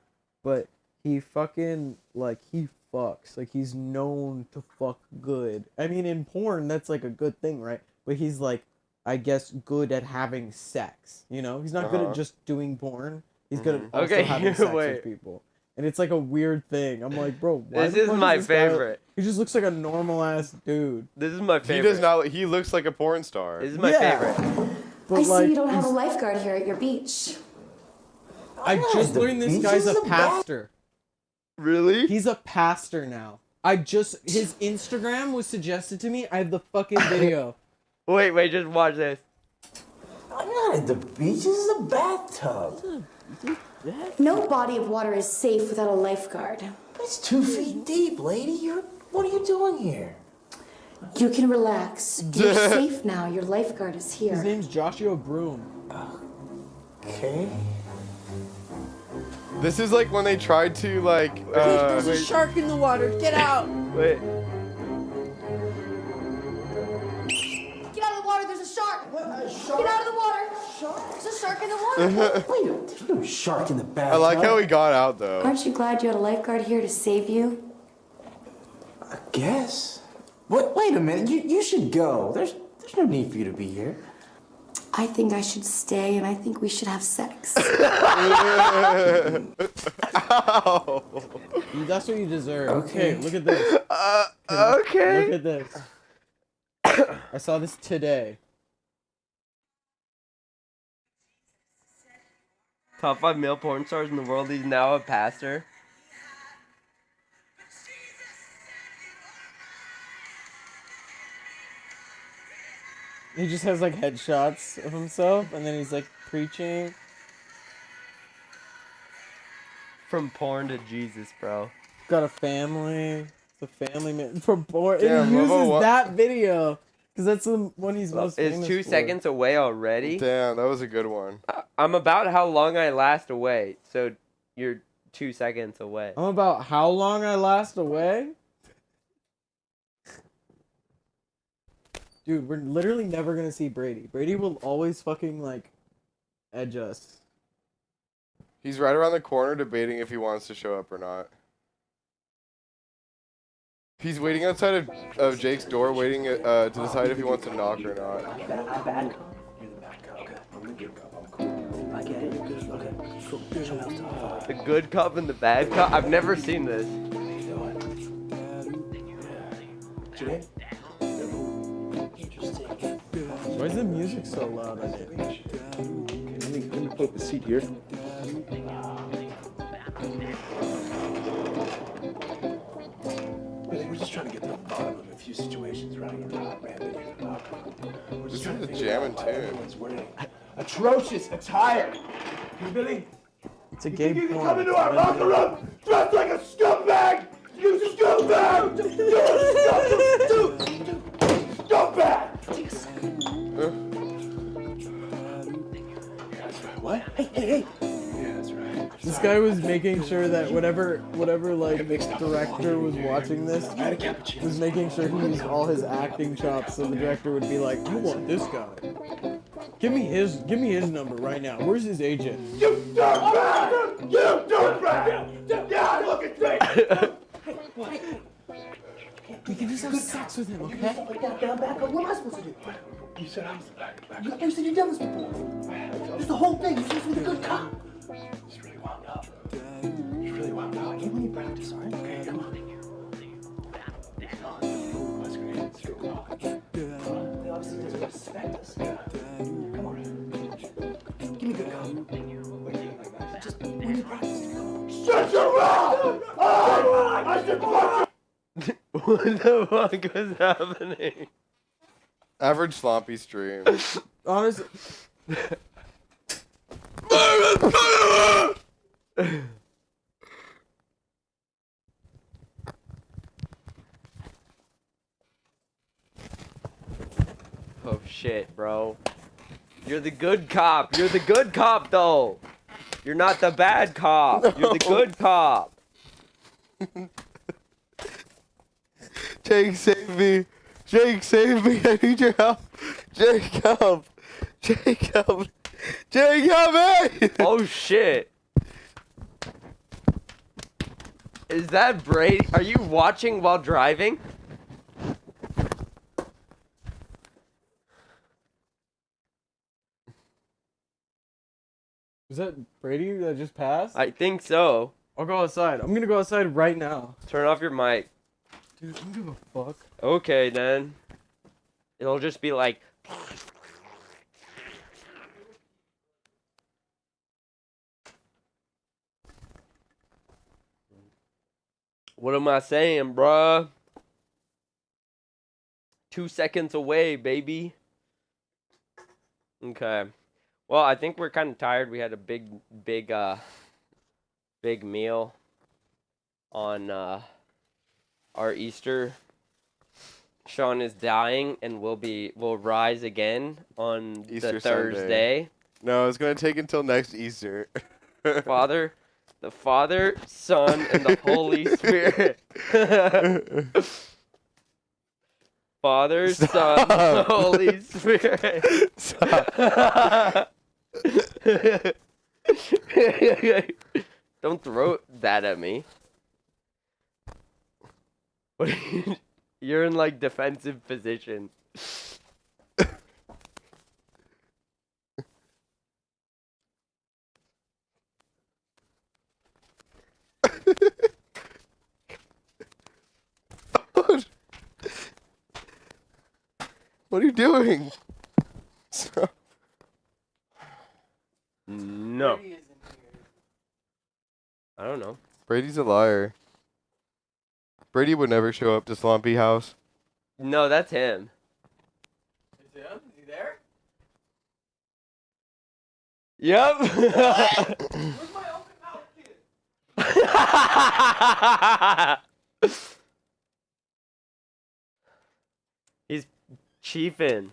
but he fucking like he fucks. Like he's known to fuck good. I mean, in porn, that's like a good thing, right? But he's like, I guess, good at having sex. You know, he's not good at just doing porn. He's good at also Okay, having sex wait. with people. And it's like a weird thing. I'm like, bro, why This the is fuck my this guy- favorite. He just looks like a normal ass dude. This is my He favorite. does not. He looks like a porn star. This is my Yeah. favorite. But I see like, you don't have a he's- lifeguard here at your beach. I just learned this guy's a pastor. Really? He's a pastor now. His Instagram was suggested to me. I have the fucking video. Wait, just watch this. I'm not at the beach. This is a bathtub. No body of water is safe without a lifeguard. It's 2 feet deep, lady. What are you doing here? You can relax. You're safe now. Your lifeguard is here. His name's Joshua Broom. Okay. This is like when they tried to like. There's a wait. shark in the water. Get out. Wait. Get out of the water. There's a shark. What? A shark? Get out of the water. There's a shark in the water. Wait, there's no shark in the I bathtub. like how he got out though. Aren't you glad you had a lifeguard here to save you? I guess. What? Wait a minute. You should go. There's no need for you to be here. I think I should stay, and I think we should have sex. Ow. That's what you deserve. Okay. Look at this. Okay. Look at this. I saw this today. Top 5 male porn stars in the world. He's now a pastor. He just has like headshots of himself, and then he's like preaching. From porn to Jesus, bro. Got a family. It's a family man from porn. Damn, And he uses what? that video because that's the one he's most It's famous 2 for. seconds away already. Damn, that was a good one. I'm about how long I last away. So you're 2 seconds away. I'm about how long I last away. Dude, we're literally never gonna see Brady. Brady will always fucking like edge us. He's right around the corner debating if he wants to show up or not. He's waiting outside of Jake's door, waiting to decide if he wants to knock or not. I'm bad. You're the bad cop. Okay, I'm the good cop. I'm cool. I get it. You're good. Okay, cool. Someone else talk. The good cop and the bad cop. I've never seen this. Today? Why is the music so loud on it? Let me pull up the seat here. We're just trying to get to the bottom of a few situations, right? You know, rampant here. We're just trying to This is a figure out jamming why tune. everyone's wearing atrocious attire. You Billy? It's a gay You porn. come into our locker room dressed like a scumbag! You scumbag! You scumbag! What? Hey! Yeah, that's right. This guy was making sure that whatever like director was watching this was making sure he used all his acting chops so the director would be like, you want this guy. Give me his number right now. Where's his agent? You dirtbag! You dirtbag! Yeah, look at me! We can just have sex with him, okay? Back up. What am I supposed to do? You said I was the back. You said you've done this before. This is the whole thing. You're supposed to be the good cop. He's really wound up. He's really wound up. Give me practice, all right? Okay, come on. That's great. Let's go. He obviously doesn't respect us. Come on. Give me good cop. Just when you practice, come on. Shut your mouth! I should punch you! What the fuck was happening? Average Slompy stream. Honestly. Oh shit, bro. You're the good cop. You're the good cop, though. You're not the bad cop. You're the good cop. Jake, save me. Jake, save me. I need your help. Jake, help. Jake, help. Jake, help me. Oh shit. Is that Brady? Are you watching while driving? Is that Brady that just passed? I think so. I'll go outside. I'm gonna go outside right now. Turn off your mic. Dude, I don't give a fuck. Okay, then. It'll just be like... What am I saying, bruh? 2 seconds away, baby. Okay. Well, I think we're kind of tired. We had a big meal on our Easter. Sean is dying and will rise again on Easter the Thursday. Sunday. No, it's gonna take until next Easter. The Father, Son, and the Holy Spirit. Father, Son, Holy Spirit. Stop. Don't throw that at me. What are you, you're in like defensive position. What are you doing? No. I don't know. Brady's a liar. Brady would never show up to Slompy house. No, that's him. Is him? Is he there? Yep. Where's my open mouth kid? He's chiefing.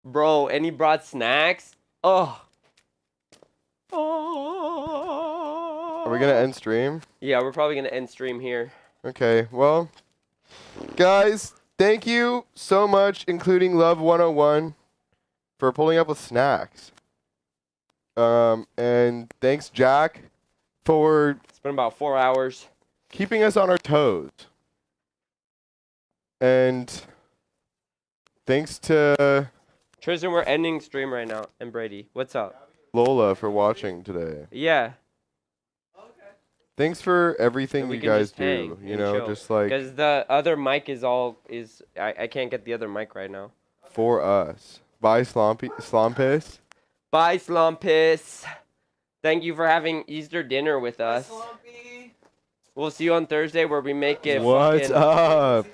Bro, and he brought snacks? Oh. Are we gonna end stream? Yeah, we're probably gonna end stream here. Okay, well, guys, thank you so much, including Love 101, for pulling up with snacks. And thanks, Jack, for... It's been about 4 hours. Keeping us on our toes. And thanks to... Tristan, we're ending stream right now. And Brady, what's up? Lola for watching today. Yeah. Thanks for everything We you can guys just hang do. You and know, chill. just like Because the other mic is I can't get the other mic right now. for us. Bye, Slompis. Bye, Slompis. Thank you for having Easter dinner with us. We'll see you on Thursday where we make it. What's up?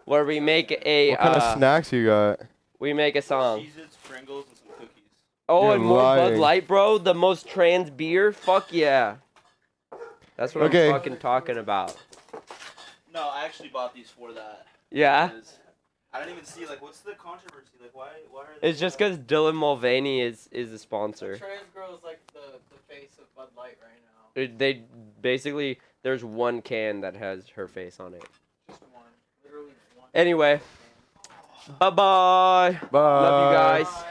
Where we make a. What kind of snacks you got? We make a song. Cheez-Its, Pringles, and some cookies. Oh, You're and more Bud lying. Light, bro. The most trans beer. Fuck yeah. That's what Okay. I'm fucking talking about. No, I actually bought these for that. Yeah. Because I didn't even see, like, what's the controversy? Like, why are they... It's just because Dylan Mulvaney is a sponsor. Trans girl is like the face of Bud Light right now. They basically, there's one can that has her face on it. Just one. Literally one. Anyway, Bye-bye. Bye. Love you guys.